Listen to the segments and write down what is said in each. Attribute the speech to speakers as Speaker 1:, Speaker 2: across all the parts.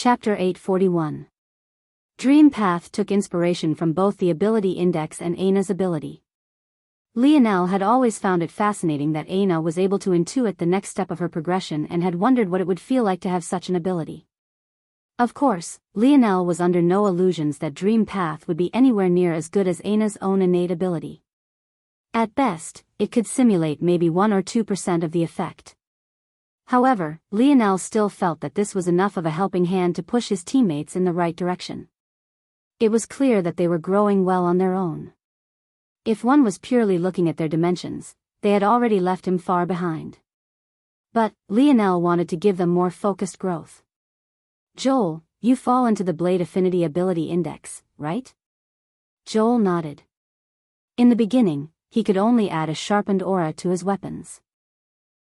Speaker 1: Chapter 841. Dream Path took inspiration from both the ability index and Aina's ability. Lionel had always found it fascinating that Aina was able to intuit the next step of her progression and had wondered what it would feel like to have such an ability. Of course, Lionel was under no illusions that Dream Path would be anywhere near as good as Aina's own innate ability. At best, it could simulate maybe 1 or 2% of the effect. However, Lionel still felt that this was enough of a helping hand to push his teammates in the right direction. It was clear that they were growing well on their own. If one was purely looking at their dimensions, they had already left him far behind. But Lionel wanted to give them more focused growth. "Joel, you fall into the Blade Affinity Ability Index, right?" Joel nodded. In the beginning, he could only add a sharpened aura to his weapons.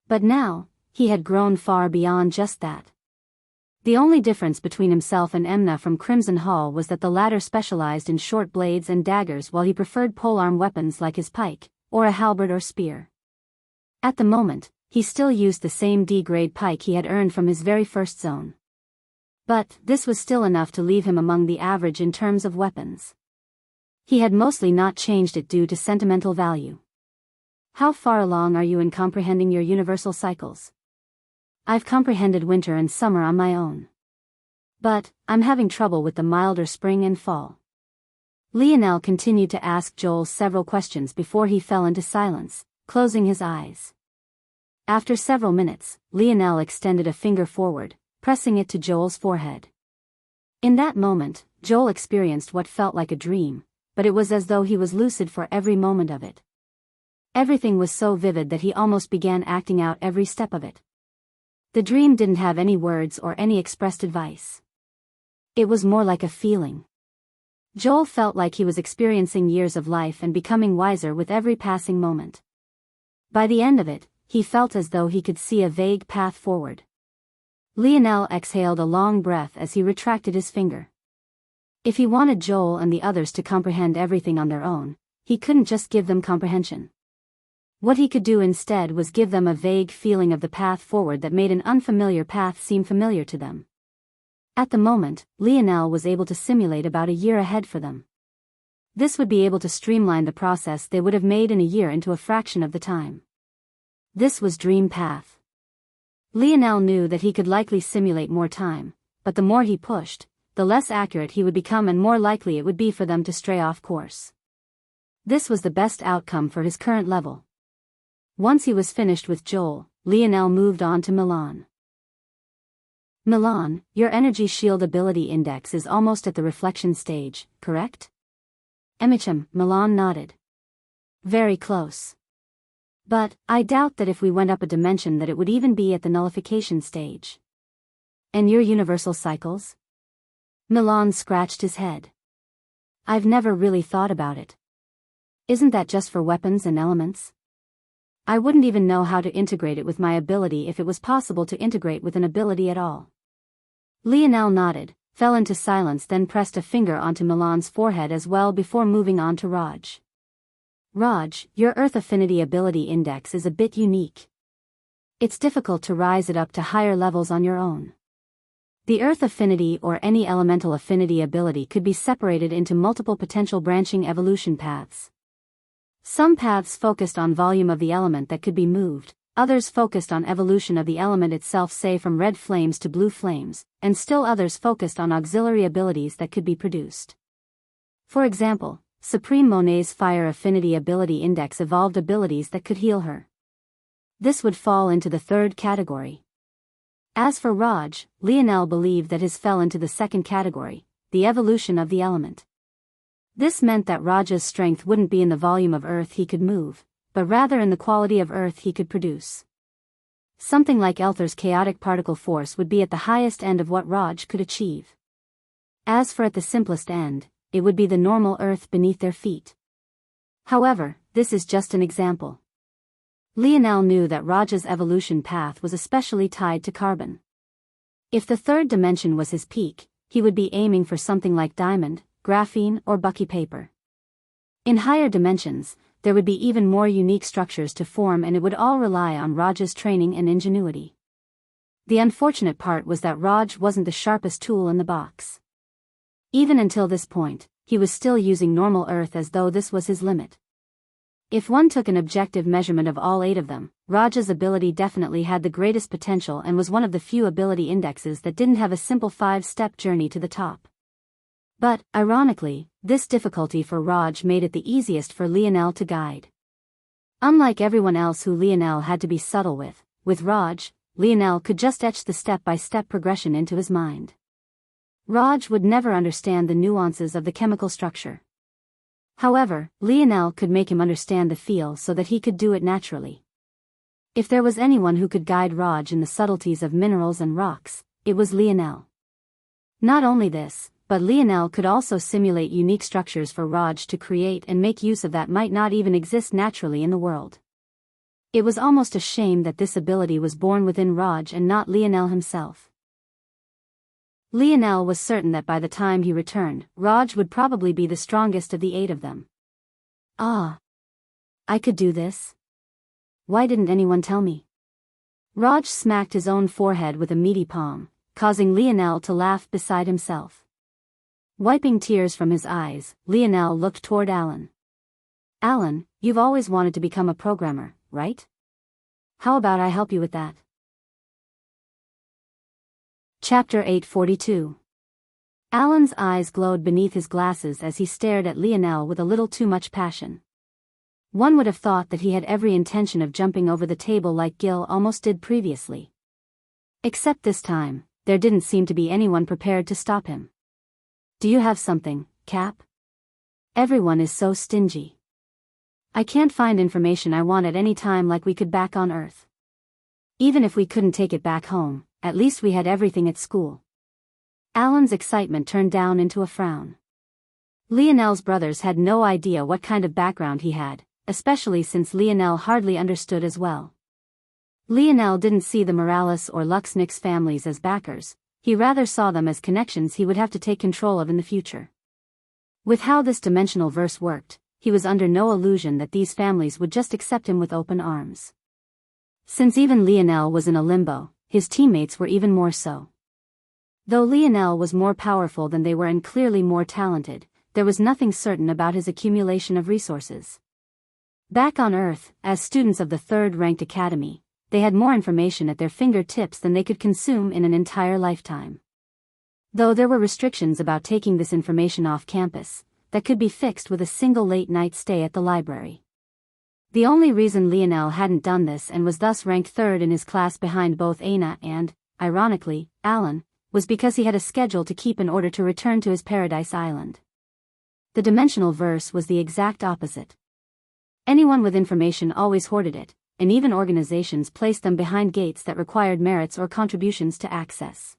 Speaker 1: But now, he had grown far beyond just that. The only difference between himself and Emna from Crimson Hall was that the latter specialized in short blades and daggers while he preferred polearm weapons like his pike, or a halberd or spear. At the moment, he still used the same D-grade pike he had earned from his very first zone. But this was still enough to leave him among the average in terms of weapons. He had mostly not changed it due to sentimental value. "How far along are you in comprehending your universal cycles?" "I've comprehended winter and summer on my own. But I'm having trouble with the milder spring and fall." Lionel continued to ask Joel several questions before he fell into silence, closing his eyes. After several minutes, Lionel extended a finger forward, pressing it to Joel's forehead. In that moment, Joel experienced what felt like a dream, but it was as though he was lucid for every moment of it. Everything was so vivid that he almost began acting out every step of it. The dream didn't have any words or any expressed advice. It was more like a feeling. Joel felt like he was experiencing years of life and becoming wiser with every passing moment. By the end of it, he felt as though he could see a vague path forward. Lionel exhaled a long breath as he retracted his finger. If he wanted Joel and the others to comprehend everything on their own, he couldn't just give them comprehension. What he could do instead was give them a vague feeling of the path forward that made an unfamiliar path seem familiar to them. At the moment, Lionel was able to simulate about a year ahead for them. This would be able to streamline the process they would have made in a year into a fraction of the time. This was Dream Path. Lionel knew that he could likely simulate more time, but the more he pushed, the less accurate he would become and more likely it would be for them to stray off course. This was the best outcome for his current level. Once he was finished with Joel, Lionel moved on to Milan. "Milan, your energy shield ability index is almost at the reflection stage, correct?" Milan nodded. "Very close. But I doubt that if we went up a dimension that it would even be at the nullification stage." "And your universal cycles?" Milan scratched his head. "I've never really thought about it. Isn't that just for weapons and elements? I wouldn't even know how to integrate it with my ability if it was possible to integrate with an ability at all." Lionel nodded, fell into silence, then pressed a finger onto Milan's forehead as well before moving on to Raj. "Raj, your Earth Affinity Ability Index is a bit unique. It's difficult to rise it up to higher levels on your own. The Earth Affinity or any elemental affinity ability could be separated into multiple potential branching evolution paths. Some paths focused on volume of the element that could be moved, others focused on evolution of the element itself, say from red flames to blue flames, and still others focused on auxiliary abilities that could be produced. For example, Supreme Monet's Fire Affinity Ability Index evolved abilities that could heal her. This would fall into the third category. As for Raj, Lionel believed that his fell into the second category, the evolution of the element. This meant that Raj's strength wouldn't be in the volume of earth he could move, but rather in the quality of earth he could produce. Something like Elther's chaotic particle force would be at the highest end of what Raj could achieve. As for at the simplest end, it would be the normal earth beneath their feet. However, this is just an example. Lionel knew that Raj's evolution path was especially tied to carbon. If the third dimension was his peak, he would be aiming for something like diamond, graphene, or bucky paper. In higher dimensions, there would be even more unique structures to form, and it would all rely on Raj's training and ingenuity. The unfortunate part was that Raj wasn't the sharpest tool in the box. Even until this point, he was still using normal earth as though this was his limit. If one took an objective measurement of all 8 of them, Raj's ability definitely had the greatest potential and was one of the few ability indexes that didn't have a simple 5-step journey to the top. But, ironically, this difficulty for Raj made it the easiest for Lionel to guide. Unlike everyone else who Lionel had to be subtle with Raj, Lionel could just etch the step-by-step progression into his mind. Raj would never understand the nuances of the chemical structure. However, Lionel could make him understand the feel so that he could do it naturally. If there was anyone who could guide Raj in the subtleties of minerals and rocks, it was Lionel. Not only this, but Lionel could also simulate unique structures for Raj to create and make use of that might not even exist naturally in the world. It was almost a shame that this ability was born within Raj and not Lionel himself. Lionel was certain that by the time he returned, Raj would probably be the strongest of the 8 of them. Ah! I could do this? Why didn't anyone tell me? Raj smacked his own forehead with a meaty palm, causing Lionel to laugh beside himself. Wiping tears from his eyes, Lionel looked toward Alan. Alan, you've always wanted to become a programmer, right? How about I help you with that? Chapter 842. Alan's eyes glowed beneath his glasses as he stared at Lionel with a little too much passion. One would have thought that he had every intention of jumping over the table like Gil almost did previously. Except this time, there didn't seem to be anyone prepared to stop him. Do you have something, Cap? Everyone is so stingy. I can't find information I want at any time like we could back on Earth. Even if we couldn't take it back home, at least we had everything at school. Alan's excitement turned down into a frown. Lionel's brothers had no idea what kind of background he had, especially since Lionel hardly understood as well. Lionel didn't see the Morales or Luxnix families as backers, he rather saw them as connections he would have to take control of in the future. With how this dimensional verse worked, he was under no illusion that these families would just accept him with open arms. Since even Lionel was in a limbo, his teammates were even more so. Though Lionel was more powerful than they were and clearly more talented, there was nothing certain about his accumulation of resources. Back on Earth, as students of the 3rd-ranked academy, they had more information at their fingertips than they could consume in an entire lifetime. Though there were restrictions about taking this information off campus, that could be fixed with a single late-night stay at the library. The only reason Lionel hadn't done this and was thus ranked 3rd in his class behind both Aina and, ironically, Alan, was because he had a schedule to keep in order to return to his paradise island. The dimensional verse was the exact opposite. Anyone with information always hoarded it, and even organizations placed them behind gates that required merits or contributions to access.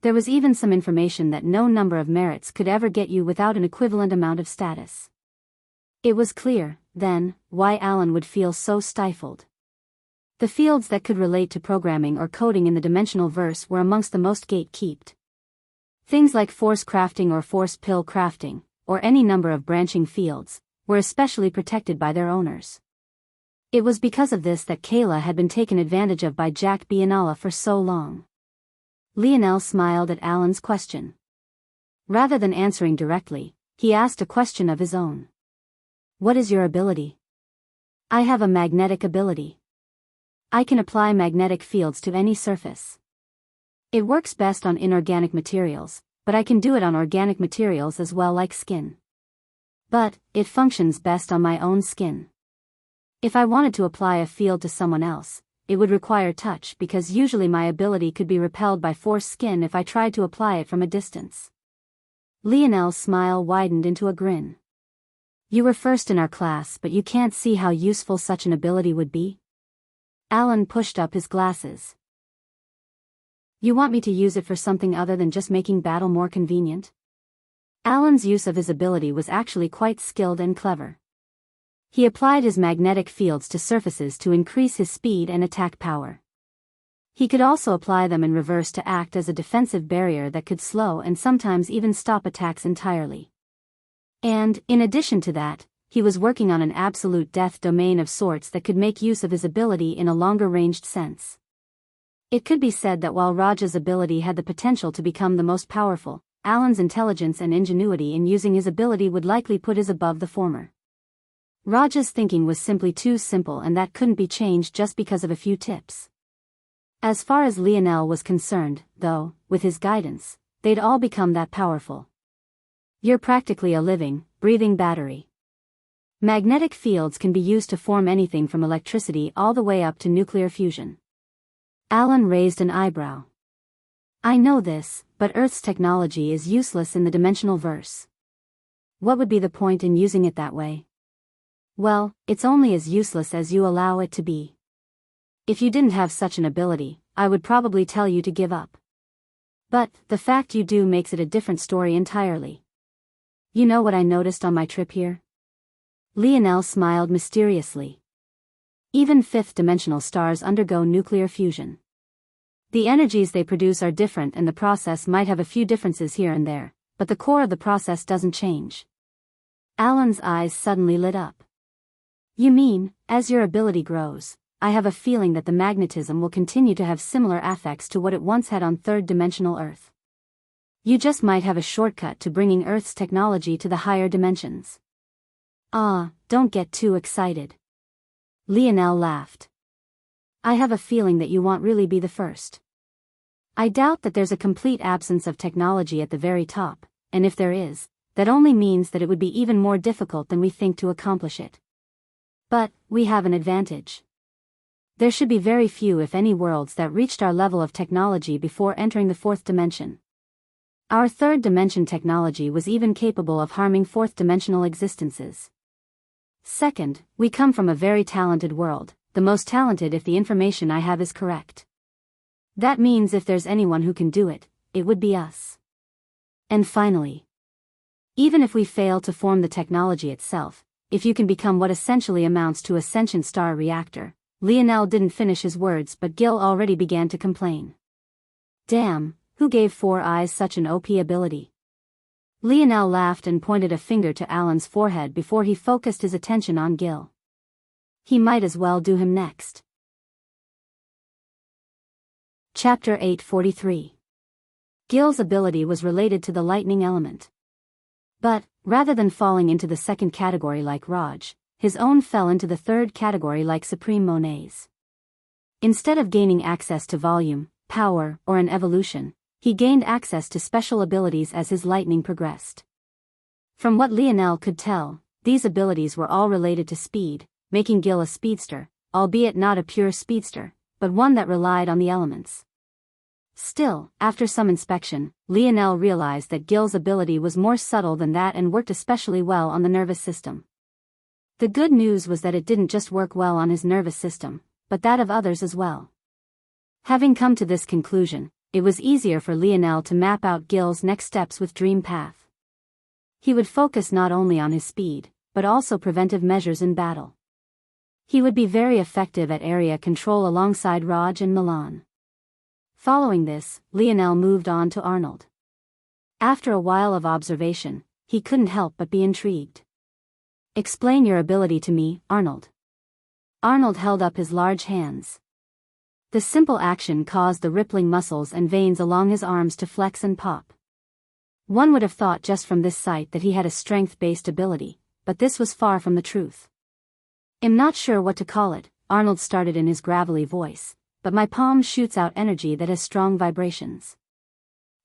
Speaker 1: There was even some information that no number of merits could ever get you without an equivalent amount of status. It was clear, then, why Alan would feel so stifled. The fields that could relate to programming or coding in the dimensional verse were amongst the most gate-kept. Things like force crafting or force pill crafting, or any number of branching fields, were especially protected by their owners. It was because of this that Kayla had been taken advantage of by Jack Bianala for so long. Lionel smiled at Alan's question. Rather than answering directly, he asked a question of his own. What is your ability? I have a magnetic ability. I can apply magnetic fields to any surface. It works best on inorganic materials, but I can do it on organic materials as well, like skin. But, it functions best on my own skin. If I wanted to apply a field to someone else, it would require touch because usually my ability could be repelled by force skin if I tried to apply it from a distance. Lionel's smile widened into a grin. You were first in our class, but you can't see how useful such an ability would be? Alan pushed up his glasses. You want me to use it for something other than just making battle more convenient? Alan's use of his ability was actually quite skilled and clever. He applied his magnetic fields to surfaces to increase his speed and attack power. He could also apply them in reverse to act as a defensive barrier that could slow and sometimes even stop attacks entirely. And, in addition to that, he was working on an absolute death domain of sorts that could make use of his ability in a longer-ranged sense. It could be said that while Raj's ability had the potential to become the most powerful, Alan's intelligence and ingenuity in using his ability would likely put his above the former. Raj's thinking was simply too simple, and that couldn't be changed just because of a few tips. As far as Lionel was concerned, though, with his guidance, they'd all become that powerful. You're practically a living, breathing battery. Magnetic fields can be used to form anything from electricity all the way up to nuclear fusion. Alan raised an eyebrow. I know this, but Earth's technology is useless in the dimensional verse. What would be the point in using it that way? Well, it's only as useless as you allow it to be. If you didn't have such an ability, I would probably tell you to give up. But, the fact you do makes it a different story entirely. You know what I noticed on my trip here? Lionel smiled mysteriously. Even fifth-dimensional stars undergo nuclear fusion. The energies they produce are different, and the process might have a few differences here and there, but the core of the process doesn't change. Alan's eyes suddenly lit up. You mean, as your ability grows, I have a feeling that the magnetism will continue to have similar effects to what it once had on third-dimensional Earth. You just might have a shortcut to bringing Earth's technology to the higher dimensions. Ah, don't get too excited. Lionel laughed. I have a feeling that you won't really be the first. I doubt that there's a complete absence of technology at the very top, and if there is, that only means that it would be even more difficult than we think to accomplish it. But, we have an advantage. There should be very few if any worlds that reached our level of technology before entering the fourth dimension. Our third dimension technology was even capable of harming fourth dimensional existences. Second, we come from a very talented world, the most talented if the information I have is correct. That means if there's anyone who can do it, it would be us. And finally, even if we fail to form the technology itself, if you can become what essentially amounts to a sentient star reactor. Lionel didn't finish his words, but Gil already began to complain. Damn, who gave Four Eyes such an OP ability? Lionel laughed and pointed a finger to Alan's forehead before he focused his attention on Gil. He might as well do him next. Chapter 843. Gil's ability was related to the lightning element. But, rather than falling into the second category like Raj, his own fell into the third category like Supreme Monet's. Instead of gaining access to volume, power, or an evolution, he gained access to special abilities as his lightning progressed. From what Lionel could tell, these abilities were all related to speed, making Gil a speedster, albeit not a pure speedster, but one that relied on the elements. Still, after some inspection, Lionel realized that Gil's ability was more subtle than that and worked especially well on the nervous system. The good news was that it didn't just work well on his nervous system, but that of others as well. Having come to this conclusion, it was easier for Lionel to map out Gil's next steps with Dream Path. He would focus not only on his speed, but also preventive measures in battle. He would be very effective at area control alongside Raj and Milan. Following this, Lionel moved on to Arnold. After a while of observation, he couldn't help but be intrigued. Explain your ability to me, Arnold. Arnold held up his large hands. The simple action caused the rippling muscles and veins along his arms to flex and pop. One would have thought just from this sight that he had a strength-based ability, but this was far from the truth. I'm not sure what to call it, Arnold started in his gravelly voice, but my palm shoots out energy that has strong vibrations.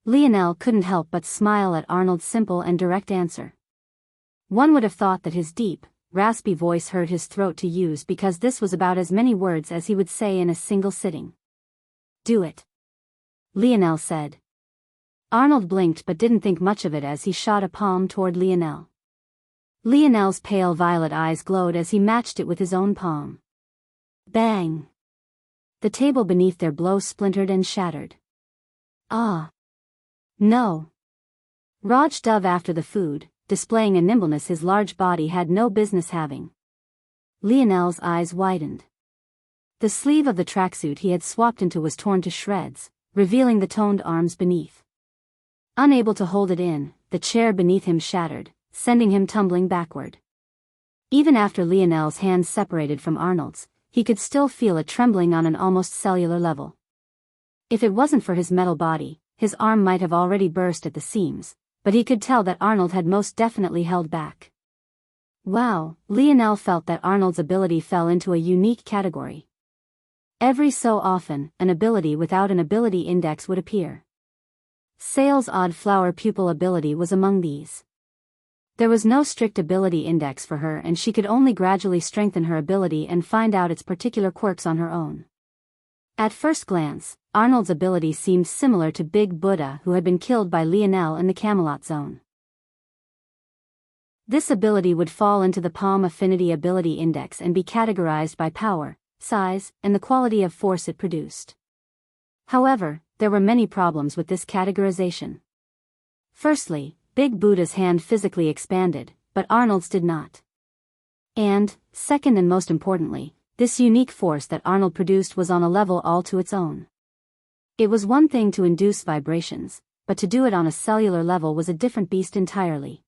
Speaker 1: Lionel couldn't help but smile at Arnold's simple and direct answer. One would have thought that his deep, raspy voice hurt his throat to use because this was about as many words as he would say in a single sitting. Do it, Lionel said. Arnold blinked but didn't think much of it as he shot a palm toward Lionel. Lionel's pale violet eyes glowed as he matched it with his own palm. Bang! The table beneath their blow splintered and shattered. Ah! No! Raj dove after the food, displaying a nimbleness his large body had no business having. Lionel's eyes widened. The sleeve of the tracksuit he had swapped into was torn to shreds, revealing the toned arms beneath. Unable to hold it in, the chair beneath him shattered, sending him tumbling backward. Even after Lionel's hands separated from Arnold's, he could still feel it trembling on an almost cellular level. If it wasn't for his metal body, his arm might have already burst at the seams, but he could tell that Arnold had most definitely held back. Wow, Lionel felt that Arnold's ability fell into a unique category. Every so often, an ability without an ability index would appear. Sale's odd flower pupil ability was among these. There was no strict ability index for her, and she could only gradually strengthen her ability and find out its particular quirks on her own. At first glance, Arnold's ability seemed similar to Big Buddha, who had been killed by Lionel in the Camelot Zone. This ability would fall into the Palm Affinity Ability Index and be categorized by power, size, and the quality of force it produced. However, there were many problems with this categorization. Firstly, Big Buddha's hand physically expanded, but Arnold's did not. And, second and most importantly, this unique force that Arnold produced was on a level all to its own. It was one thing to induce vibrations, but to do it on a cellular level was a different beast entirely.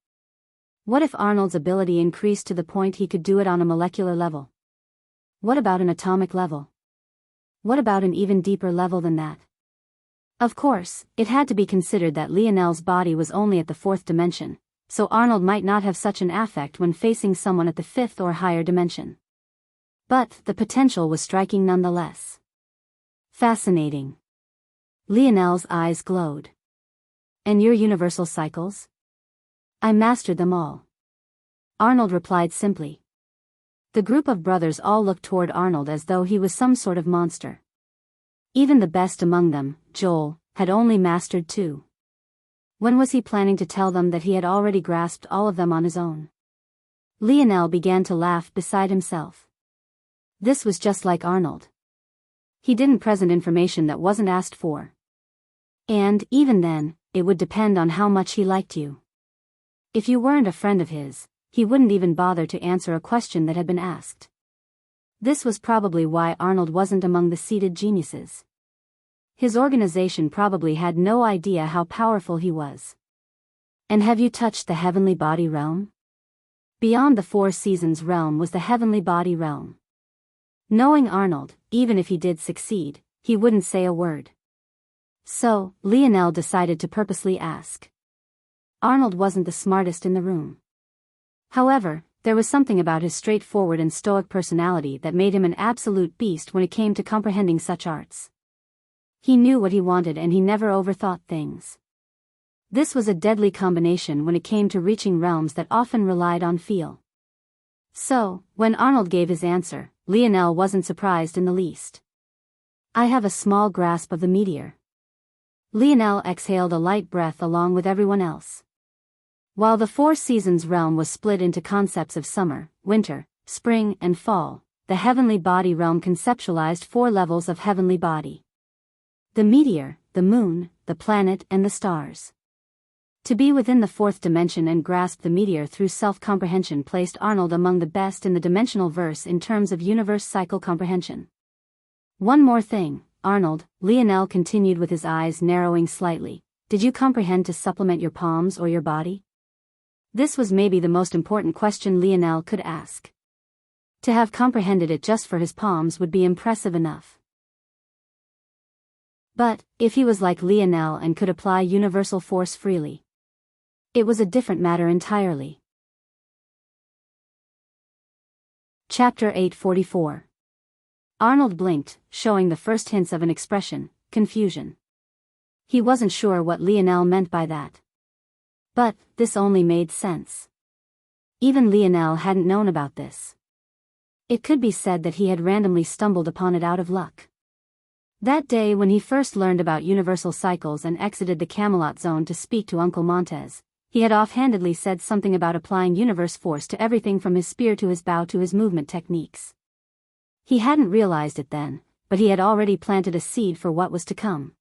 Speaker 1: What if Arnold's ability increased to the point he could do it on a molecular level? What about an atomic level? What about an even deeper level than that? Of course, it had to be considered that Lionel's body was only at the 4th dimension, so Arnold might not have such an affect when facing someone at the 5th or higher dimension. But the potential was striking nonetheless. Fascinating. Lionel's eyes glowed. And your universal cycles? I mastered them all. Arnold replied simply. The group of brothers all looked toward Arnold as though he was some sort of monster. Even the best among them, Joel, had only mastered 2. When was he planning to tell them that he had already grasped all of them on his own? Lionel began to laugh beside himself. This was just like Arnold. He didn't present information that wasn't asked for. And, even then, it would depend on how much he liked you. If you weren't a friend of his, he wouldn't even bother to answer a question that had been asked. This was probably why Arnold wasn't among the seated geniuses. His organization probably had no idea how powerful he was. And have you touched the heavenly body realm? Beyond the 4 seasons realm was the heavenly body realm. Knowing Arnold, even if he did succeed, he wouldn't say a word. So, Lionel decided to purposely ask. Arnold wasn't the smartest in the room. However, there was something about his straightforward and stoic personality that made him an absolute beast when it came to comprehending such arts. He knew what he wanted and he never overthought things. This was a deadly combination when it came to reaching realms that often relied on feel. So, when Arnold gave his answer, Lionel wasn't surprised in the least. I have a small grasp of the meteor. Lionel exhaled a light breath along with everyone else. While the 4 seasons realm was split into concepts of summer, winter, spring, and fall, the heavenly body realm conceptualized 4 levels of heavenly body. The meteor, the moon, the planet, and the stars. To be within the 4th dimension and grasp the meteor through self-comprehension placed Arnold among the best in the dimensional verse in terms of universe cycle comprehension. One more thing, Arnold, Lionel continued with his eyes narrowing slightly. Did you comprehend to supplement your palms or your body? This was maybe the most important question Lionel could ask. To have comprehended it just for his palms would be impressive enough. But, if he was like Lionel and could apply universal force freely, it was a different matter entirely. Chapter 844. Arnold blinked, showing the first hints of an expression, confusion. He wasn't sure what Lionel meant by that. But, this only made sense. Even Lionel hadn't known about this. It could be said that he had randomly stumbled upon it out of luck. That day when he first learned about universal cycles and exited the Camelot Zone to speak to Uncle Montez, he had offhandedly said something about applying universe force to everything from his spear to his bow to his movement techniques. He hadn't realized it then, but he had already planted a seed for what was to come.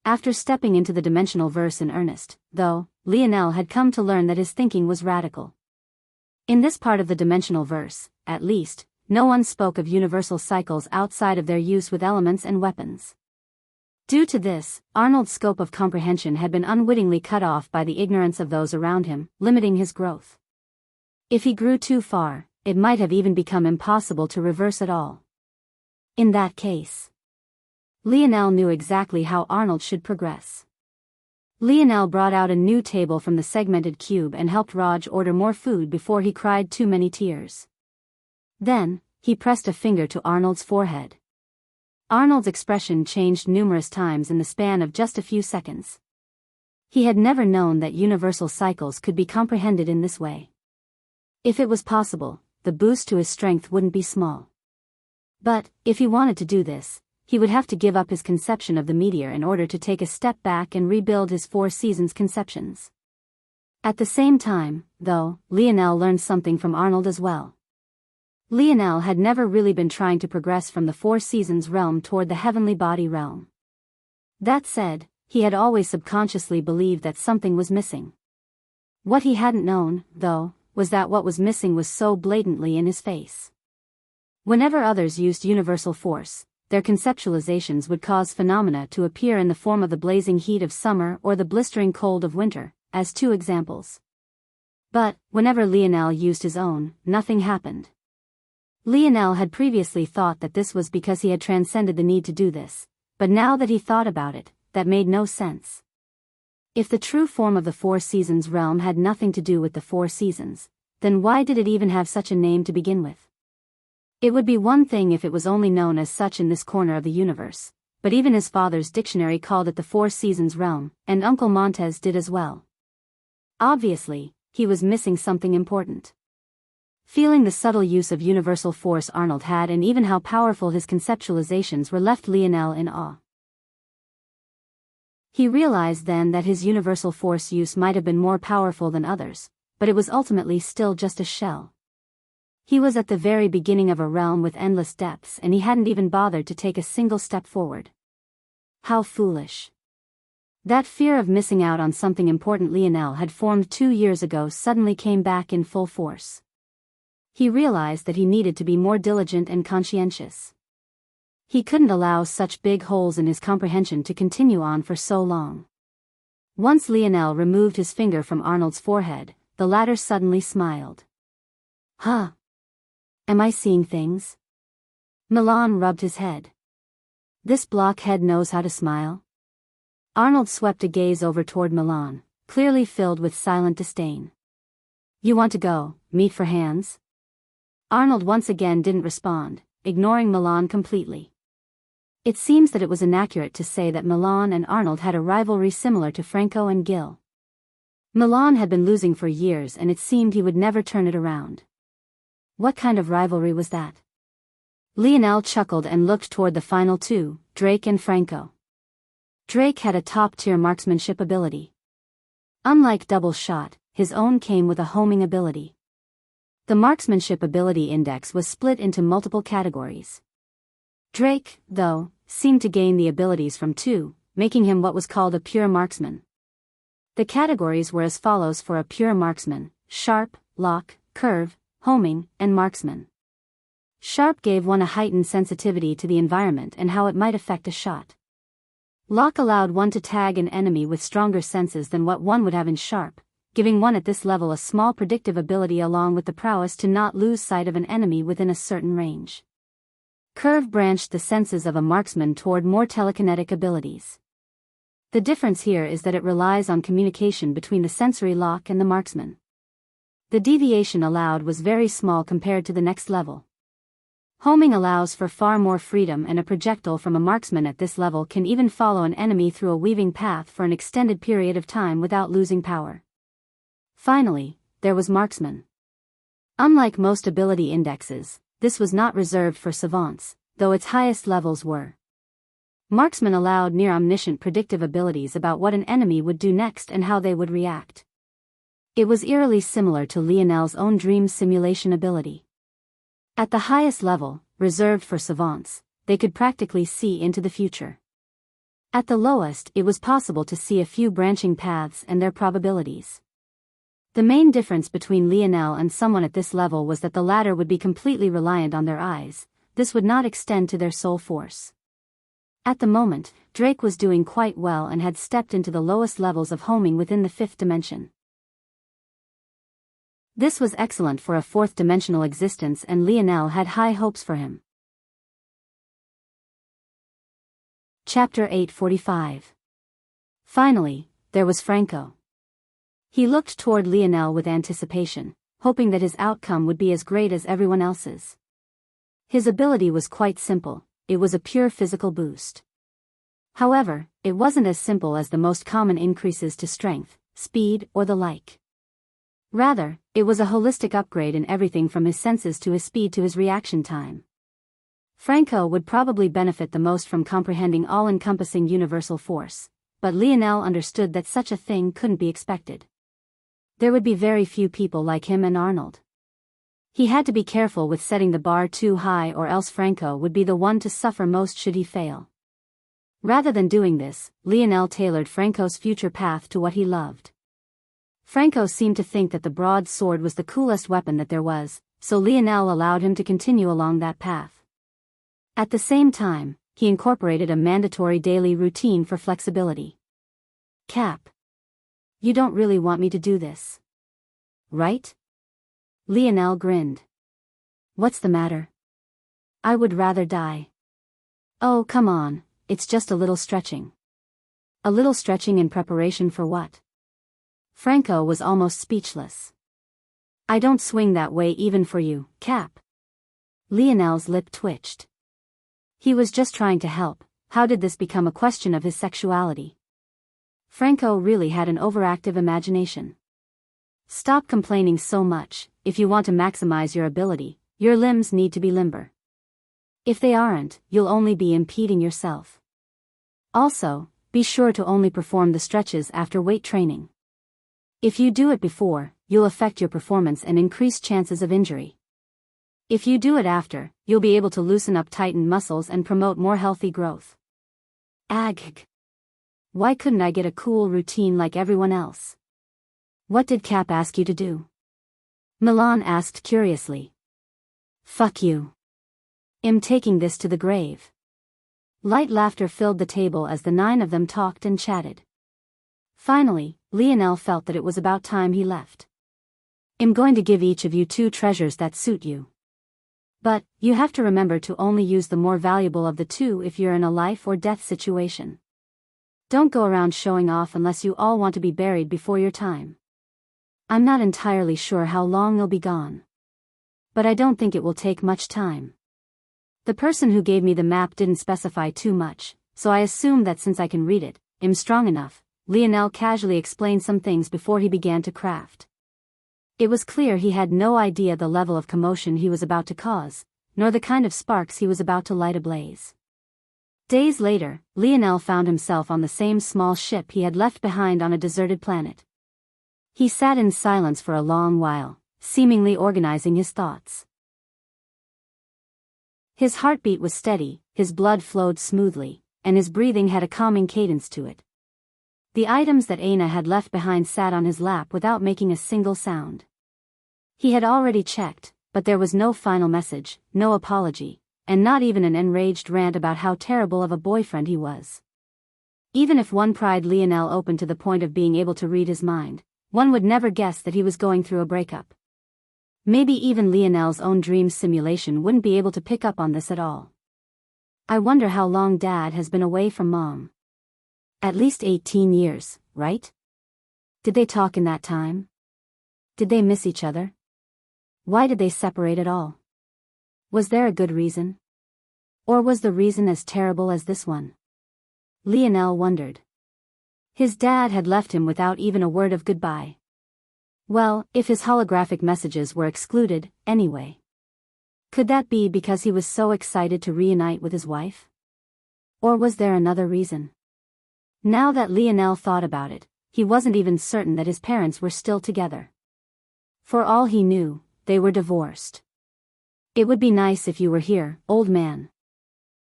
Speaker 1: After stepping into the dimensional verse in earnest, though, Lionel had come to learn that his thinking was radical. In this part of the dimensional verse, at least, no one spoke of universal cycles outside of their use with elements and weapons. Due to this, Arnold's scope of comprehension had been unwittingly cut off by the ignorance of those around him, limiting his growth. If he grew too far, it might have even become impossible to reverse at all. In that case, Lionel knew exactly how Arnold should progress. Lionel brought out a new table from the segmented cube and helped Raj order more food before he cried too many tears. Then, he pressed a finger to Arnold's forehead. Arnold's expression changed numerous times in the span of just a few seconds. He had never known that universal cycles could be comprehended in this way. If it was possible, the boost to his strength wouldn't be small. But, if he wanted to do this, he would have to give up his conception of the meteor in order to take a step back and rebuild his 4 seasons conceptions. At the same time, though, Lionel learned something from Arnold as well. Lionel had never really been trying to progress from the 4 seasons realm toward the heavenly body realm. That said, he had always subconsciously believed that something was missing. What he hadn't known, though, was that what was missing was so blatantly in his face. Whenever others used universal force, their conceptualizations would cause phenomena to appear in the form of the blazing heat of summer or the blistering cold of winter, as 2 examples. But, whenever Lionel used his own, nothing happened. Lionel had previously thought that this was because he had transcended the need to do this, but now that he thought about it, that made no sense. If the true form of the 4 seasons realm had nothing to do with the 4 seasons, then why did it even have such a name to begin with? It would be one thing if it was only known as such in this corner of the universe, but even his father's dictionary called it the 4 seasons realm, and Uncle Montez did as well. Obviously, he was missing something important. Feeling the subtle use of universal force Arnold had and even how powerful his conceptualizations were left Lionel in awe. He realized then that his universal force use might have been more powerful than others, but it was ultimately still just a shell. He was at the very beginning of a realm with endless depths and he hadn't even bothered to take a single step forward. How foolish. That fear of missing out on something important Lionel had formed 2 years ago suddenly came back in full force. He realized that he needed to be more diligent and conscientious. He couldn't allow such big holes in his comprehension to continue on for so long. Once Lionel removed his finger from Arnold's forehead, the latter suddenly smiled. Huh? Am I seeing things? Milan rubbed his head. This blockhead knows how to smile? Arnold swept a gaze over toward Milan, clearly filled with silent disdain. You want to go, meet for hands? Arnold once again didn't respond, ignoring Milan completely. It seems that it was inaccurate to say that Milan and Arnold had a rivalry similar to Franco and Gil. Milan had been losing for years and it seemed he would never turn it around. What kind of rivalry was that? Lionel chuckled and looked toward the final 2, Drake and Franco. Drake had a top-tier marksmanship ability. Unlike Double Shot, his own came with a homing ability. The marksmanship ability index was split into multiple categories. Drake, though, seemed to gain the abilities from 2, making him what was called a pure marksman. The categories were as follows for a pure marksman: sharp, lock, curve, homing, and marksman. Sharp gave one a heightened sensitivity to the environment and how it might affect a shot. Lock allowed one to tag an enemy with stronger senses than what one would have in sharp, giving one at this level a small predictive ability along with the prowess to not lose sight of an enemy within a certain range. Curve branched the senses of a marksman toward more telekinetic abilities. The difference here is that it relies on communication between the sensory lock and the marksman. The deviation allowed was very small compared to the next level. Homing allows for far more freedom and a projectile from a marksman at this level can even follow an enemy through a weaving path for an extended period of time without losing power. Finally, there was marksman. Unlike most ability indexes, this was not reserved for savants, though its highest levels were. Marksman allowed near-omniscient predictive abilities about what an enemy would do next and how they would react. It was eerily similar to Lionel's own dream simulation ability. At the highest level, reserved for savants, they could practically see into the future. At the lowest, it was possible to see a few branching paths and their probabilities. The main difference between Lionel and someone at this level was that the latter would be completely reliant on their eyes. This would not extend to their soul force. At the moment, Drake was doing quite well and had stepped into the lowest levels of homing within the 5th dimension. This was excellent for a 4th-dimensional existence and Lionel had high hopes for him. Chapter 845. Finally, there was Franco. He looked toward Lionel with anticipation, hoping that his outcome would be as great as everyone else's. His ability was quite simple, it was a pure physical boost. However, it wasn't as simple as the most common increases to strength, speed, or the like. Rather, it was a holistic upgrade in everything from his senses to his speed to his reaction time. Franco would probably benefit the most from comprehending all-encompassing universal force, but Lionel understood that such a thing couldn't be expected. There would be very few people like him and Arnold. He had to be careful with setting the bar too high, or else Franco would be the one to suffer most should he fail. Rather than doing this, Lionel tailored Franco's future path to what he loved. Franco seemed to think that the broadsword was the coolest weapon that there was, so Lionel allowed him to continue along that path. At the same time, he incorporated a mandatory daily routine for flexibility. Cap. You don't really want me to do this, right? Lionel grinned. What's the matter? I would rather die. Oh, come on, it's just a little stretching. A little stretching in preparation for what? Franco was almost speechless. I don't swing that way even for you, Cap. Lionel's lip twitched. He was just trying to help. How did this become a question of his sexuality? Franco really had an overactive imagination. Stop complaining so much. If you want to maximize your ability, your limbs need to be limber. If they aren't, you'll only be impeding yourself. Also, be sure to only perform the stretches after weight training. If you do it before, you'll affect your performance and increase chances of injury. If you do it after, you'll be able to loosen up tightened muscles and promote more healthy growth. Ag. Why couldn't I get a cool routine like everyone else? What did Cap ask you to do? Milan asked curiously. Fuck you. I'm taking this to the grave. Light laughter filled the table as the 9 of them talked and chatted. Finally, Lionel felt that it was about time he left. I'm going to give each of you 2 treasures that suit you. But, you have to remember to only use the more valuable of the 2 if you're in a life or death situation. Don't go around showing off unless you all want to be buried before your time. I'm not entirely sure how long they'll be gone. But I don't think it will take much time. The person who gave me the map didn't specify too much, so I assume that since I can read it, I'm strong enough. Lionel casually explained some things before he began to craft. It was clear he had no idea the level of commotion he was about to cause, nor the kind of sparks he was about to light ablaze. Days later, Lionel found himself on the same small ship he had left behind on a deserted planet. He sat in silence for a long while, seemingly organizing his thoughts. His heartbeat was steady, his blood flowed smoothly, and his breathing had a calming cadence to it. The items that Aina had left behind sat on his lap without making a single sound. He had already checked, but there was no final message, no apology, and not even an enraged rant about how terrible of a boyfriend he was. Even if one pried Lionel open to the point of being able to read his mind, one would never guess that he was going through a breakup. Maybe even Lionel's own dream simulation wouldn't be able to pick up on this at all. I wonder how long Dad has been away from Mom. At least 18 years, right? Did they talk in that time? Did they miss each other? Why did they separate at all? Was there a good reason? Or was the reason as terrible as this one? Lionel wondered. His dad had left him without even a word of goodbye. Well, if his holographic messages were excluded, anyway. Could that be because he was so excited to reunite with his wife? Or was there another reason? Now that Lionel thought about it, he wasn't even certain that his parents were still together. For all he knew, they were divorced. It would be nice if you were here, old man.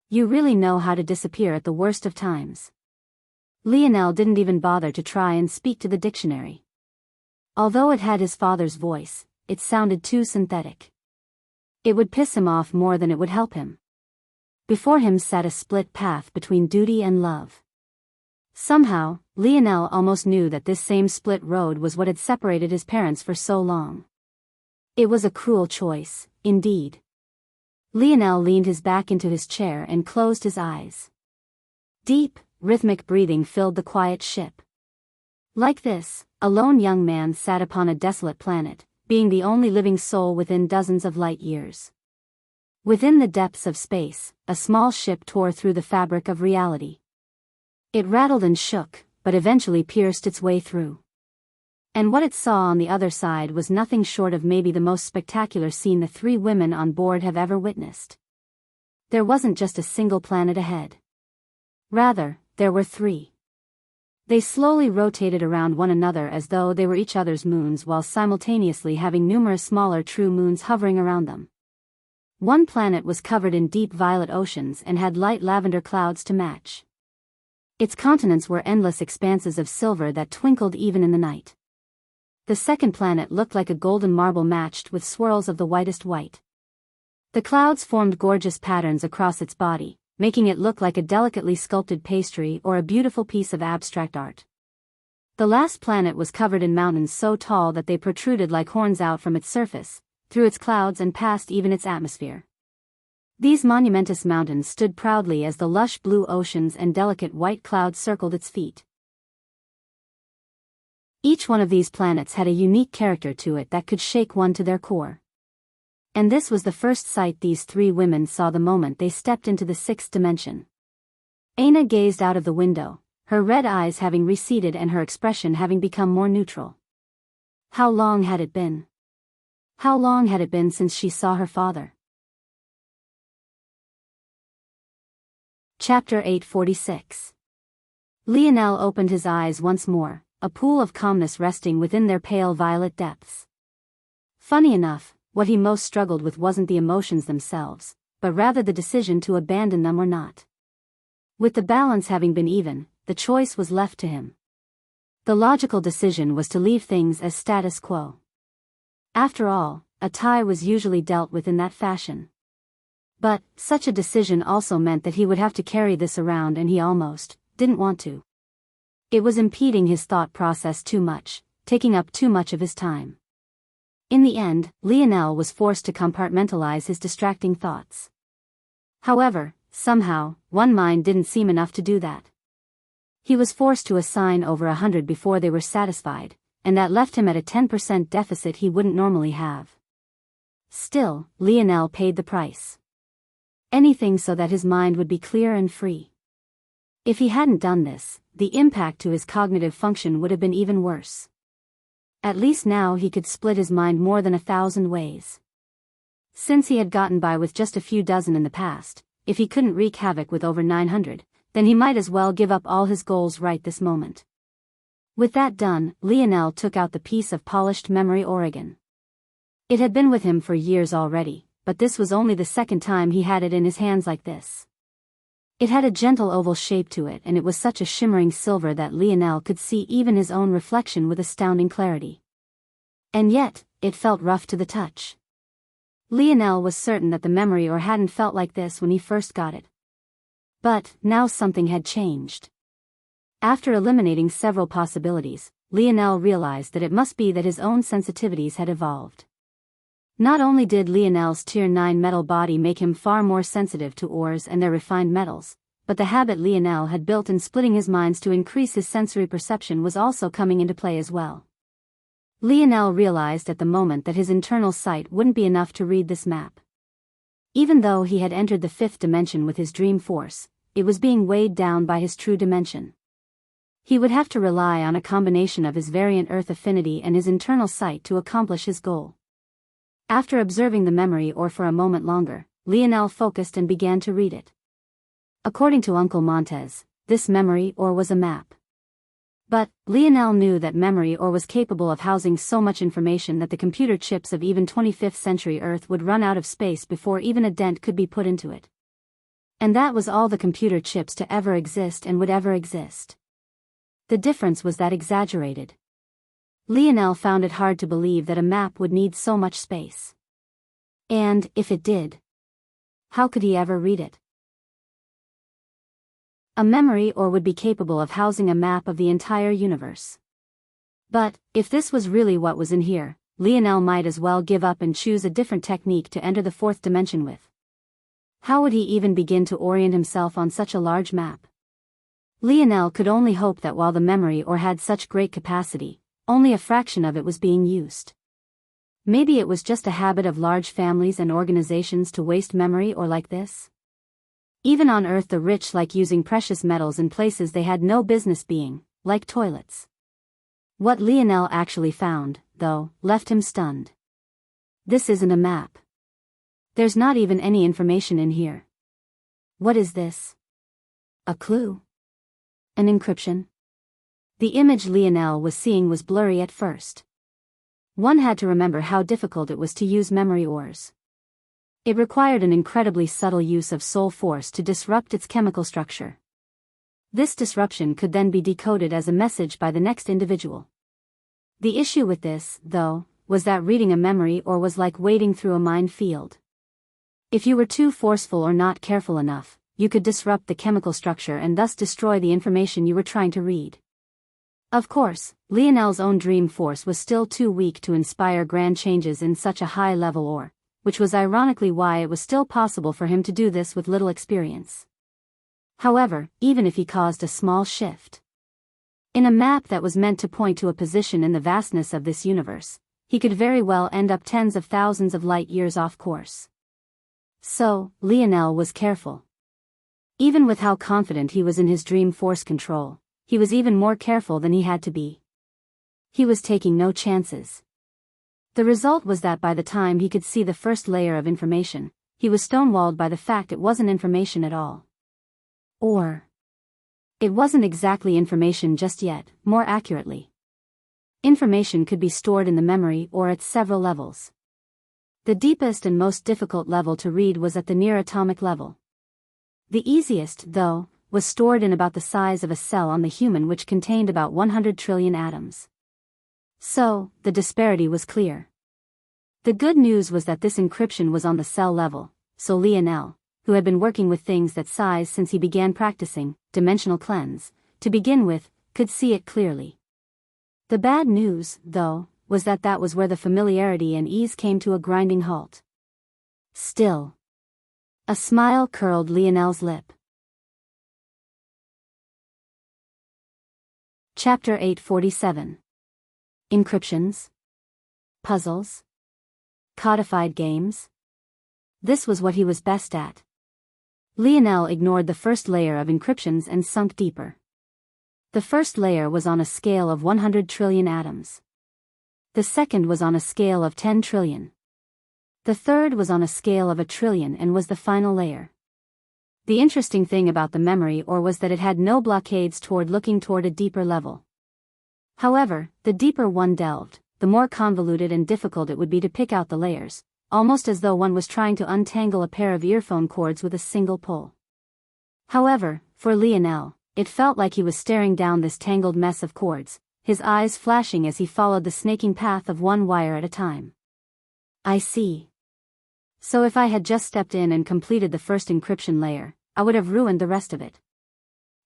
Speaker 1: You really know how to disappear at the worst of times. Lionel didn't even bother to try and speak to the dictionary. Although it had his father's voice, it sounded too synthetic. It would piss him off more than it would help him. Before him sat a split path between duty and love. Somehow, Lionel almost knew that this same split road was what had separated his parents for so long. It was a cruel choice, indeed. Lionel leaned his back into his chair and closed his eyes. Deep, rhythmic breathing filled the quiet ship. Like this, a lone young man sat upon a desolate planet, being the only living soul within dozens of light years. Within the depths of space, a small ship tore through the fabric of reality. It rattled and shook, but eventually pierced its way through. And what it saw on the other side was nothing short of maybe the most spectacular scene the three women on board have ever witnessed. There wasn't just a single planet ahead. Rather, there were three. They slowly rotated around one another as though they were each other's moons, while simultaneously having numerous smaller true moons hovering around them. One planet was covered in deep violet oceans and had light lavender clouds to match. Its continents were endless expanses of silver that twinkled even in the night. The second planet looked like a golden marble matched with swirls of the whitest white. The clouds formed gorgeous patterns across its body, making it look like a delicately sculpted pastry or a beautiful piece of abstract art. The last planet was covered in mountains so tall that they protruded like horns out from its surface, through its clouds and past even its atmosphere. These monumentous mountains stood proudly as the lush blue oceans and delicate white clouds circled its feet. Each one of these planets had a unique character to it that could shake one to their core. And this was the first sight these three women saw the moment they stepped into the sixth dimension. Aina gazed out of the window, her red eyes having receded and her expression having become more neutral. How long had it been? How long had it been since she saw her father? Chapter 846. Lionel opened his eyes once more, a pool of calmness resting within their pale violet depths. Funny enough, what he most struggled with wasn't the emotions themselves, but rather the decision to abandon them or not. With the balance having been even, the choice was left to him. The logical decision was to leave things as status quo. After all, a tie was usually dealt with in that fashion. But, such a decision also meant that he would have to carry this around, and he almost didn't want to. It was impeding his thought process too much, taking up too much of his time. In the end, Lionel was forced to compartmentalize his distracting thoughts. However, somehow, one mind didn't seem enough to do that. He was forced to assign over 100 before they were satisfied, and that left him at a 10% deficit he wouldn't normally have. Still, Lionel paid the price. Anything so that his mind would be clear and free. If he hadn't done this, the impact to his cognitive function would have been even worse. At least now he could split his mind more than 1,000 ways. Since he had gotten by with just a few dozen in the past, if he couldn't wreak havoc with over 900, then he might as well give up all his goals right this moment. With that done, Lionel took out the piece of polished memory organ. It had been with him for years already, but this was only the second time he had it in his hands like this. It had a gentle oval shape to it, and it was such a shimmering silver that Lionel could see even his own reflection with astounding clarity. And yet, it felt rough to the touch. Lionel was certain that the memory ore hadn't felt like this when he first got it. But, now something had changed. After eliminating several possibilities, Lionel realized that it must be that his own sensitivities had evolved. Not only did Lionel's Tier 9 metal body make him far more sensitive to ores and their refined metals, but the habit Lionel had built in splitting his minds to increase his sensory perception was also coming into play as well. Lionel realized at the moment that his internal sight wouldn't be enough to read this map. Even though he had entered the fifth dimension with his dream force, it was being weighed down by his true dimension. He would have to rely on a combination of his variant Earth affinity and his internal sight to accomplish his goal. After observing the memory ore for a moment longer, Lionel focused and began to read it. According to Uncle Montez, this memory ore was a map. But, Lionel knew that memory ore was capable of housing so much information that the computer chips of even 25th century Earth would run out of space before even a dent could be put into it. And that was all the computer chips to ever exist and would ever exist. The difference was that exaggerated. Lionel found it hard to believe that a map would need so much space. And, if it did, how could he ever read it? A memory ore would be capable of housing a map of the entire universe. But, if this was really what was in here, Lionel might as well give up and choose a different technique to enter the fourth dimension with. How would he even begin to orient himself on such a large map? Lionel could only hope that while the memory ore had such great capacity, only a fraction of it was being used. Maybe it was just a habit of large families and organizations to waste memory ore like this. Even on Earth the rich like using precious metals in places they had no business being, like toilets. What Lionel actually found, though, left him stunned. This isn't a map. There's not even any information in here. What is this? A clue? An encryption? The image Lionel was seeing was blurry at first. One had to remember how difficult it was to use memory ores. It required an incredibly subtle use of soul force to disrupt its chemical structure. This disruption could then be decoded as a message by the next individual. The issue with this, though, was that reading a memory ore was like wading through a minefield. If you were too forceful or not careful enough, you could disrupt the chemical structure and thus destroy the information you were trying to read. Of course, Lionel's own dream force was still too weak to inspire grand changes in such a high-level ore, which was ironically why it was still possible for him to do this with little experience. However, even if he caused a small shift in a map that was meant to point to a position in the vastness of this universe, he could very well end up tens of thousands of light years off course. So, Lionel was careful. Even with how confident he was in his dream force control, he was even more careful than he had to be. He was taking no chances. The result was that by the time he could see the first layer of information, he was stonewalled by the fact it wasn't information at all. Or it wasn't exactly information just yet, more accurately. Information could be stored in the memory or at several levels. The deepest and most difficult level to read was at the near-atomic level. The easiest, though, was stored in about the size of a cell on the human, which contained about 100 trillion atoms. So, the disparity was clear. The good news was that this encryption was on the cell level, so Lionel, who had been working with things that size since he began practicing dimensional cleanse, to begin with, could see it clearly. The bad news, though, was that that was where the familiarity and ease came to a grinding halt. Still, a smile curled Lionel's lip. Chapter 847. Encryptions? Puzzles? Codified games? This was what he was best at. Lionel ignored the first layer of encryptions and sunk deeper. The first layer was on a scale of 100 trillion atoms. The second was on a scale of 10 trillion. The third was on a scale of 1 trillion and was the final layer. The interesting thing about the memory ore was that it had no blockades toward looking toward a deeper level. However, the deeper one delved, the more convoluted and difficult it would be to pick out the layers, almost as though one was trying to untangle a pair of earphone cords with a single pull. However, for Lionel, it felt like he was staring down this tangled mess of cords, his eyes flashing as he followed the snaking path of one wire at a time. I see. So if I had just stepped in and completed the first encryption layer, I would have ruined the rest of it.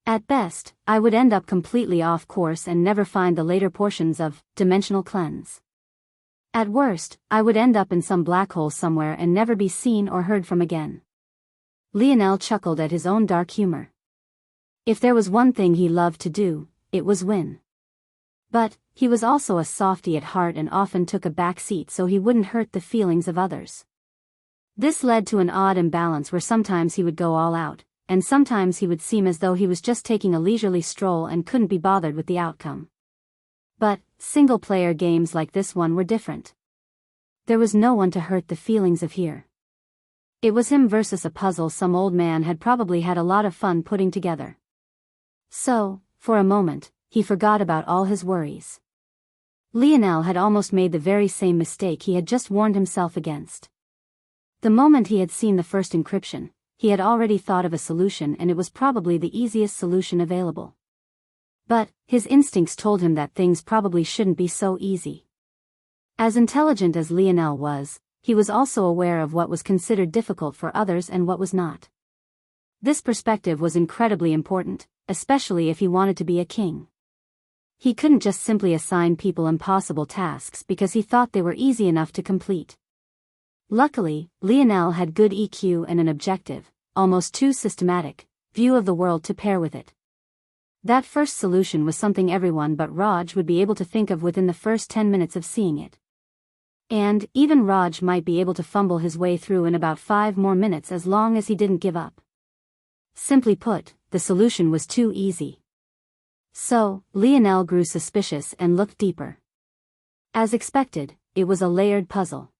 Speaker 1: At best, I would end up completely off course and never find the later portions of dimensional cleanse. At worst, I would end up in some black hole somewhere and never be seen or heard from again. Lionel chuckled at his own dark humor. If there was one thing he loved to do, it was win. But, he was also a softy at heart and often took a back seat so he wouldn't hurt the feelings of others. This led to an odd imbalance where sometimes he would go all out, and sometimes he would seem as though he was just taking a leisurely stroll and couldn't be bothered with the outcome. But, single-player games like this one were different. There was no one to hurt the feelings of here. It was him versus a puzzle some old man had probably had a lot of fun putting together. So, for a moment, he forgot about all his worries. Lionel had almost made the very same mistake he had just warned himself against. The moment he had seen the first encryption, he had already thought of a solution, and it was probably the easiest solution available. But, his instincts told him that things probably shouldn't be so easy. As intelligent as Lionel was, he was also aware of what was considered difficult for others and what was not. This perspective was incredibly important, especially if he wanted to be a king. He couldn't just simply assign people impossible tasks because he thought they were easy enough to complete. Luckily, Lionel had good EQ and an objective, almost too systematic, view of the world to pair with it. That first solution was something everyone but Raj would be able to think of within the first 10 minutes of seeing it. And even Raj might be able to fumble his way through in about 5 more minutes as long as he didn't give up. Simply put, the solution was too easy. So, Lionel grew suspicious and looked deeper. As expected, it was a layered puzzle.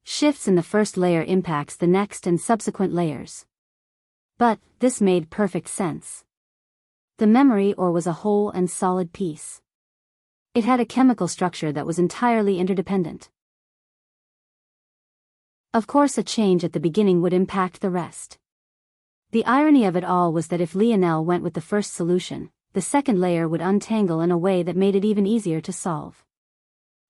Speaker 1: Shifts in the first layer impacts the next and subsequent layers. But this made perfect sense. The memory ore was a whole and solid piece. It had a chemical structure that was entirely interdependent. Of course, a change at the beginning would impact the rest. The irony of it all was that if Lionel went with the first solution, the second layer would untangle in a way that made it even easier to solve.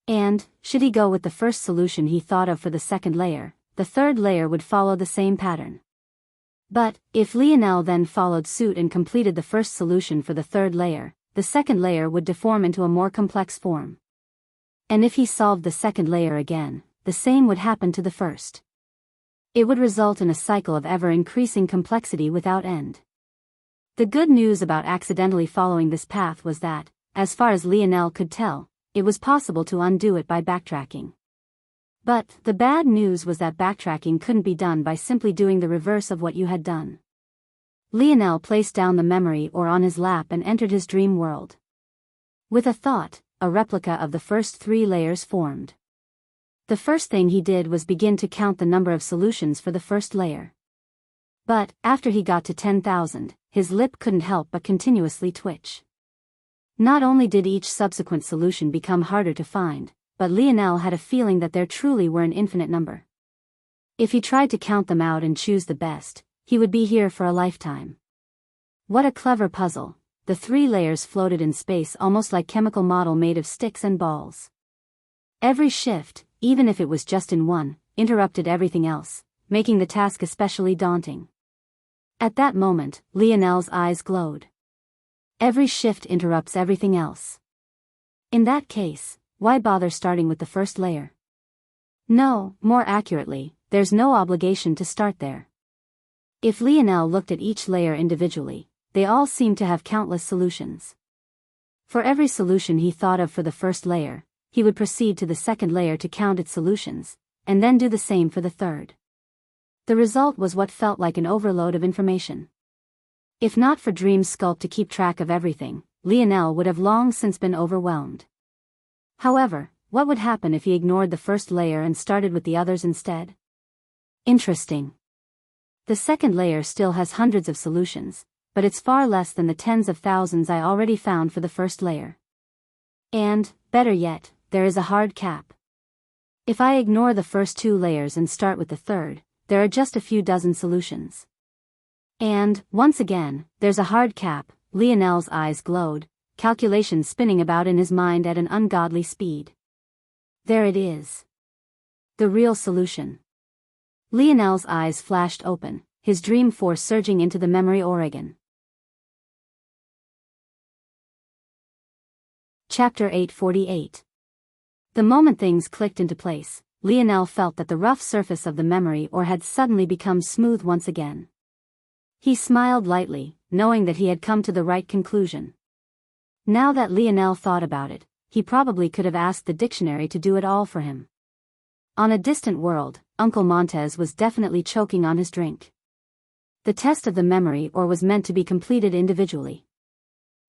Speaker 1: And, should he go with the first solution he thought of for the second layer, the third layer would follow the same pattern. But, if Lionel then followed suit and completed the first solution for the third layer, the second layer would deform into a more complex form. And if he solved the second layer again, the same would happen to the first. It would result in a cycle of ever-increasing complexity without end. The good news about accidentally following this path was that, as far as Lionel could tell, it was possible to undo it by backtracking. But the bad news was that backtracking couldn't be done by simply doing the reverse of what you had done. Lionel placed down the memory ore on his lap and entered his dream world. With a thought, a replica of the first 3 layers formed. The first thing he did was begin to count the number of solutions for the first layer. But, after he got to 10,000, his lip couldn't help but continuously twitch. Not only did each subsequent solution become harder to find, but Lionel had a feeling that there truly were an infinite number. If he tried to count them out and choose the best, he would be here for a lifetime. What a clever puzzle. The 3 layers floated in space almost like a chemical model made of sticks and balls. Every shift, even if it was just in one, interrupted everything else, making the task especially daunting. At that moment, Lionel's eyes glowed. Every shift interrupts everything else. In that case, why bother starting with the first layer? No, more accurately, there's no obligation to start there. If Lionel looked at each layer individually, they all seemed to have countless solutions. For every solution he thought of for the first layer, he would proceed to the second layer to count its solutions, and then do the same for the third. The result was what felt like an overload of information. If not for Dream Sculpt to keep track of everything, Lionel would have long since been overwhelmed. However, what would happen if he ignored the first layer and started with the others instead? Interesting. The second layer still has hundreds of solutions, but it's far less than the tens of thousands I already found for the first layer. And, better yet, there is a hard cap. If I ignore the first 2 layers and start with the third, there are just a few dozen solutions. And, once again, there's a hard cap. Lionel's eyes glowed, calculations spinning about in his mind at an ungodly speed. There it is. The real solution. Lionel's eyes flashed open, his dream force surging into the memory Oregon. Chapter 848. The moment things clicked into place, Lionel felt that the rough surface of the memory ore had suddenly become smooth once again. He smiled lightly, knowing that he had come to the right conclusion. Now that Lionel thought about it, he probably could have asked the dictionary to do it all for him. On a distant world, Uncle Montez was definitely choking on his drink. The test of the memory ore was meant to be completed individually.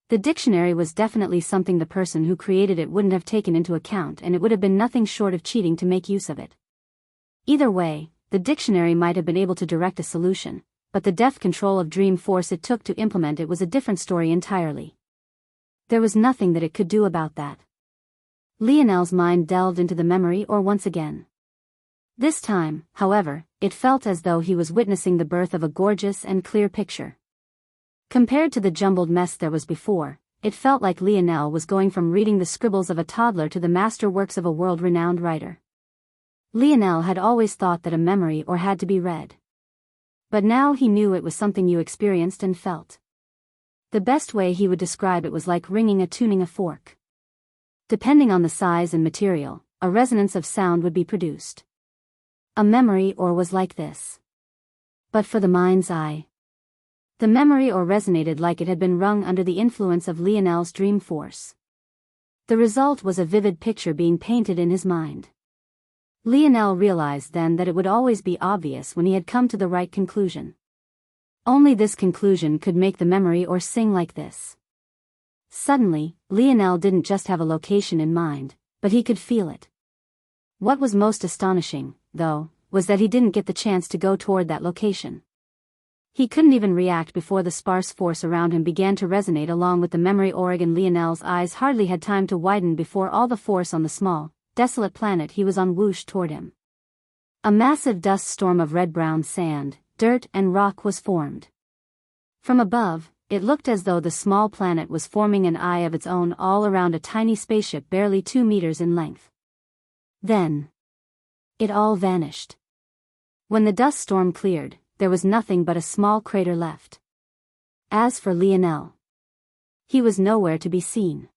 Speaker 1: The dictionary was definitely something the person who created it wouldn't have taken into account, and it would have been nothing short of cheating to make use of it. Either way, the dictionary might have been able to direct a solution, but the deft control of dream force it took to implement it was a different story entirely. There was nothing that it could do about that. Lionel's mind delved into the memory ore once again. This time, however, it felt as though he was witnessing the birth of a gorgeous and clear picture. Compared to the jumbled mess there was before, it felt like Lionel was going from reading the scribbles of a toddler to the masterworks of a world-renowned writer. Lionel had always thought that a memory ore had to be read. But now he knew it was something you experienced and felt. The best way he would describe it was like tuning a fork. Depending on the size and material, a resonance of sound would be produced. A memory ore was like this. But for the mind's eye. The memory ore resonated like it had been wrung under the influence of Lionel's dream force. The result was a vivid picture being painted in his mind. Lionel realized then that it would always be obvious when he had come to the right conclusion. Only this conclusion could make the memory ore sing like this. Suddenly, Lionel didn't just have a location in mind, but he could feel it. What was most astonishing, though, was that he didn't get the chance to go toward that location. He couldn't even react before the sparse force around him began to resonate along with the memory ore, and Lionel's eyes hardly had time to widen before all the force on the small, desolate planet he was on whooshed toward him. A massive dust storm of red-brown sand, dirt and rock was formed. From above, it looked as though the small planet was forming an eye of its own all around a tiny spaceship barely 2 meters in length. Then, it all vanished. When the dust storm cleared, there was nothing but a small crater left. As for Lionel, he was nowhere to be seen.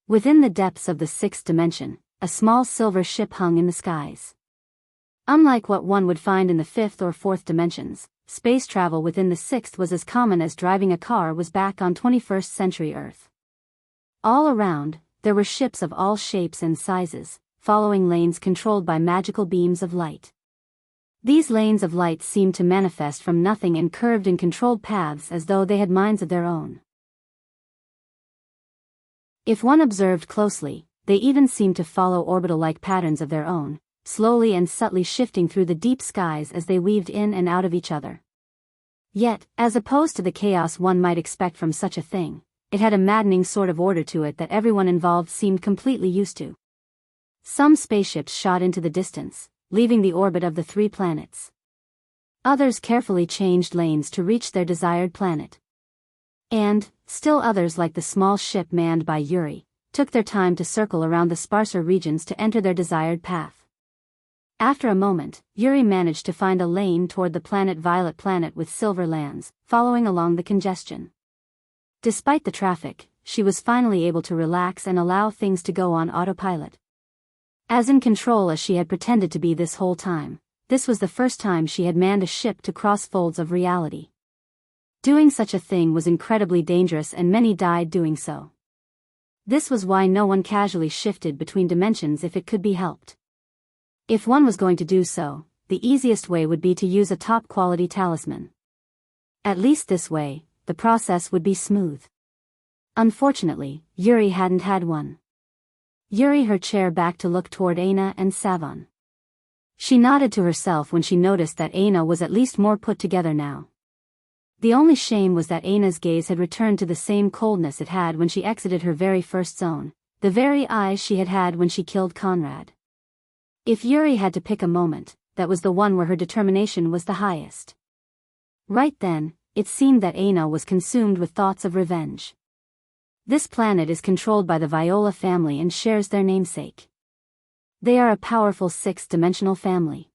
Speaker 1: Within the depths of the 6th dimension, a small silver ship hung in the skies. Unlike what one would find in the 5th or 4th dimensions, space travel within the 6th was as common as driving a car was back on 21st century Earth. All around, there were ships of all shapes and sizes, following lanes controlled by magical beams of light. These lanes of light seemed to manifest from nothing and curved in controlled paths as though they had minds of their own. If one observed closely, they even seemed to follow orbital-like patterns of their own, slowly and subtly shifting through the deep skies as they weaved in and out of each other. Yet, as opposed to the chaos one might expect from such a thing, it had a maddening sort of order to it that everyone involved seemed completely used to. Some spaceships shot into the distance, leaving the orbit of the 3 planets. Others carefully changed lanes to reach their desired planet. And, still others, like the small ship manned by Yuri, took their time to circle around the sparser regions to enter their desired path. After a moment, Yuri managed to find a lane toward the planet Violet Planet with silver lands, following along the congestion. Despite the traffic, she was finally able to relax and allow things to go on autopilot. As in control as she had pretended to be this whole time, this was the first time she had manned a ship to cross folds of reality. Doing such a thing was incredibly dangerous and many died doing so. This was why no one casually shifted between dimensions if it could be helped. If one was going to do so, the easiest way would be to use a top-quality talisman. At least this way, the process would be smooth. Unfortunately, Yuri hadn't had one. Yuri her chair back to look toward Aina and Savon. She nodded to herself when she noticed that Aina was at least more put together now. The only shame was that Aina's gaze had returned to the same coldness it had when she exited her very first zone, the very eyes she had had when she killed Conrad. If Yuri had to pick a moment, that was the one where her determination was the highest. Right then, it seemed that Aina was consumed with thoughts of revenge. This planet is controlled by the Viola family and shares their namesake. They are a powerful 6th-dimensional family.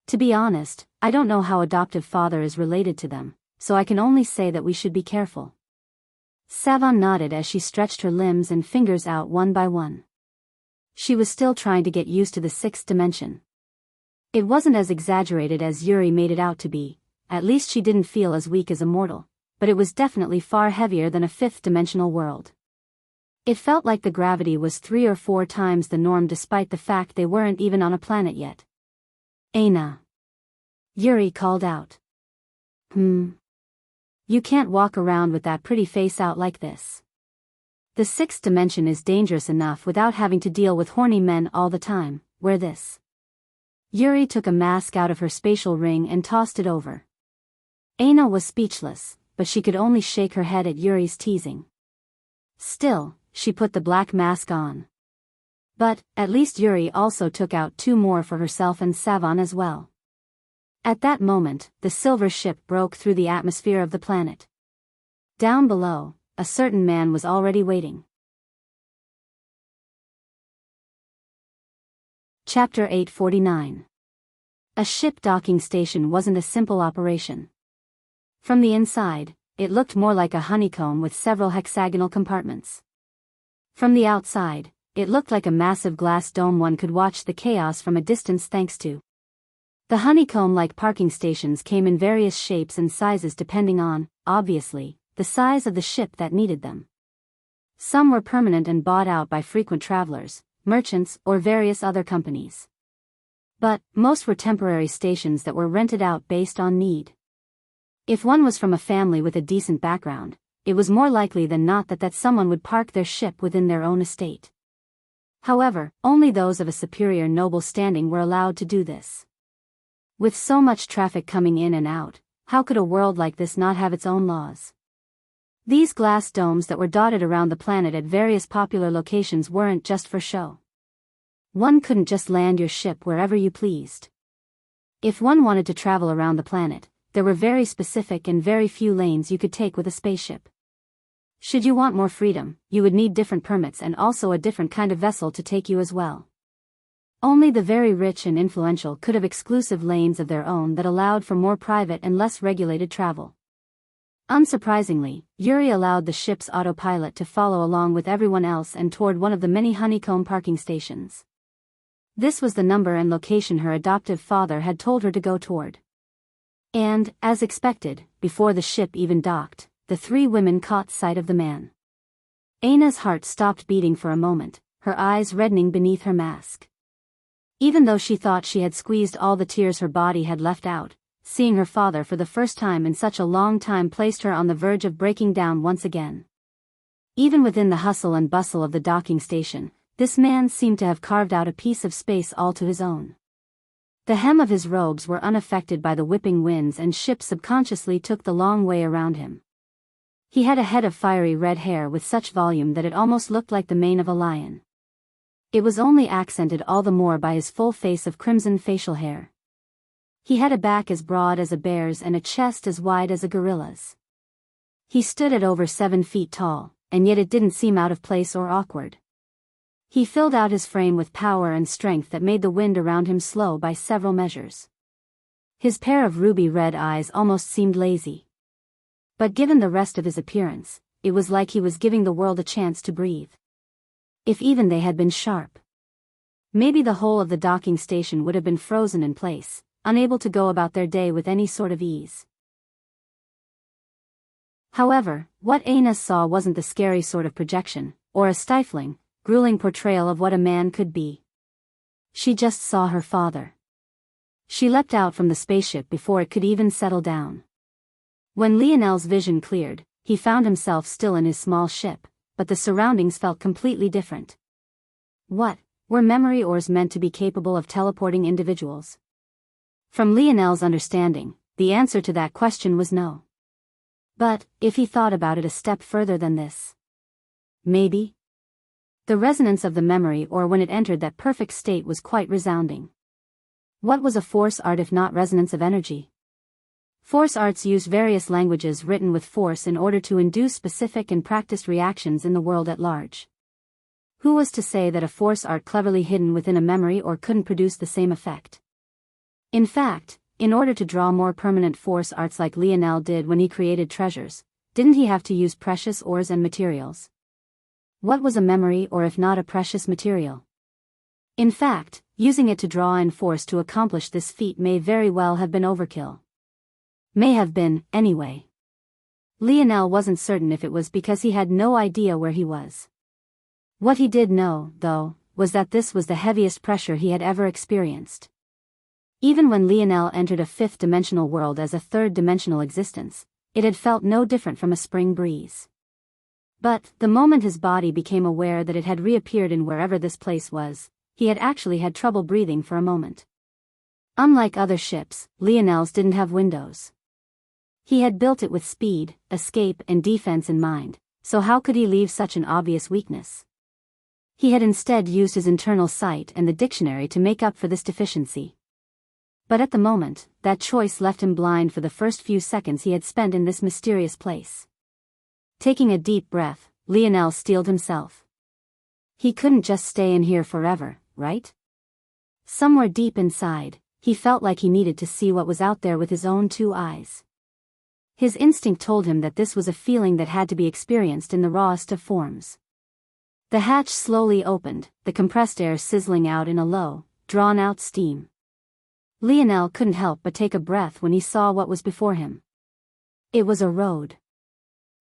Speaker 1: To be honest, I don't know how adoptive father is related to them, so I can only say that we should be careful. Savon nodded as she stretched her limbs and fingers out one by one. She was still trying to get used to the 6th dimension. It wasn't as exaggerated as Yuri made it out to be, at least she didn't feel as weak as a mortal, but it was definitely far heavier than a 5th-dimensional world. It felt like the gravity was 3 or 4 times the norm despite the fact they weren't even on a planet yet. Aina. Yuri called out. You can't walk around with that pretty face out like this. The 6th dimension is dangerous enough without having to deal with horny men all the time. Wear this. Yuri took a mask out of her spatial ring and tossed it over. Aina was speechless, but she could only shake her head at Yuri's teasing. Still, she put the black mask on. But, at least Yuri also took out 2 more for herself and Savon as well. At that moment, the silver ship broke through the atmosphere of the planet. Down below, a certain man was already waiting. Chapter 849. A ship docking station wasn't a simple operation. From the inside, it looked more like a honeycomb with several hexagonal compartments. From the outside, it looked like a massive glass dome one could watch the chaos from a distance thanks to. The honeycomb-like parking stations came in various shapes and sizes depending on, obviously, the size of the ship that needed them. Some were permanent and bought out by frequent travelers, merchants, or various other companies. But most were temporary stations that were rented out based on need. If one was from a family with a decent background, it was more likely than not that someone would park their ship within their own estate. However, only those of a superior noble standing were allowed to do this. With so much traffic coming in and out, how could a world like this not have its own laws? These glass domes that were dotted around the planet at various popular locations weren't just for show. One couldn't just land your ship wherever you pleased. If one wanted to travel around the planet, there were very specific and very few lanes you could take with a spaceship. Should you want more freedom, you would need different permits and also a different kind of vessel to take you as well. Only the very rich and influential could have exclusive lanes of their own that allowed for more private and less regulated travel. Unsurprisingly, Yuri allowed the ship's autopilot to follow along with everyone else and toward one of the many honeycomb parking stations. This was the number and location her adoptive father had told her to go toward. And, as expected, before the ship even docked, the three women caught sight of the man. Aina's heart stopped beating for a moment, her eyes reddening beneath her mask. Even though she thought she had squeezed all the tears her body had left out, seeing her father for the first time in such a long time placed her on the verge of breaking down once again. Even within the hustle and bustle of the docking station, this man seemed to have carved out a piece of space all to his own. The hem of his robes were unaffected by the whipping winds and ship subconsciously took the long way around him. He had a head of fiery red hair with such volume that it almost looked like the mane of a lion. It was only accented all the more by his full face of crimson facial hair. He had a back as broad as a bear's and a chest as wide as a gorilla's. He stood at over 7 feet tall, and yet it didn't seem out of place or awkward. He filled out his frame with power and strength that made the wind around him slow by several measures. His pair of ruby-red eyes almost seemed lazy. But given the rest of his appearance, it was like he was giving the world a chance to breathe. If even they had been sharp. Maybe the whole of the docking station would have been frozen in place, unable to go about their day with any sort of ease. However, what Aina saw wasn't the scary sort of projection, or a stifling, grueling portrayal of what a man could be. She just saw her father. She leapt out from the spaceship before it could even settle down. When Lionel's vision cleared, he found himself still in his small ship, but the surroundings felt completely different. What, were memory ores meant to be capable of teleporting individuals? From Lionel's understanding, the answer to that question was no. But, if he thought about it a step further than this. Maybe. The resonance of the memory ore when it entered that perfect state was quite resounding. What was a force art if not resonance of energy? Force arts use various languages written with force in order to induce specific and practiced reactions in the world at large. Who was to say that a force art cleverly hidden within a memory or couldn't produce the same effect? In fact, in order to draw more permanent force arts like Lionel did when he created treasures, didn't he have to use precious ores and materials? What was a memory or if not a precious material? In fact, using it to draw in force to accomplish this feat may very well have been overkill. May have been, anyway. Lionel wasn't certain if it was because he had no idea where he was. What he did know, though, was that this was the heaviest pressure he had ever experienced. Even when Lionel entered a fifth-dimensional world as a third-dimensional existence, it had felt no different from a spring breeze. But, the moment his body became aware that it had reappeared in wherever this place was, he had actually had trouble breathing for a moment. Unlike other ships, Lionel's didn't have windows. He had built it with speed, escape and defense in mind, so how could he leave such an obvious weakness? He had instead used his internal sight and the dictionary to make up for this deficiency. But at the moment, that choice left him blind for the first few seconds he had spent in this mysterious place. Taking a deep breath, Lionel steeled himself. He couldn't just stay in here forever, right? Somewhere deep inside, he felt like he needed to see what was out there with his own 2 eyes. His instinct told him that this was a feeling that had to be experienced in the rawest of forms. The hatch slowly opened, the compressed air sizzling out in a low, drawn-out steam. Lionel couldn't help but take a breath when he saw what was before him. It was a road.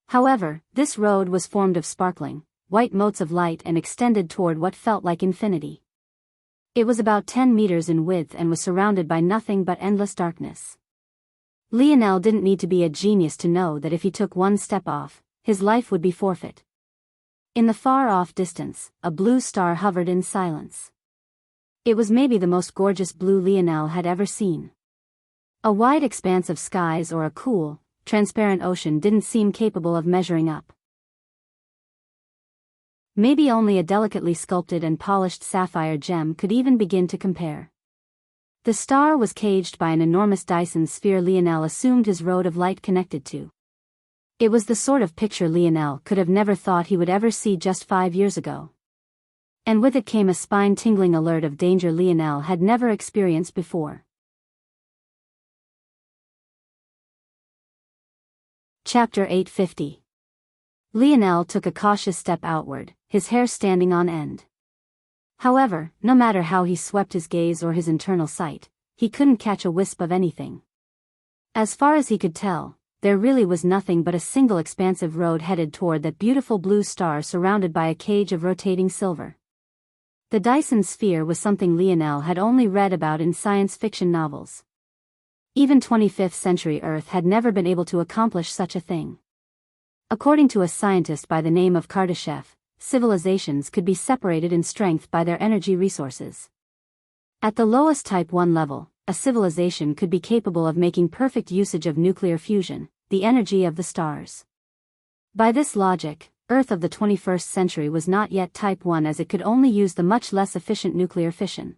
Speaker 1: However, this road was formed of sparkling, white motes of light and extended toward what felt like infinity. It was about 10 meters in width and was surrounded by nothing but endless darkness. Lionel didn't need to be a genius to know that if he took one step off, his life would be forfeit. In the far-off distance, a blue star hovered in silence. It was maybe the most gorgeous blue Lionel had ever seen. A wide expanse of skies or a cool, transparent ocean didn't seem capable of measuring up. Maybe only a delicately sculpted and polished sapphire gem could even begin to compare. The star was caged by an enormous Dyson sphere Lionel assumed his road of light connected to. It was the sort of picture Lionel could have never thought he would ever see just 5 years ago. And with it came a spine-tingling alert of danger Lionel had never experienced before. Chapter 850. Lionel took a cautious step outward, his hair standing on end. However, no matter how he swept his gaze or his internal sight, he couldn't catch a wisp of anything. As far as he could tell, there really was nothing but a single expansive road headed toward that beautiful blue star surrounded by a cage of rotating silver. The Dyson sphere was something Lionel had only read about in science fiction novels. Even 25th century Earth had never been able to accomplish such a thing. According to a scientist by the name of Kardashev, civilizations could be separated in strength by their energy resources. At the lowest Type 1 level, a civilization could be capable of making perfect usage of nuclear fusion, the energy of the stars. By this logic, Earth of the 21st century was not yet Type 1 as it could only use the much less efficient nuclear fission.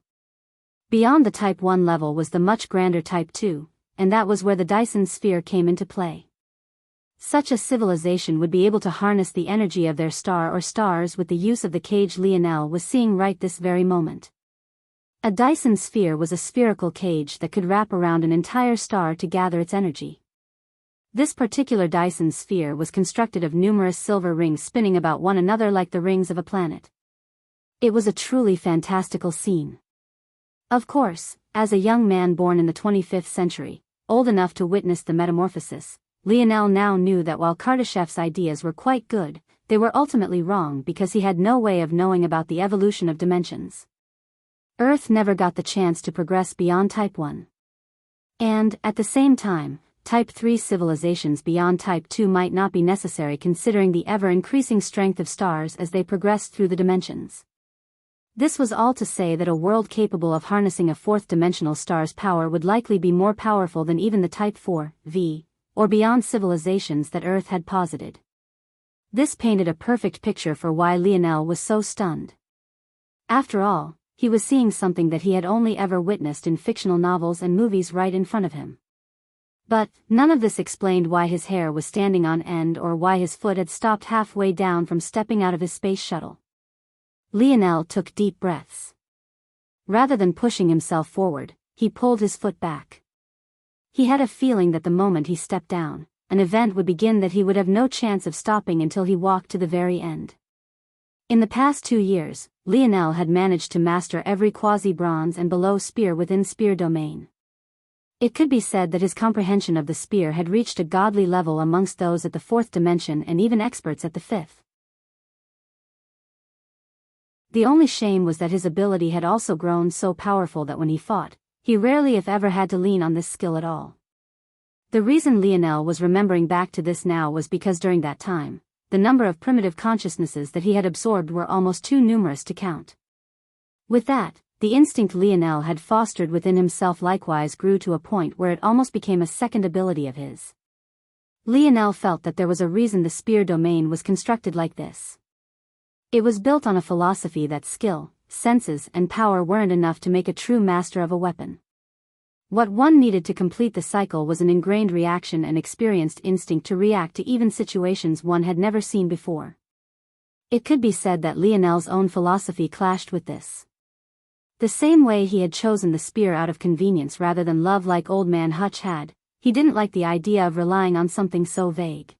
Speaker 1: Beyond the Type 1 level was the much grander Type 2, and that was where the Dyson sphere came into play. Such a civilization would be able to harness the energy of their star or stars with the use of the cage Lionel was seeing right this very moment. A Dyson sphere was a spherical cage that could wrap around an entire star to gather its energy. This particular Dyson sphere was constructed of numerous silver rings spinning about one another like the rings of a planet. It was a truly fantastical scene. Of course, as a young man born in the 25th century, old enough to witness the metamorphosis, Lionel now knew that while Kardashev's ideas were quite good, they were ultimately wrong because he had no way of knowing about the evolution of dimensions. Earth never got the chance to progress beyond Type 1. And, at the same time, Type 3 civilizations beyond Type 2 might not be necessary considering the ever-increasing strength of stars as they progressed through the dimensions. This was all to say that a world capable of harnessing a fourth-dimensional star's power would likely be more powerful than even the Type 4, V, or beyond civilizations that Earth had posited. This painted a perfect picture for why Lionel was so stunned. After all, he was seeing something that he had only ever witnessed in fictional novels and movies right in front of him. But, none of this explained why his hair was standing on end or why his foot had stopped halfway down from stepping out of his space shuttle. Lionel took deep breaths. Rather than pushing himself forward, he pulled his foot back. He had a feeling that the moment he stepped down, an event would begin that he would have no chance of stopping until he walked to the very end. In the past 2 years, Lionel had managed to master every quasi-bronze and below spear within spear domain. It could be said that his comprehension of the spear had reached a godly level amongst those at the 4th dimension and even experts at the 5th. The only shame was that his ability had also grown so powerful that when he fought, he rarely if ever had to lean on this skill at all. The reason Lionel was remembering back to this now was because during that time, the number of primitive consciousnesses that he had absorbed were almost too numerous to count. With that, the instinct Lionel had fostered within himself likewise grew to a point where it almost became a second ability of his. Lionel felt that there was a reason the spear domain was constructed like this. It was built on a philosophy that skill, senses, and power weren't enough to make a true master of a weapon. What one needed to complete the cycle was an ingrained reaction and experienced instinct to react to even situations one had never seen before. It could be said that Lionel's own philosophy clashed with this. The same way he had chosen the spear out of convenience rather than love like old man Hutch had, he didn't like the idea of relying on something so vague.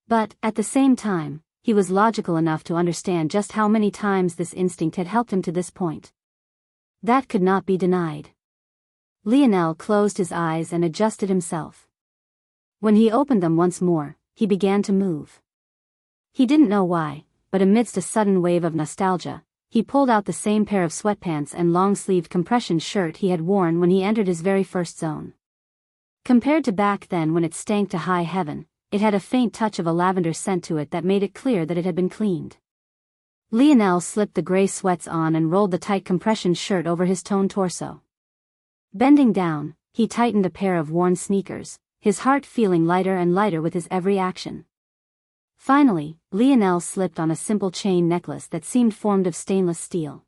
Speaker 1: But, at the same time, he was logical enough to understand just how many times this instinct had helped him to this point. That could not be denied. Lionel closed his eyes and adjusted himself. When he opened them once more, he began to move. He didn't know why, but amidst a sudden wave of nostalgia, he pulled out the same pair of sweatpants and long-sleeved compression shirt he had worn when he entered his very first zone. Compared to back then when it stank to high heaven, it had a faint touch of a lavender scent to it that made it clear that it had been cleaned. Lionel slipped the gray sweats on and rolled the tight compression shirt over his toned torso. Bending down, he tightened a pair of worn sneakers, his heart feeling lighter and lighter with his every action. Finally, Lionel slipped on a simple chain necklace that seemed formed of stainless steel.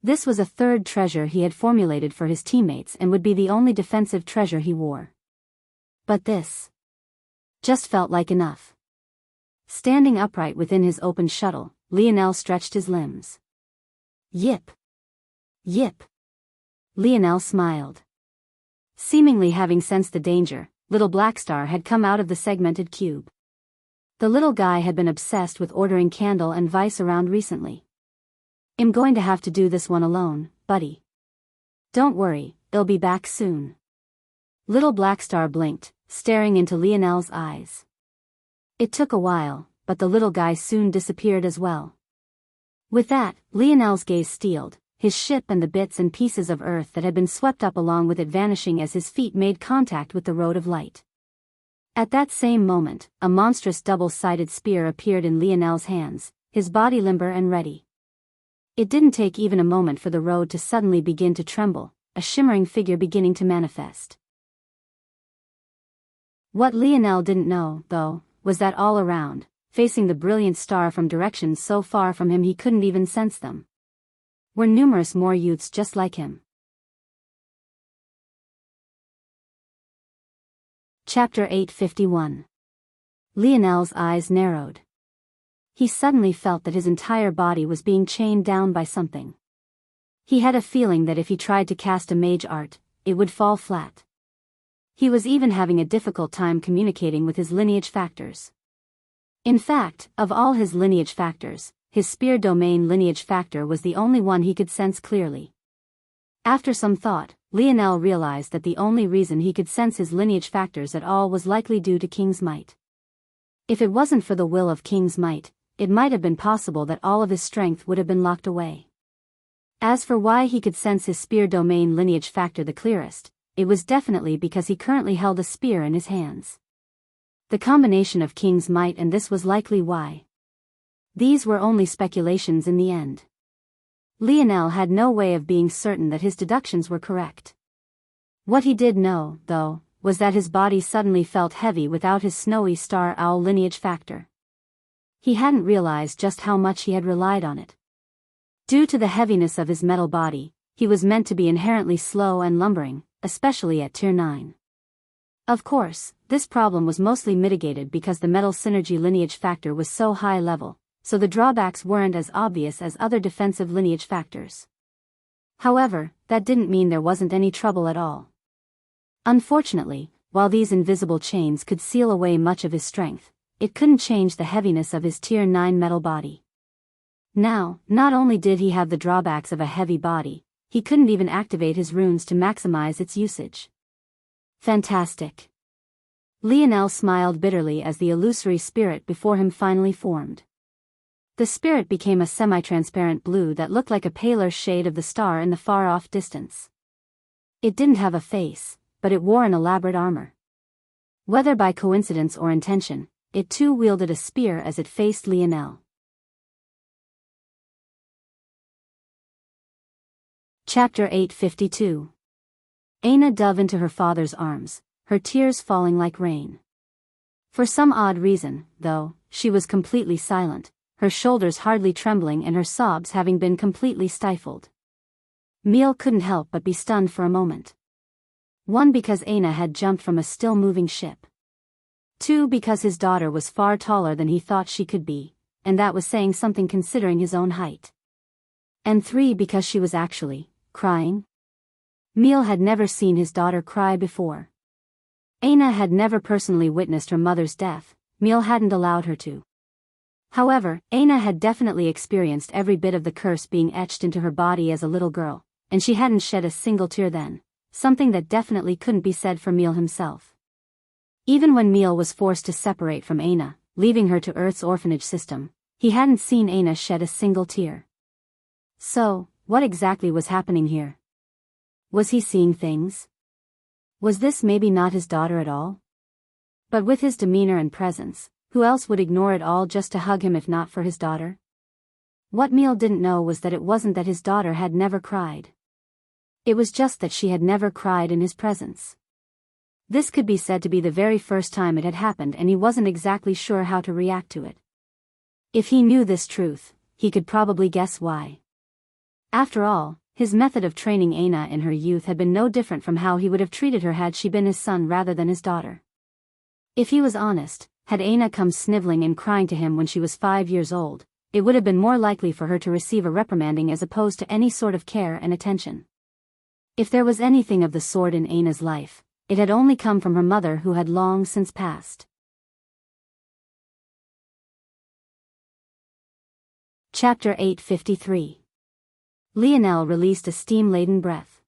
Speaker 1: This was a third treasure he had formulated for his teammates and would be the only defensive treasure he wore. But this just felt like enough. Standing upright within his open shuttle, Lionel stretched his limbs. Yip! Yip! Lionel smiled. Seemingly having sensed the danger, Little Blackstar had come out of the segmented cube. The little guy had been obsessed with ordering Candle and Vice around recently. "I'm going to have to do this one alone, buddy. Don't worry, they'll be back soon." Little Blackstar blinked, staring into Lionel's eyes. It took a while, but the little guy soon disappeared as well. With that, Lionel's gaze steeled, his ship and the bits and pieces of earth that had been swept up along with it vanishing as his feet made contact with the road of light. At that same moment, a monstrous double-sided spear appeared in Lionel's hands, his body limber and ready. It didn't take even a moment for the road to suddenly begin to tremble, a shimmering figure beginning to manifest. What Lionel didn't know, though, was that all around, facing the brilliant star from directions so far from him he couldn't even sense them, were numerous more youths just like him. Chapter 851. Lionel's eyes narrowed. He suddenly felt that his entire body was being chained down by something. He had a feeling that if he tried to cast a mage art, it would fall flat. He was even having a difficult time communicating with his lineage factors. In fact, of all his lineage factors, his spear domain lineage factor was the only one he could sense clearly. After some thought, Lionel realized that the only reason he could sense his lineage factors at all was likely due to King's Might. If it wasn't for the will of King's Might, it might have been possible that all of his strength would have been locked away. As for why he could sense his spear domain lineage factor the clearest, it was definitely because he currently held a spear in his hands. The combination of King's Might and this was likely why. These were only speculations in the end. Lionel had no way of being certain that his deductions were correct. What he did know, though, was that his body suddenly felt heavy without his snowy star owl lineage factor. He hadn't realized just how much he had relied on it. Due to the heaviness of his metal body, he was meant to be inherently slow and lumbering, especially at Tier 9. Of course, this problem was mostly mitigated because the metal synergy lineage factor was so high level, so the drawbacks weren't as obvious as other defensive lineage factors. However, that didn't mean there wasn't any trouble at all. Unfortunately, while these invisible chains could seal away much of his strength, it couldn't change the heaviness of his Tier 9 metal body. Now, not only did he have the drawbacks of a heavy body, he couldn't even activate his runes to maximize its usage. Fantastic. Lionel smiled bitterly as the illusory spirit before him finally formed. The spirit became a semi-transparent blue that looked like a paler shade of the star in the far-off distance. It didn't have a face, but it wore an elaborate armor. Whether by coincidence or intention, it too wielded a spear as it faced Lionel. Chapter 852. Aina dove into her father's arms, her tears falling like rain. For some odd reason, though, she was completely silent, her shoulders hardly trembling and her sobs having been completely stifled. Miel couldn't help but be stunned for a moment. 1, because Aina had jumped from a still-moving ship. 2, because his daughter was far taller than he thought she could be, and that was saying something considering his own height. And 3, because she was actually crying. Miel had never seen his daughter cry before. Aina had never personally witnessed her mother's death, Miel hadn't allowed her to. However, Aina had definitely experienced every bit of the curse being etched into her body as a little girl, and she hadn't shed a single tear then, something that definitely couldn't be said for Miel himself. Even when Miel was forced to separate from Aina, leaving her to Earth's orphanage system, he hadn't seen Aina shed a single tear. So, what exactly was happening here? Was he seeing things? Was this maybe not his daughter at all? But with his demeanor and presence, who else would ignore it all just to hug him if not for his daughter? What Miel didn't know was that it wasn't that his daughter had never cried. It was just that she had never cried in his presence. This could be said to be the very first time it had happened, and he wasn't exactly sure how to react to it. If he knew this truth, he could probably guess why. After all, his method of training Aina in her youth had been no different from how he would have treated her had she been his son rather than his daughter. If he was honest, had Aina come sniveling and crying to him when she was 5 years old, it would have been more likely for her to receive a reprimanding as opposed to any sort of care and attention. If there was anything of the sort in Aina's life, it had only come from her mother, who had long since passed. Chapter 853. Lionel released a steam-laden breath.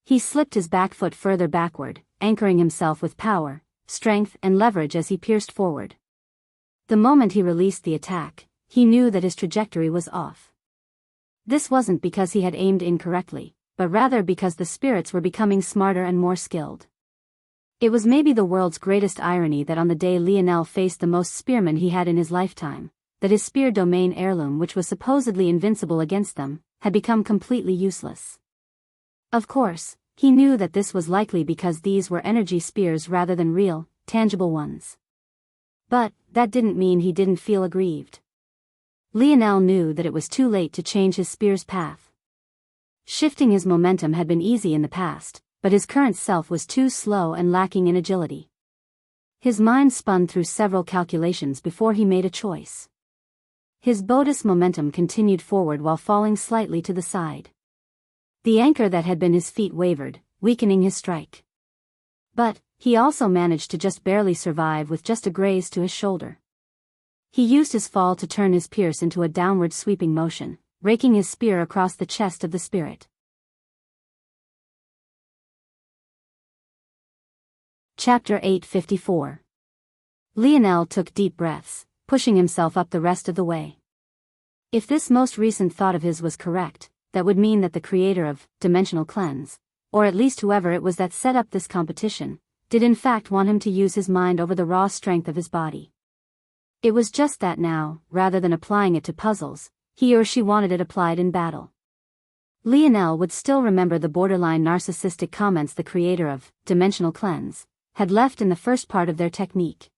Speaker 1: He slipped his back foot further backward, anchoring himself with power, strength and leverage as he pierced forward. The moment he released the attack, he knew that his trajectory was off. This wasn't because he had aimed incorrectly, but rather because the spirits were becoming smarter and more skilled. It was maybe the world's greatest irony that on the day Lionel faced the most spearmen he had in his lifetime, that his spear domain heirloom, which was supposedly invincible against them, had become completely useless. Of course, he knew that this was likely because these were energy spears rather than real, tangible ones. But that didn't mean he didn't feel aggrieved. Lionel knew that it was too late to change his spear's path. Shifting his momentum had been easy in the past, but his current self was too slow and lacking in agility. His mind spun through several calculations before he made a choice. His bodus momentum continued forward while falling slightly to the side. The anchor that had been his feet wavered, weakening his strike. But he also managed to just barely survive with just a graze to his shoulder. He used his fall to turn his pierce into a downward sweeping motion, raking his spear across the chest of the spirit. Chapter 854. Lionel took deep breaths, pushing himself up the rest of the way. If this most recent thought of his was correct, that would mean that the creator of Dimensional Cleanse, or at least whoever it was that set up this competition, did in fact want him to use his mind over the raw strength of his body. It was just that now, rather than applying it to puzzles, he or she wanted it applied in battle. Lionel would still remember the borderline narcissistic comments the creator of Dimensional Cleanse had left in the first part of their technique.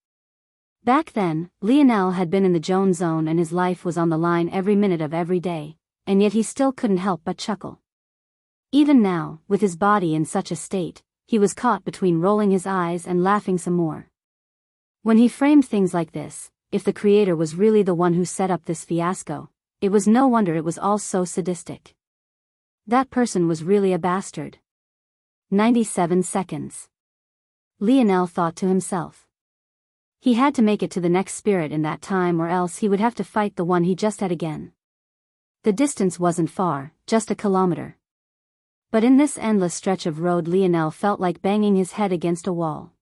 Speaker 1: Back then, Lionel had been in the Joan zone and his life was on the line every minute of every day, and yet he still couldn't help but chuckle. Even now, with his body in such a state, he was caught between rolling his eyes and laughing some more. When he framed things like this, if the creator was really the one who set up this fiasco, it was no wonder it was all so sadistic. That person was really a bastard. 97 seconds. Lionel thought to himself. He had to make it to the next spirit in that time, or else he would have to fight the one he just had again. The distance wasn't far, just a kilometer. But in this endless stretch of road, Lionel felt like banging his head against a wall.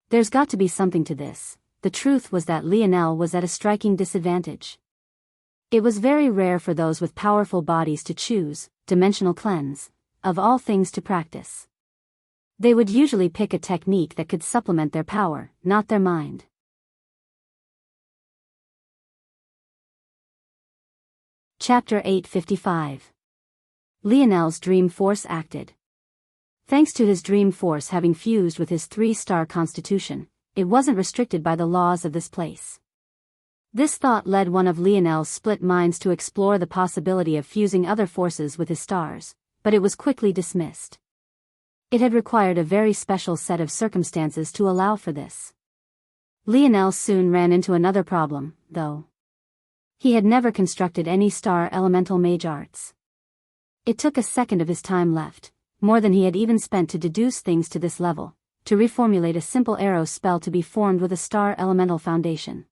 Speaker 1: There's got to be something to this. The truth was that Lionel was at a striking disadvantage. It was very rare for those with powerful bodies to choose Dimensional Cleanse, of all things to practice. They would usually pick a technique that could supplement their power, not their mind. Chapter 855. Lionel's Dream Force acted. Thanks to his Dream Force having fused with his 3-star constitution, it wasn't restricted by the laws of this place. This thought led one of Lionel's split minds to explore the possibility of fusing other forces with his stars, but it was quickly dismissed. It had required a very special set of circumstances to allow for this. Lionel soon ran into another problem, though. He had never constructed any star elemental mage arts. It took a second of his time left, more than he had even spent to deduce things to this level, to reformulate a simple arrow spell to be formed with a star elemental foundation.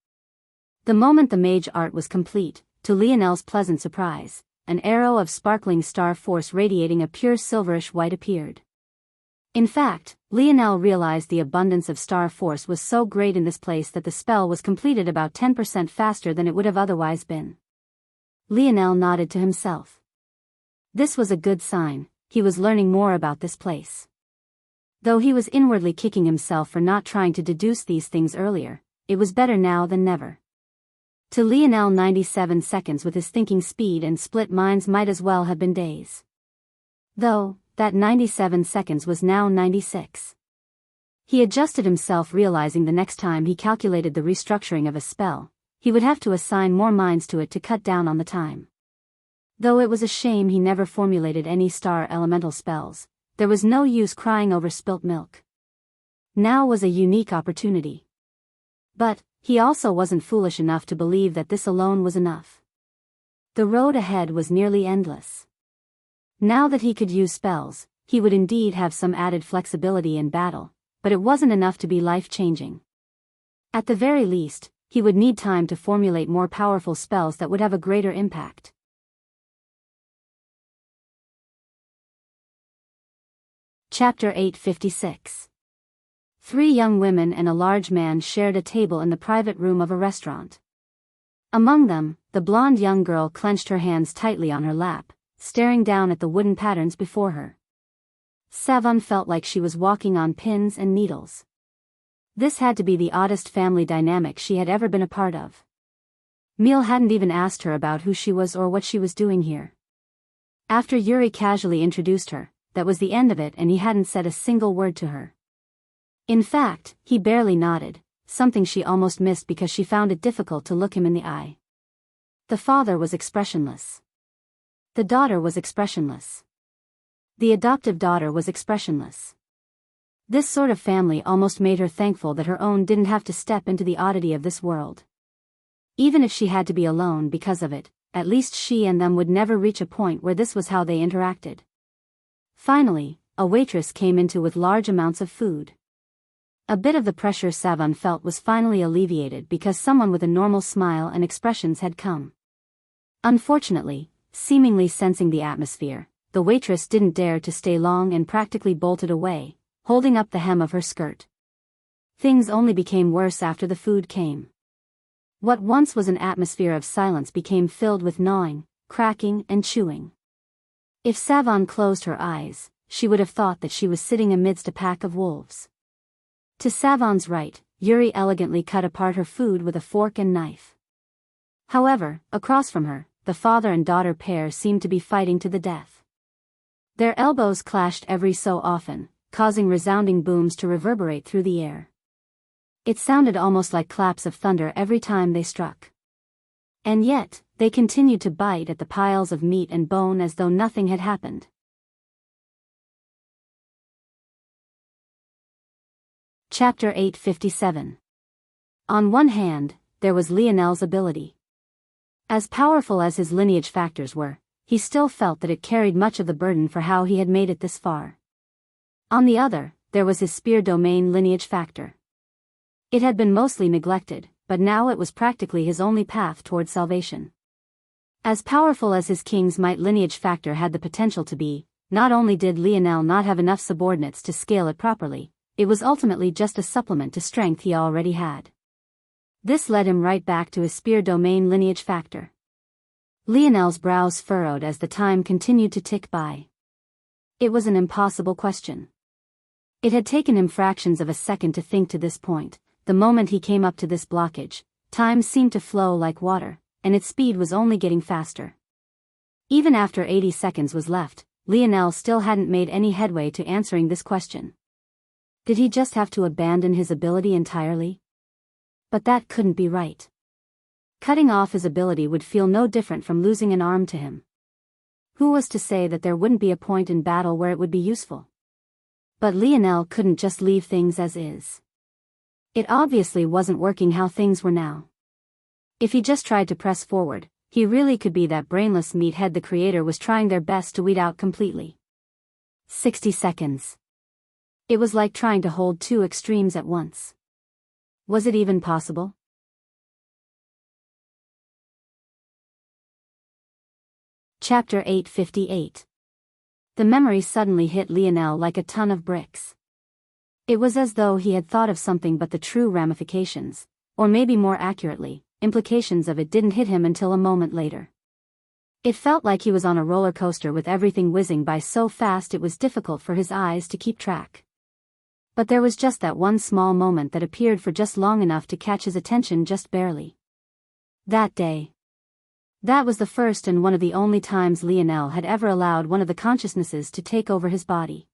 Speaker 1: The moment the mage art was complete, to Lionel's pleasant surprise, an arrow of sparkling star force radiating a pure silverish white appeared. In fact, Lionel realized the abundance of star force was so great in this place that the spell was completed about 10% faster than it would have otherwise been. Lionel nodded to himself. This was a good sign, he was learning more about this place. Though he was inwardly kicking himself for not trying to deduce these things earlier, it was better now than never. To Lionel, 97 seconds with his thinking speed and split minds might as well have been days. Though, that 97 seconds was now 96. He adjusted himself, realizing the next time he calculated the restructuring of a spell, he would have to assign more minds to it to cut down on the time. Though it was a shame he never formulated any star elemental spells, there was no use crying over spilt milk. Now was a unique opportunity. But, he also wasn't foolish enough to believe that this alone was enough. The road ahead was nearly endless. Now that he could use spells, he would indeed have some added flexibility in battle, but it wasn't enough to be life-changing. At the very least, he would need time to formulate more powerful spells that would have a greater impact. Chapter 856. 3 young women and a large man shared a table in the private room of a restaurant. Among them, the blonde young girl clenched her hands tightly on her lap, staring down at the wooden patterns before her. Savon felt like she was walking on pins and needles. This had to be the oddest family dynamic she had ever been a part of. Emil hadn't even asked her about who she was or what she was doing here. After Yuri casually introduced her, that was the end of it, and he hadn't said a single word to her. In fact, he barely nodded, something she almost missed because she found it difficult to look him in the eye. The father was expressionless. The daughter was expressionless. The adoptive daughter was expressionless. This sort of family almost made her thankful that her own didn't have to step into the oddity of this world. Even if she had to be alone because of it, at least she and them would never reach a point where this was how they interacted. Finally, a waitress came into with large amounts of food. A bit of the pressure Savon felt was finally alleviated because someone with a normal smile and expressions had come. Unfortunately, seemingly sensing the atmosphere, the waitress didn't dare to stay long and practically bolted away, holding up the hem of her skirt. Things only became worse after the food came. What once was an atmosphere of silence became filled with gnawing, cracking, and chewing. If Savon closed her eyes, she would have thought that she was sitting amidst a pack of wolves. To Savon's right, Yuri elegantly cut apart her food with a fork and knife. However, across from her, the father and daughter pair seemed to be fighting to the death. Their elbows clashed every so often, causing resounding booms to reverberate through the air. It sounded almost like claps of thunder every time they struck. And yet, they continued to bite at the piles of meat and bone as though nothing had happened. Chapter 857. On one hand, there was Lionel's ability. As powerful as his lineage factors were, he still felt that it carried much of the burden for how he had made it this far. On the other, there was his spear domain lineage factor. It had been mostly neglected, but now it was practically his only path toward salvation. As powerful as his king's might lineage factor had the potential to be, not only did Lionel not have enough subordinates to scale it properly, it was ultimately just a supplement to strength he already had. This led him right back to his spear domain lineage factor. Lionel's brows furrowed as the time continued to tick by. It was an impossible question. It had taken him fractions of a second to think to this point. The moment he came up to this blockage, time seemed to flow like water, and its speed was only getting faster. Even after 80 seconds was left, Lionel still hadn't made any headway to answering this question. Did he just have to abandon his ability entirely? But that couldn't be right. Cutting off his ability would feel no different from losing an arm to him. Who was to say that there wouldn't be a point in battle where it would be useful? But Lionel couldn't just leave things as is. It obviously wasn't working how things were now. If he just tried to press forward, he really could be that brainless meathead the creator was trying their best to weed out completely. 60 seconds. It was like trying to hold two extremes at once. Was it even possible? Chapter 858. The memory suddenly hit Lionel like a ton of bricks. It was as though he had thought of something, but the true ramifications, or maybe more accurately, implications of it didn't hit him until a moment later. It felt like he was on a roller coaster with everything whizzing by so fast it was difficult for his eyes to keep track. But there was just that one small moment that appeared for just long enough to catch his attention, just barely. That day. That was the first and one of the only times Lionel had ever allowed one of the consciousnesses to take over his body.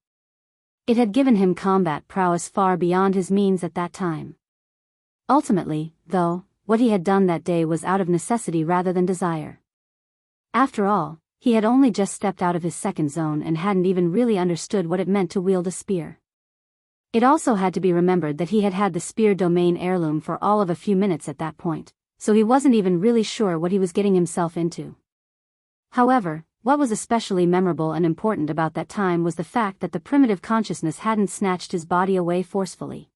Speaker 1: It had given him combat prowess far beyond his means at that time. Ultimately, though, what he had done that day was out of necessity rather than desire. After all, he had only just stepped out of his second zone and hadn't even really understood what it meant to wield a spear. It also had to be remembered that he had had the spear domain heirloom for all of a few minutes at that point, so he wasn't even really sure what he was getting himself into. However, what was especially memorable and important about that time was the fact that the primitive consciousness hadn't snatched his body away forcefully.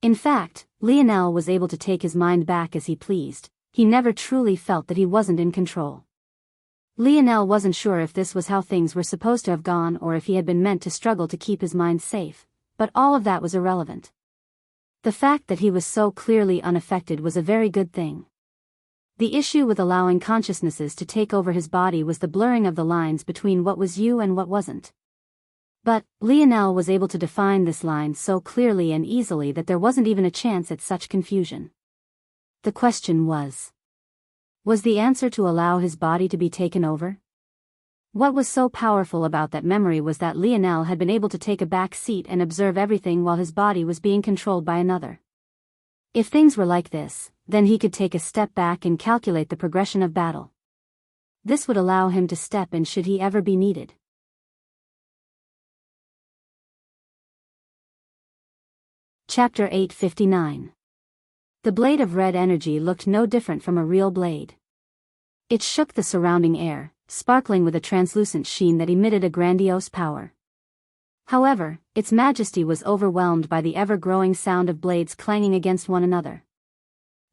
Speaker 1: In fact, Lionel was able to take his mind back as he pleased. He never truly felt that he wasn't in control. Lionel wasn't sure if this was how things were supposed to have gone or if he had been meant to struggle to keep his mind safe, but all of that was irrelevant. The fact that he was so clearly unaffected was a very good thing. The issue with allowing consciousnesses to take over his body was the blurring of the lines between what was you and what wasn't. But Lionel was able to define this line so clearly and easily that there wasn't even a chance at such confusion. The question was the answer to allow his body to be taken over? What was so powerful about that memory was that Lionel had been able to take a back seat and observe everything while his body was being controlled by another. If things were like this, then he could take a step back and calculate the progression of battle. This would allow him to step in should he ever be needed. Chapter 859. The blade of red energy looked no different from a real blade. It shook the surrounding air, sparkling with a translucent sheen that emitted a grandiose power. However, its majesty was overwhelmed by the ever-growing sound of blades clanging against one another.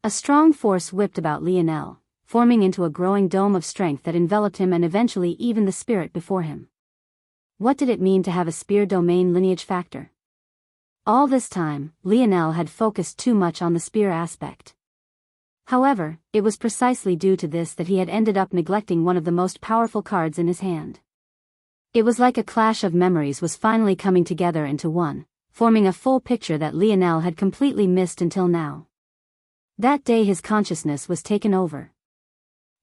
Speaker 1: A strong force whipped about Lionel, forming into a growing dome of strength that enveloped him and eventually even the spirit before him. What did it mean to have a spear domain lineage factor? All this time, Lionel had focused too much on the spear aspect. However, it was precisely due to this that he had ended up neglecting one of the most powerful cards in his hand. It was like a clash of memories was finally coming together into one, forming a full picture that Lionel had completely missed until now. That day his consciousness was taken over.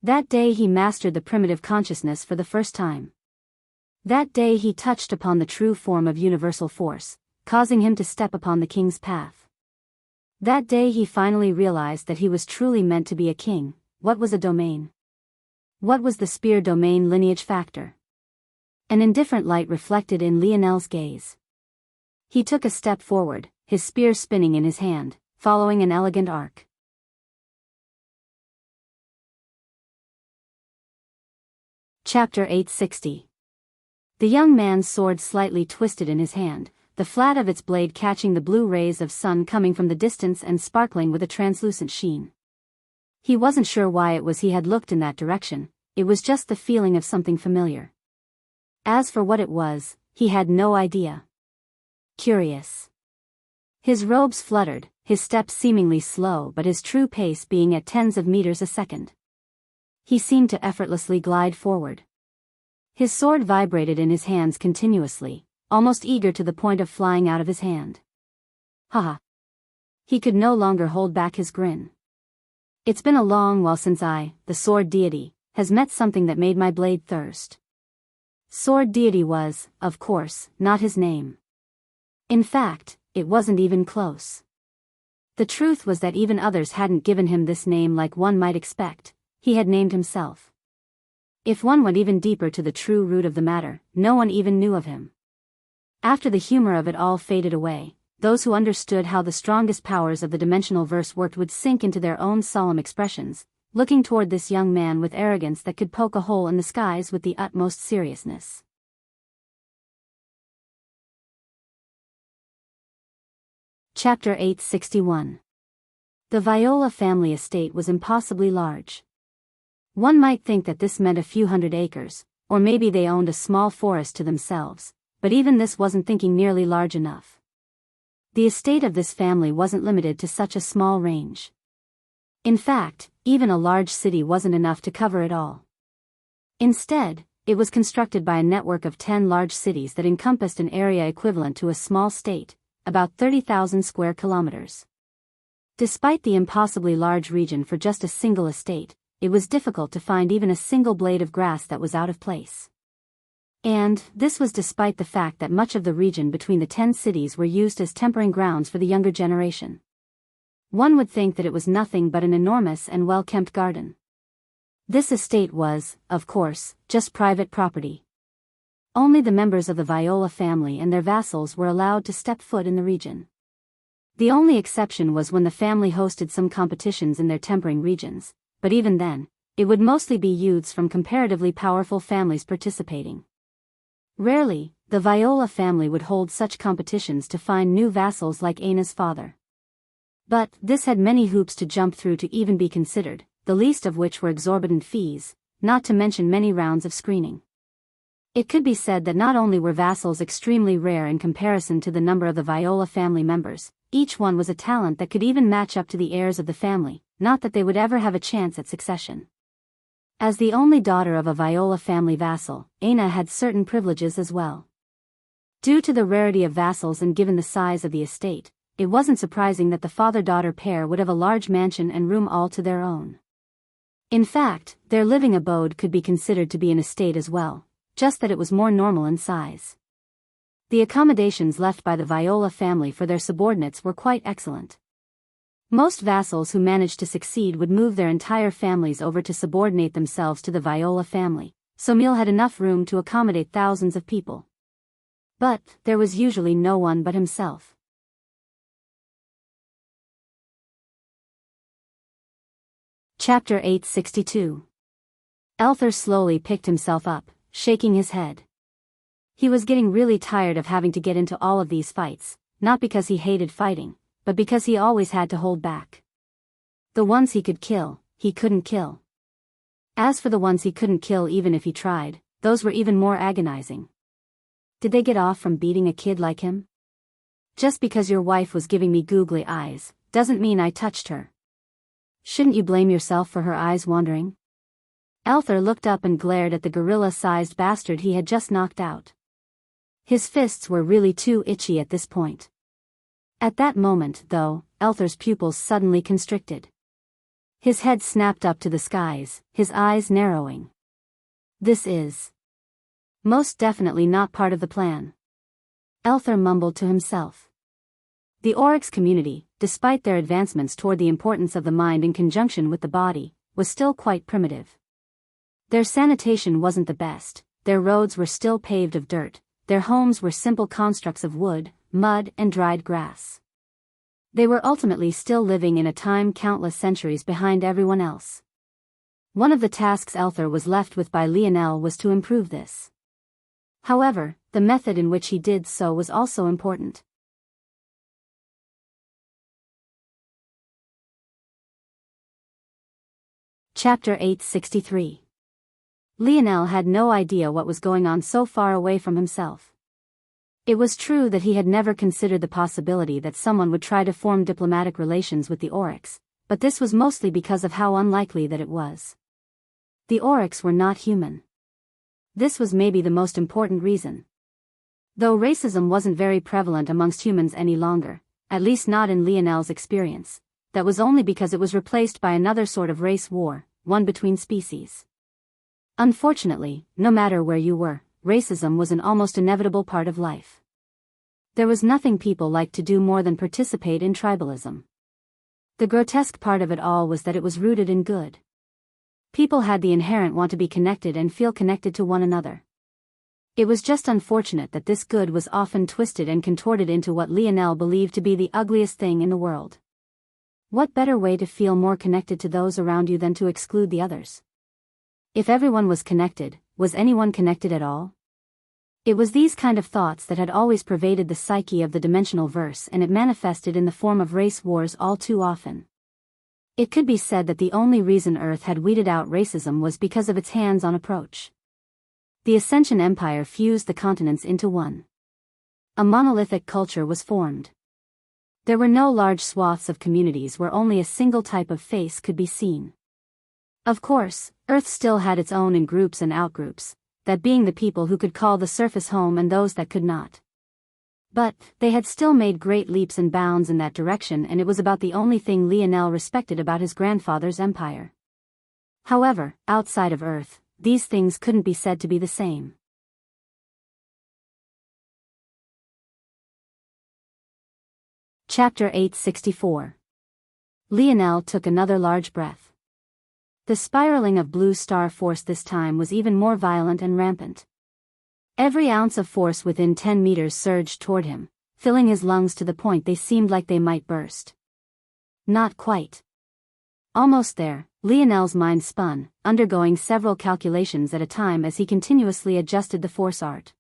Speaker 1: That day he mastered the primitive consciousness for the first time. That day he touched upon the true form of universal force, causing him to step upon the king's path. That day he finally realized that he was truly meant to be a king. What was a domain? What was the spear domain lineage factor? An indifferent light reflected in Lionel's gaze. He took a step forward, his spear spinning in his hand, following an elegant arc. Chapter 860. The young man's sword slightly twisted in his hand, the flat of its blade catching the blue rays of sun coming from the distance and sparkling with a translucent sheen. He wasn't sure why it was he had looked in that direction, it was just the feeling of something familiar. As for what it was, he had no idea. Curious. His robes fluttered, his steps seemingly slow but his true pace being at tens of meters a second. He seemed to effortlessly glide forward. His sword vibrated in his hands continuously, almost eager to the point of flying out of his hand. Haha. He could no longer hold back his grin. It's been a long while since I, the sword deity, has met something that made my blade thirst. Sword deity was, of course, not his name. In fact, it wasn't even close. The truth was that even others hadn't given him this name like one might expect, he had named himself. If one went even deeper to the true root of the matter, no one even knew of him. After the humor of it all faded away, those who understood how the strongest powers of the dimensional verse worked would sink into their own solemn expressions, looking toward this young man with arrogance that could poke a hole in the skies with the utmost seriousness. Chapter 861. The Viola family estate was impossibly large. One might think that this meant a few hundred acres, or maybe they owned a small forest to themselves, but even this wasn't thinking nearly large enough. The estate of this family wasn't limited to such a small range. In fact, even a large city wasn't enough to cover it all. Instead, it was constructed by a network of 10 large cities that encompassed an area equivalent to a small state, about 30,000 square kilometers. Despite the impossibly large region for just a single estate, it was difficult to find even a single blade of grass that was out of place. And this was despite the fact that much of the region between the 10 cities were used as tempering grounds for the younger generation. One would think that it was nothing but an enormous and well-kept garden. This estate was, of course, just private property. Only the members of the Viola family and their vassals were allowed to step foot in the region. The only exception was when the family hosted some competitions in their tempering regions, but even then, it would mostly be youths from comparatively powerful families participating. Rarely, the Viola family would hold such competitions to find new vassals like Aina's father. But this had many hoops to jump through to even be considered, the least of which were exorbitant fees, not to mention many rounds of screening. It could be said that not only were vassals extremely rare in comparison to the number of the Viola family members, each one was a talent that could even match up to the heirs of the family, not that they would ever have a chance at succession. As the only daughter of a Viola family vassal, Aina had certain privileges as well. Due to the rarity of vassals and given the size of the estate, it wasn't surprising that the father-daughter pair would have a large mansion and room all to their own. In fact, their living abode could be considered to be an estate as well, just that it was more normal in size. The accommodations left by the Viola family for their subordinates were quite excellent. Most vassals who managed to succeed would move their entire families over to subordinate themselves to the Viola family, so Emil had enough room to accommodate thousands of people. But there was usually no one but himself. Chapter 862. Elthar slowly picked himself up, shaking his head. He was getting really tired of having to get into all of these fights, not because he hated fighting, but because he always had to hold back. The ones he could kill, he couldn't kill. As for the ones he couldn't kill even if he tried, those were even more agonizing. Did they get off from beating a kid like him? Just because your wife was giving me googly eyes, doesn't mean I touched her. Shouldn't you blame yourself for her eyes wandering? Elthar looked up and glared at the gorilla-sized bastard he had just knocked out. His fists were really too itchy at this point. At that moment, though, Elthar's pupils suddenly constricted. His head snapped up to the skies, his eyes narrowing. This is most definitely not part of the plan. Elthar mumbled to himself. The Oryx community, despite their advancements toward the importance of the mind in conjunction with the body, was still quite primitive. Their sanitation wasn't the best, their roads were still paved of dirt, their homes were simple constructs of wood, mud and dried grass. They were ultimately still living in a time countless centuries behind everyone else. One of the tasks Elthar was left with by Lionel was to improve this. However, the method in which he did so was also important. Chapter 863. Lionel had no idea what was going on so far away from himself. It was true that he had never considered the possibility that someone would try to form diplomatic relations with the Oryx, but this was mostly because of how unlikely that it was. The Oryx were not human. This was maybe the most important reason. Though racism wasn't very prevalent amongst humans any longer, at least not in Lionel's experience, that was only because it was replaced by another sort of race war, one between species. Unfortunately, no matter where you were, racism was an almost inevitable part of life. There was nothing people liked to do more than participate in tribalism. The grotesque part of it all was that it was rooted in good. People had the inherent want to be connected and feel connected to one another. It was just unfortunate that this good was often twisted and contorted into what Lionel believed to be the ugliest thing in the world. What better way to feel more connected to those around you than to exclude the others? If everyone was connected, was anyone connected at all? It was these kind of thoughts that had always pervaded the psyche of the dimensional verse, and it manifested in the form of race wars all too often. It could be said that the only reason Earth had weeded out racism was because of its hands-on approach. the Ascension Empire fused the continents into one. A monolithic culture was formed. There were no large swaths of communities where only a single type of face could be seen. Of course, Earth still had its own in-groups and out-groups, that being the people who could call the surface home and those that could not. But they had still made great leaps and bounds in that direction, and it was about the only thing Lionel respected about his grandfather's empire. However, outside of Earth, these things couldn't be said to be the same. Chapter 864. Lionel took another large breath. The spiraling of blue star force this time was even more violent and rampant. Every ounce of force within 10 meters surged toward him, filling his lungs to the point they seemed like they might burst. Not quite. Almost there, Lionel's mind spun, undergoing several calculations at a time as he continuously adjusted the force art.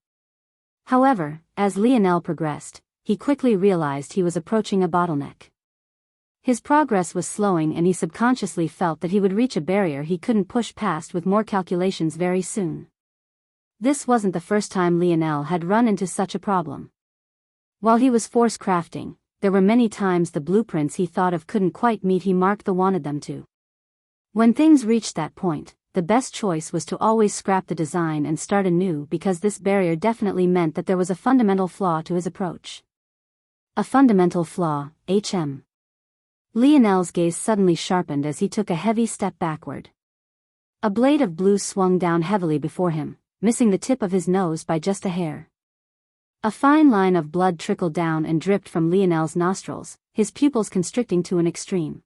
Speaker 1: However, as Lionel progressed, he quickly realized he was approaching a bottleneck. His progress was slowing, and he subconsciously felt that he would reach a barrier he couldn't push past with more calculations very soon. This wasn't the first time Lionel had run into such a problem. While he was force crafting, there were many times the blueprints he thought of couldn't quite meet the mark he wanted them to. When things reached that point, the best choice was to always scrap the design and start anew, because this barrier definitely meant that there was a fundamental flaw to his approach. A fundamental flaw, HM. Lionel's gaze suddenly sharpened as he took a heavy step backward. A blade of blue swung down heavily before him, missing the tip of his nose by just a hair. A fine line of blood trickled down and dripped from Lionel's nostrils, his pupils constricting to an extreme.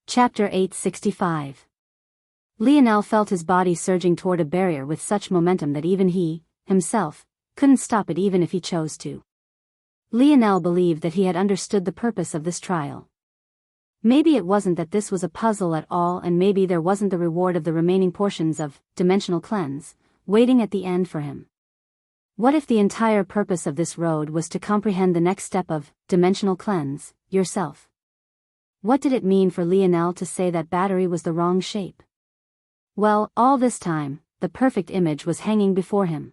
Speaker 1: Chapter 865. Lionel felt his body surging toward a barrier with such momentum that even he, himself, couldn't stop it even if he chose to. Lionel believed that he had understood the purpose of this trial. Maybe it wasn't that this was a puzzle at all, and maybe there wasn't the reward of the remaining portions of dimensional cleanse waiting at the end for him. What if the entire purpose of this road was to comprehend the next step of dimensional cleanse, yourself? What did it mean for Lionel to say that battery was the wrong shape? Well, all this time, the perfect image was hanging before him.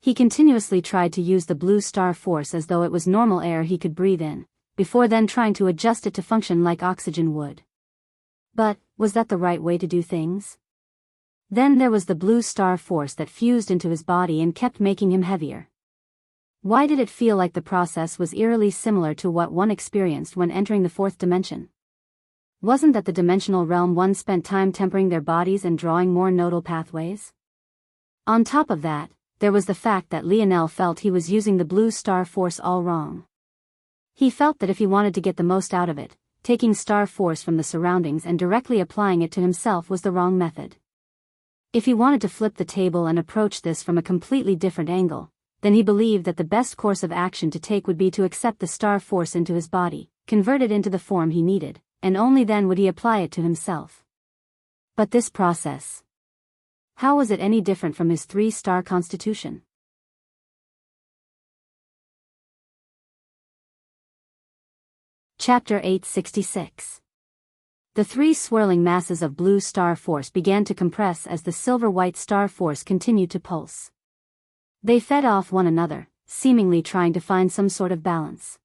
Speaker 1: He continuously tried to use the blue star force as though it was normal air he could breathe in, before then trying to adjust it to function like oxygen would. But, was that the right way to do things? Then there was the blue star force that fused into his body and kept making him heavier. Why did it feel like the process was eerily similar to what one experienced when entering the fourth dimension? Wasn't that the dimensional realm one spent time tempering their bodies and drawing more nodal pathways? On top of that, there was the fact that Lionel felt he was using the blue star force all wrong. He felt that if he wanted to get the most out of it, taking star force from the surroundings and directly applying it to himself was the wrong method. If he wanted to flip the table and approach this from a completely different angle, then he believed that the best course of action to take would be to accept the star force into his body, convert it into the form he needed, and only then would he apply it to himself. But this process, how was it any different from his 3-star constitution? Chapter 866. The 3 swirling masses of blue star force began to compress as the silver-white star force continued to pulse. They fed off one another, seemingly trying to find some sort of balance.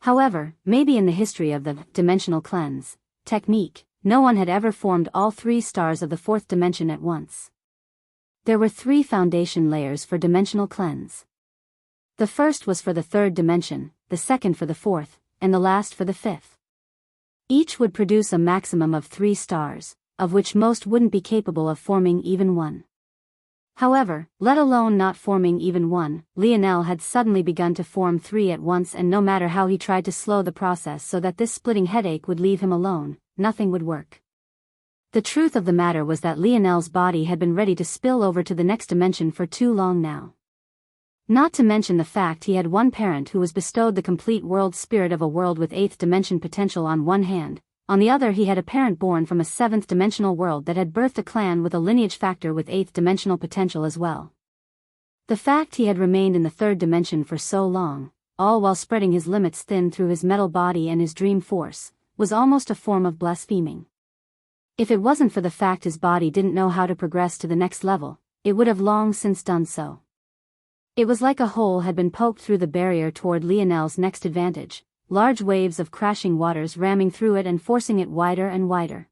Speaker 1: However, maybe in the history of the dimensional cleanse technique, no one had ever formed all 3 stars of the 4th dimension at once. There were 3 foundation layers for dimensional cleanse. The first was for the 3rd dimension, the second for the 4th, and the last for the 5th. Each would produce a maximum of 3 stars, of which most wouldn't be capable of forming even one. However, let alone not forming even one, Lionel had suddenly begun to form 3 at once, and no matter how he tried to slow the process so that this splitting headache would leave him alone, nothing would work. The truth of the matter was that Lionel's body had been ready to spill over to the next dimension for too long now. Not to mention the fact he had one parent who was bestowed the complete world spirit of a world with 8th dimension potential on one hand, on the other he had a parent born from a 7th dimensional world that had birthed a clan with a lineage factor with 8th dimensional potential as well. The fact he had remained in the 3rd dimension for so long, all while spreading his limits thin through his metal body and his dream force, was almost a form of blaspheming. If it wasn't for the fact his body didn't know how to progress to the next level, it would have long since done so. It was like a hole had been poked through the barrier toward Lionel's next advantage, large waves of crashing waters ramming through it and forcing it wider and wider.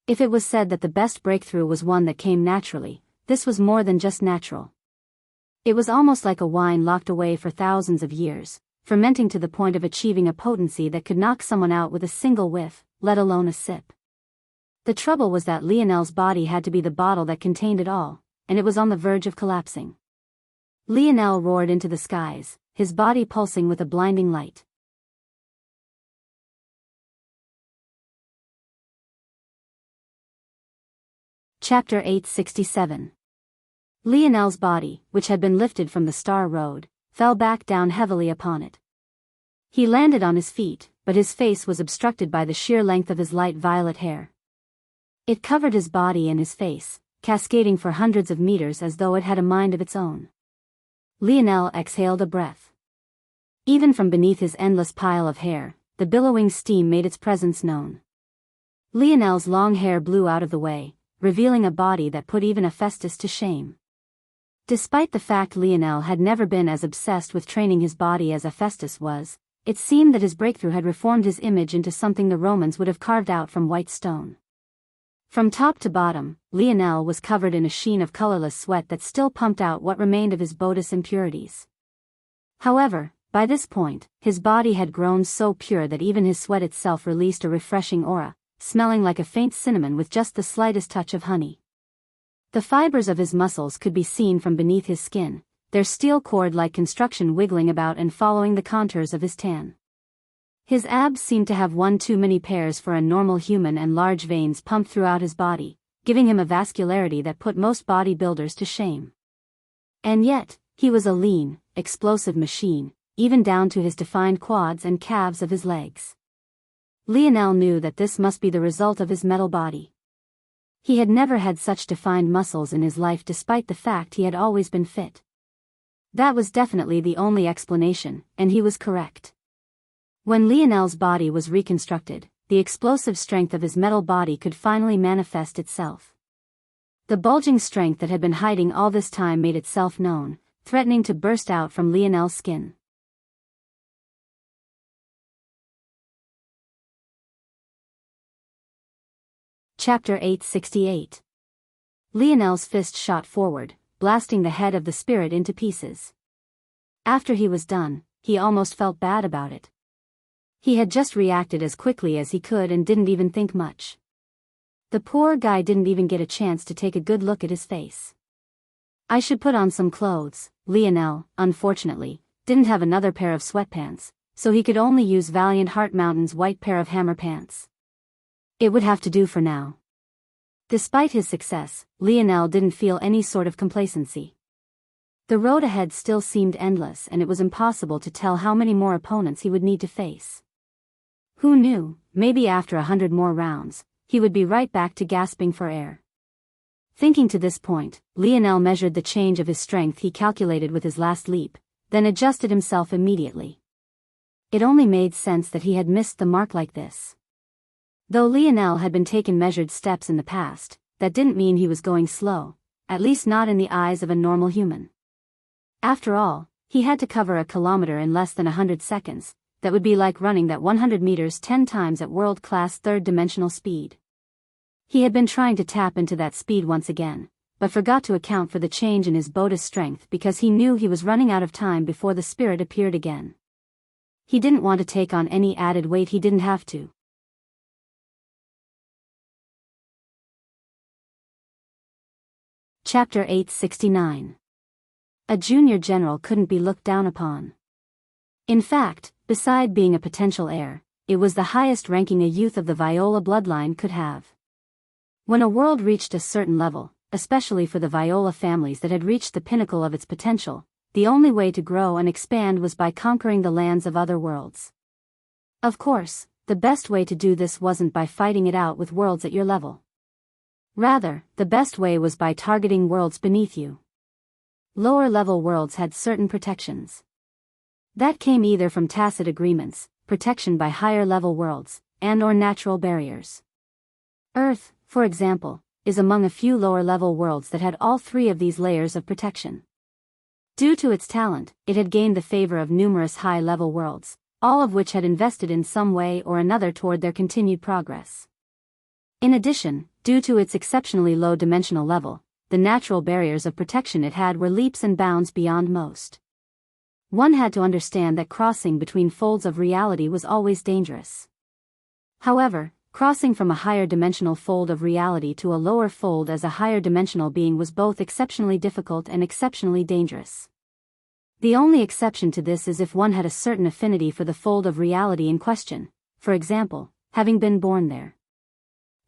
Speaker 1: If it was said that the best breakthrough was one that came naturally, this was more than just natural. It was almost like a wine locked away for thousands of years, fermenting to the point of achieving a potency that could knock someone out with a single whiff, let alone a sip. The trouble was that Lionel's body had to be the bottle that contained it all, and it was on the verge of collapsing. Lionel roared into the skies, his body pulsing with a blinding light. Chapter 867. Lionel's body, which had been lifted from the Star Road, fell back down heavily upon it. He landed on his feet, but his face was obstructed by the sheer length of his light violet hair. It covered his body and his face, cascading for hundreds of meters as though it had a mind of its own. Lionel exhaled a breath. Even from beneath his endless pile of hair, the billowing steam made its presence known. Lionel's long hair blew out of the way, revealing a body that put even Hephaestus to shame. Despite the fact Lionel had never been as obsessed with training his body as Hephaestus was, it seemed that his breakthrough had reformed his image into something the Romans would have carved out from white stone. From top to bottom, Lionel was covered in a sheen of colorless sweat that still pumped out what remained of his Bodis impurities. However, by this point, his body had grown so pure that even his sweat itself released a refreshing aura, smelling like a faint cinnamon with just the slightest touch of honey. The fibers of his muscles could be seen from beneath his skin, their steel cord-like construction wiggling about and following the contours of his tan. His abs seemed to have one too many pairs for a normal human, and large veins pumped throughout his body, giving him a vascularity that put most bodybuilders to shame. And yet, he was a lean, explosive machine, even down to his defined quads and calves of his legs. Lionel knew that this must be the result of his metal body. He had never had such defined muscles in his life despite the fact he had always been fit. That was definitely the only explanation, and he was correct. When Lionel's body was reconstructed, the explosive strength of his metal body could finally manifest itself. The bulging strength that had been hiding all this time made itself known, threatening to burst out from Lionel's skin. Chapter 868. Lionel's fist shot forward, blasting the head of the spirit into pieces. After he was done, he almost felt bad about it. He had just reacted as quickly as he could and didn't even think much. The poor guy didn't even get a chance to take a good look at his face. I should put on some clothes. Lionel, unfortunately, didn't have another pair of sweatpants, so he could only use Valiant Heart Mountain's white pair of hammer pants. It would have to do for now. Despite his success, Lionel didn't feel any sort of complacency. The road ahead still seemed endless, and it was impossible to tell how many more opponents he would need to face. Who knew, maybe after 100 more rounds, he would be right back to gasping for air. Thinking to this point, Lionel measured the change of his strength he calculated with his last leap, then adjusted himself immediately. It only made sense that he had missed the mark like this. Though Lionel had been taking measured steps in the past, that didn't mean he was going slow, at least not in the eyes of a normal human. After all, he had to cover a kilometer in less than 100 seconds, that would be like running that 100 meters 10 times at world-class third-dimensional speed. He had been trying to tap into that speed once again, but forgot to account for the change in his Bodis strength because he knew he was running out of time before the spirit appeared again. He didn't want to take on any added weight he didn't have to. Chapter 869. A junior general couldn't be looked down upon. In fact, beside being a potential heir, it was the highest ranking a youth of the Viola bloodline could have. When a world reached a certain level, especially for the Viola families that had reached the pinnacle of its potential, the only way to grow and expand was by conquering the lands of other worlds. Of course, the best way to do this wasn't by fighting it out with worlds at your level. Rather, the best way was by targeting worlds beneath you. Lower-level worlds had certain protections. That came either from tacit agreements, protection by higher-level worlds, and/or natural barriers. Earth, for example, is among a few lower-level worlds that had all three of these layers of protection. Due to its talent, it had gained the favor of numerous high-level worlds, all of which had invested in some way or another toward their continued progress. In addition, due to its exceptionally low dimensional level, the natural barriers of protection it had were leaps and bounds beyond most. One had to understand that crossing between folds of reality was always dangerous. However, crossing from a higher dimensional fold of reality to a lower fold as a higher dimensional being was both exceptionally difficult and exceptionally dangerous. The only exception to this is if one had a certain affinity for the fold of reality in question, for example, having been born there.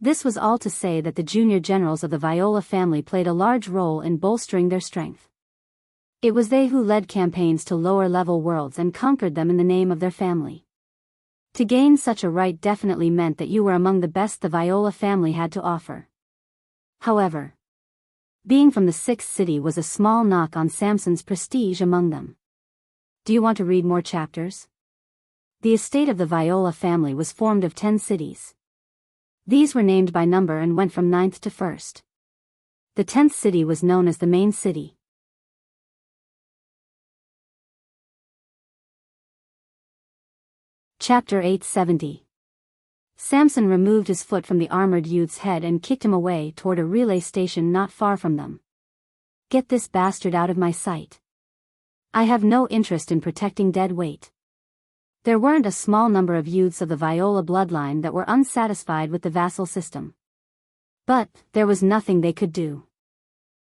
Speaker 1: This was all to say that the junior generals of the Viola family played a large role in bolstering their strength. It was they who led campaigns to lower-level worlds and conquered them in the name of their family. To gain such a right definitely meant that you were among the best the Viola family had to offer. However, being from the sixth city was a small knock on Samson's prestige among them. Do you want to read more chapters? The estate of the Viola family was formed of 10 cities. These were named by number and went from 9th to 1st. The 10th city was known as the main city. Chapter 870. Samson removed his foot from the armored youth's head and kicked him away toward a relay station not far from them. Get this bastard out of my sight. I have no interest in protecting dead weight. There weren't a small number of youths of the Viola bloodline that were unsatisfied with the vassal system. But there was nothing they could do.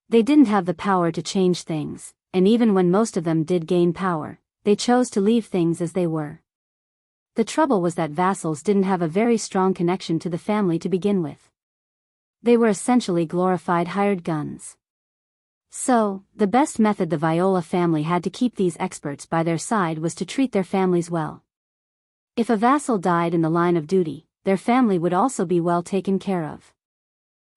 Speaker 1: They didn't have the power to change things, and even when most of them did gain power, they chose to leave things as they were. The trouble was that vassals didn't have a very strong connection to the family to begin with. They were essentially glorified hired guns. So, the best method the Viola family had to keep these experts by their side was to treat their families well. If a vassal died in the line of duty, their family would also be well taken care of.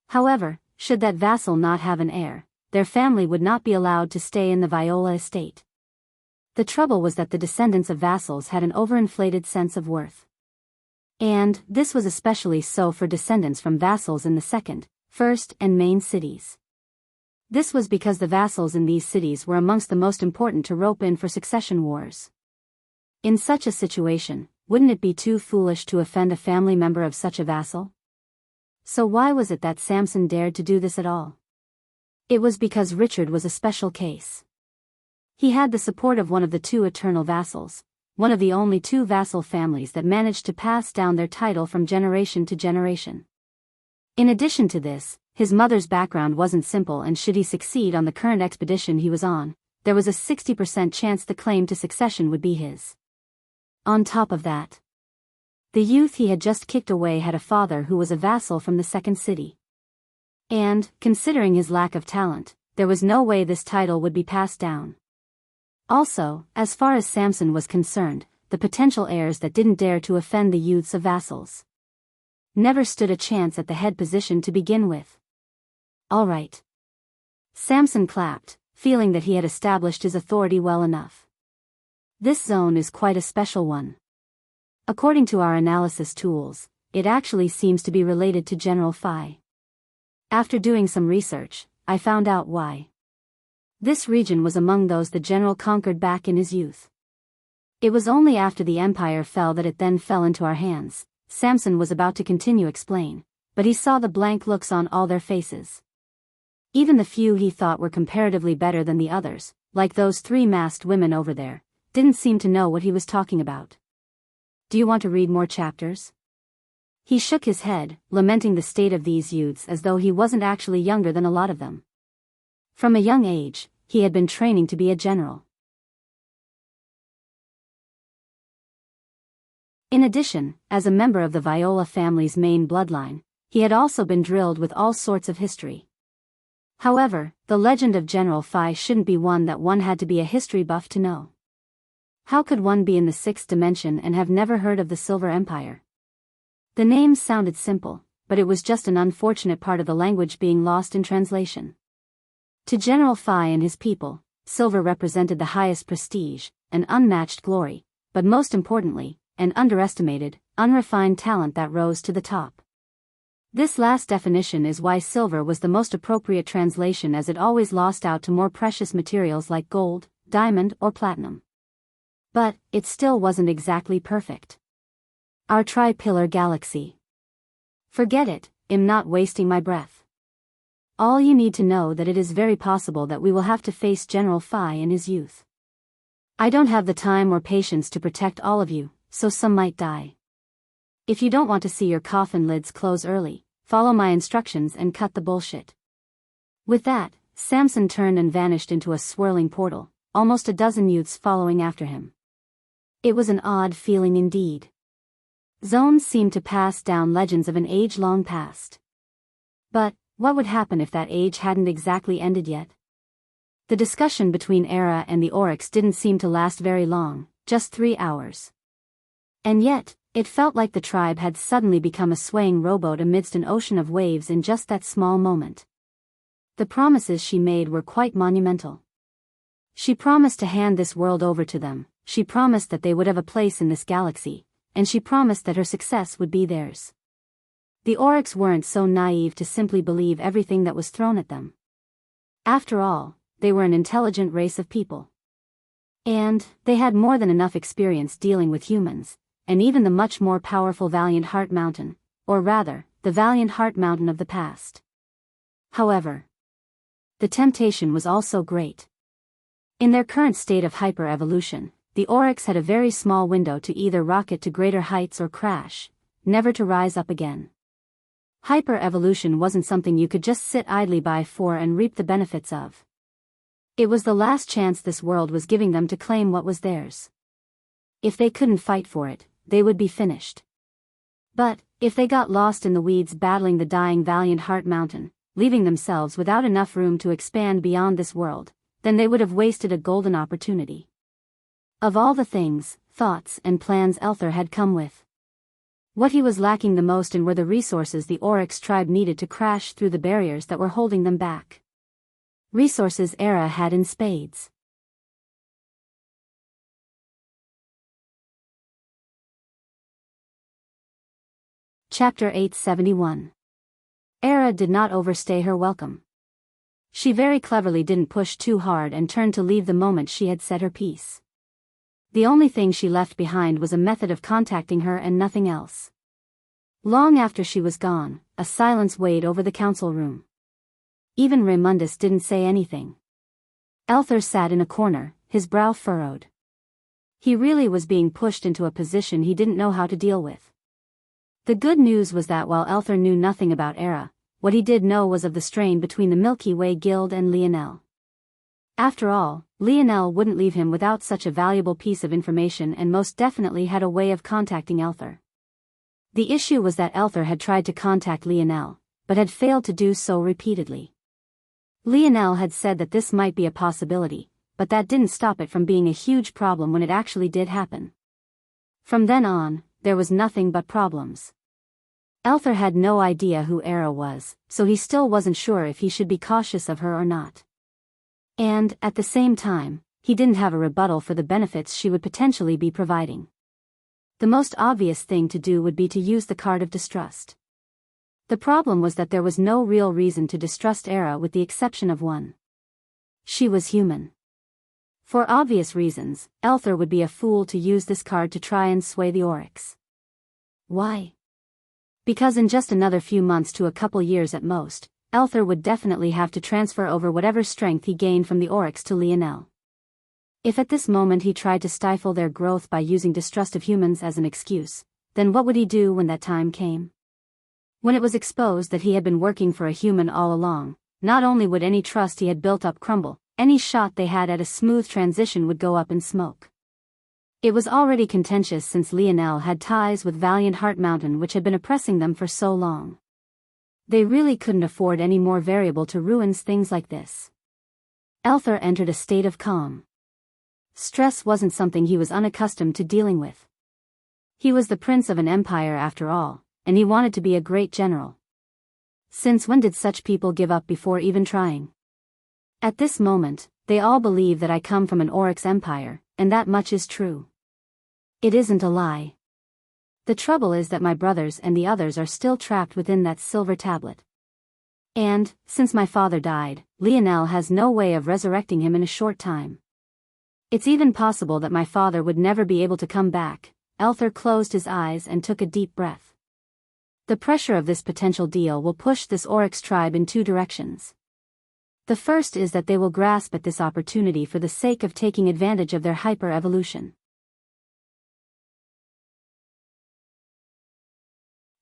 Speaker 1: However, should that vassal not have an heir, their family would not be allowed to stay in the Viola estate. The trouble was that the descendants of vassals had an overinflated sense of worth. And this was especially so for descendants from vassals in the second, first, and main cities. This was because the vassals in these cities were amongst the most important to rope in for succession wars. In such a situation, wouldn't it be too foolish to offend a family member of such a vassal? So why was it that Samson dared to do this at all? It was because Richard was a special case. He had the support of one of the two eternal vassals, one of the only two vassal families that managed to pass down their title from generation to generation. In addition to this, his mother's background wasn't simple, and should he succeed on the current expedition he was on, there was a 60% chance the claim to succession would be his. On top of that, the youth he had just kicked away had a father who was a vassal from the second city. And, considering his lack of talent, there was no way this title would be passed down. Also, as far as Samson was concerned, the potential heirs that didn't dare to offend the youths of vassals never stood a chance at the head position to begin with. All right. Samson clapped, feeling that he had established his authority well enough. This zone is quite a special one. According to our analysis tools, it actually seems to be related to General Phi. After doing some research, I found out why. This region was among those the general conquered back in his youth. It was only after the empire fell that it then fell into our hands. Samson was about to continue explain, but he saw the blank looks on all their faces. Even the few he thought were comparatively better than the others, like those 3 masked women over there, didn't seem to know what he was talking about. Do you want to read more chapters? He shook his head, lamenting the state of these youths as though he wasn't actually younger than a lot of them. From a young age, he had been training to be a general. In addition, as a member of the Viola family's main bloodline, he had also been drilled with all sorts of history. However, the legend of General Phi shouldn't be one that one had to be a history buff to know. How could one be in the 6th dimension and have never heard of the Silver Empire? The name sounded simple, but it was just an unfortunate part of the language being lost in translation. To General Phi and his people, silver represented the highest prestige, an unmatched glory, but most importantly, an underestimated, unrefined talent that rose to the top. This last definition is why silver was the most appropriate translation, as it always lost out to more precious materials like gold, diamond, or platinum. But it still wasn't exactly perfect. Our tri-pillar galaxy. Forget it, I'm not wasting my breath. All you need to know that it is very possible that we will have to face General Fai in his youth. I don't have the time or patience to protect all of you, so some might die. If you don't want to see your coffin lids close early, follow my instructions and cut the bullshit. With that, Samson turned and vanished into a swirling portal, almost a dozen youths following after him. It was an odd feeling indeed. Zones seemed to pass down legends of an age long past. But what would happen if that age hadn't exactly ended yet? The discussion between Era and the Oryx didn't seem to last very long, just 3 hours. And yet, it felt like the tribe had suddenly become a swaying rowboat amidst an ocean of waves in just that small moment. The promises she made were quite monumental. She promised to hand this world over to them, she promised that they would have a place in this galaxy, and she promised that her success would be theirs. The Oryx weren't so naive to simply believe everything that was thrown at them. After all, they were an intelligent race of people. And they had more than enough experience dealing with humans, and even the much more powerful Valiant Heart Mountain, or rather, the Valiant Heart Mountain of the past. However, the temptation was also great. In their current state of hyper-evolution, the Oryx had a very small window to either rocket to greater heights or crash, never to rise up again. Hyper-evolution wasn't something you could just sit idly by for and reap the benefits of. It was the last chance this world was giving them to claim what was theirs. If they couldn't fight for it, they would be finished. But if they got lost in the weeds battling the dying Valiant Heart Mountain, leaving themselves without enough room to expand beyond this world, then they would have wasted a golden opportunity. Of all the things, thoughts, and plans Elther had come with, what he was lacking the most in were the resources the Oryx tribe needed to crash through the barriers that were holding them back. Resources Era had in spades. Chapter 871. Era did not overstay her welcome. She very cleverly didn't push too hard and turned to leave the moment she had said her piece. The only thing she left behind was a method of contacting her and nothing else. Long after she was gone, a silence weighed over the council room. Even Raymundus didn't say anything. Elther sat in a corner, his brow furrowed. He really was being pushed into a position he didn't know how to deal with. The good news was that while Elther knew nothing about Era, what he did know was of the strain between the Milky Way Guild and Lionel. After all, Lionel wouldn't leave him without such a valuable piece of information and most definitely had a way of contacting Elther. The issue was that Elther had tried to contact Lionel, but had failed to do so repeatedly. Lionel had said that this might be a possibility, but that didn't stop it from being a huge problem when it actually did happen. From then on, there was nothing but problems. Elther had no idea who Era was, so he still wasn't sure if he should be cautious of her or not. And, at the same time, he didn't have a rebuttal for the benefits she would potentially be providing. The most obvious thing to do would be to use the card of distrust. The problem was that there was no real reason to distrust Era with the exception of one. She was human. For obvious reasons, Elther would be a fool to use this card to try and sway the Oryx. Why? Because in just another few months to a couple years at most, Elther would definitely have to transfer over whatever strength he gained from the Oryx to Lionel. If at this moment he tried to stifle their growth by using distrust of humans as an excuse, then what would he do when that time came? When it was exposed that he had been working for a human all along, not only would any trust he had built up crumble, any shot they had at a smooth transition would go up in smoke. It was already contentious since Lionel had ties with Valiant Heart Mountain which had been oppressing them for so long. They really couldn't afford any more variable to ruin things like this. Elther entered a state of calm. Stress wasn't something he was unaccustomed to dealing with. He was the prince of an empire after all, and he wanted to be a great general. Since when did such people give up before even trying? At this moment, they all believe that I come from an Oryx empire, and that much is true. It isn't a lie. The trouble is that my brothers and the others are still trapped within that silver tablet. And, since my father died, Lionel has no way of resurrecting him in a short time. It's even possible that my father would never be able to come back. Elther closed his eyes and took a deep breath. The pressure of this potential deal will push this Oryx tribe in two directions. The first is that they will grasp at this opportunity for the sake of taking advantage of their hyper-evolution.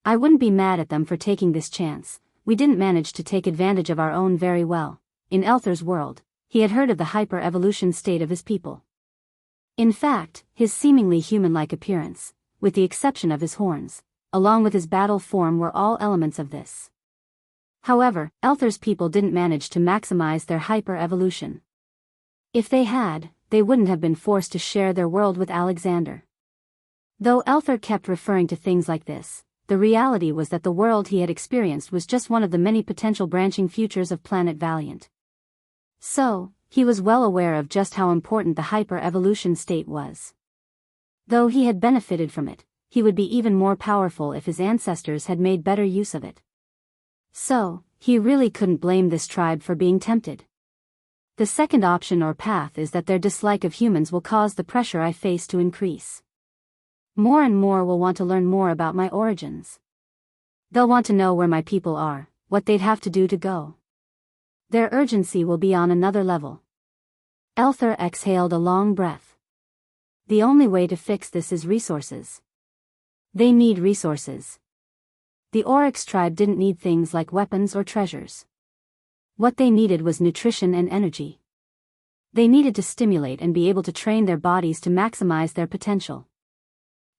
Speaker 1: I wouldn't be mad at them for taking this chance. We didn't manage to take advantage of our own very well. In Elther's world, he had heard of the hyper-evolution state of his people. In fact, his seemingly human-like appearance, with the exception of his horns, along with his battle form were all elements of this. However, Elther's people didn't manage to maximize their hyper-evolution. If they had, they wouldn't have been forced to share their world with Alexander. Though Elther kept referring to things like this, the reality was that the world he had experienced was just one of the many potential branching futures of Planet Valiant. So, he was well aware of just how important the hyper-evolution state was. Though he had benefited from it, he would be even more powerful if his ancestors had made better use of it. So, he really couldn't blame this tribe for being tempted. The second option or path is that their dislike of humans will cause the pressure I face to increase. More and more will want to learn more about my origins. They'll want to know where my people are, what they'd have to do to go. Their urgency will be on another level. Elther exhaled a long breath. The only way to fix this is resources. They need resources. The Oryx tribe didn't need things like weapons or treasures. What they needed was nutrition and energy. They needed to stimulate and be able to train their bodies to maximize their potential.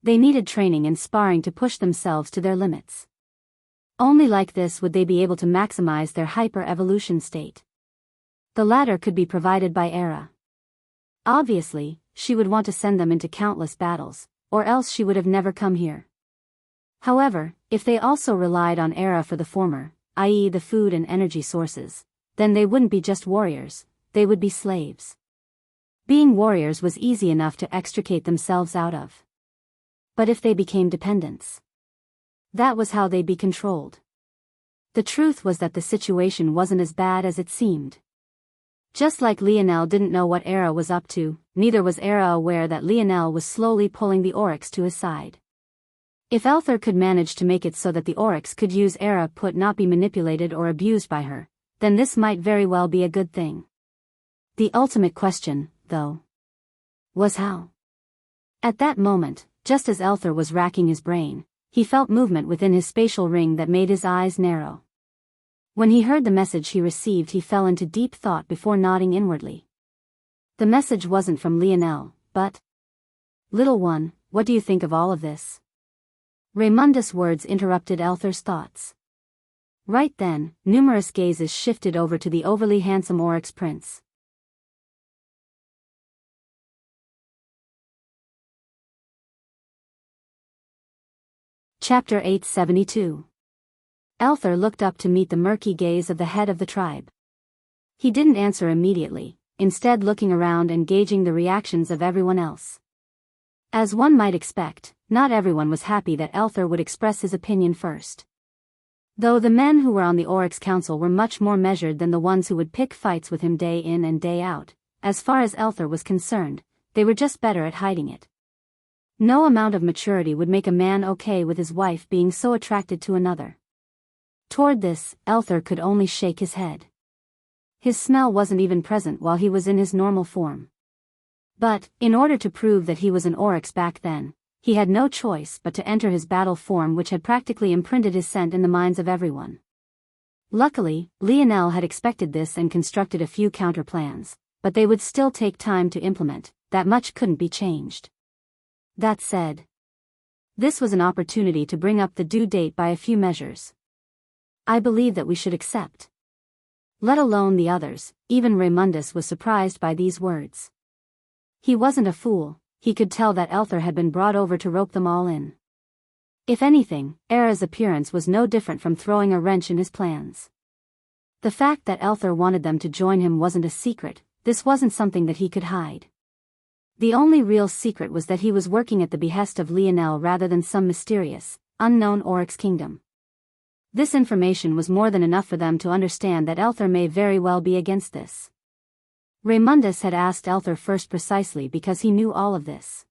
Speaker 1: They needed training and sparring to push themselves to their limits. Only like this would they be able to maximize their hyper-evolution state. The latter could be provided by Era. Obviously, she would want to send them into countless battles, or else she would have never come here. However, if they also relied on Era for the former, i.e. the food and energy sources, then they wouldn't be just warriors, they would be slaves. Being warriors was easy enough to extricate themselves out of. But if they became dependents, that was how they'd be controlled. The truth was that the situation wasn't as bad as it seemed. Just like Lionel didn't know what Era was up to, neither was Era aware that Lionel was slowly pulling the Oryx to his side. If Elther could manage to make it so that the Oryx could use Era not be manipulated or abused by her, then this might very well be a good thing. The ultimate question, though, was how. At that moment, just as Elther was racking his brain, he felt movement within his spatial ring that made his eyes narrow. When he heard the message he received, he fell into deep thought before nodding inwardly. The message wasn't from Lionel, but, "Little one, what do you think of all of this?" Raymundus' words interrupted Elther's thoughts. Right then, numerous gazes shifted over to the overly handsome Oryx prince. Chapter 872. Elther looked up to meet the murky gaze of the head of the tribe. He didn't answer immediately, instead looking around and gauging the reactions of everyone else. As one might expect, not everyone was happy that Elther would express his opinion first. Though the men who were on the Oryx Council were much more measured than the ones who would pick fights with him day in and day out, as far as Elther was concerned, they were just better at hiding it. No amount of maturity would make a man okay with his wife being so attracted to another. Toward this, Elther could only shake his head. His smell wasn't even present while he was in his normal form. But, in order to prove that he was an Oryx back then, he had no choice but to enter his battle form, which had practically imprinted his scent in the minds of everyone. Luckily, Lionel had expected this and constructed a few counter-plans, but they would still take time to implement. That much couldn't be changed. That said, this was an opportunity to bring up the due date by a few measures. I believe that we should accept. Let alone the others. Even Raymundus was surprised by these words. He wasn't a fool, he could tell that Elther had been brought over to rope them all in. If anything, Era's appearance was no different from throwing a wrench in his plans. The fact that Elther wanted them to join him wasn't a secret, this wasn't something that he could hide. The only real secret was that he was working at the behest of Lionel rather than some mysterious, unknown Oryx kingdom. This information was more than enough for them to understand that Elther may very well be against this. Raymundus had asked Elther first precisely because he knew all of this.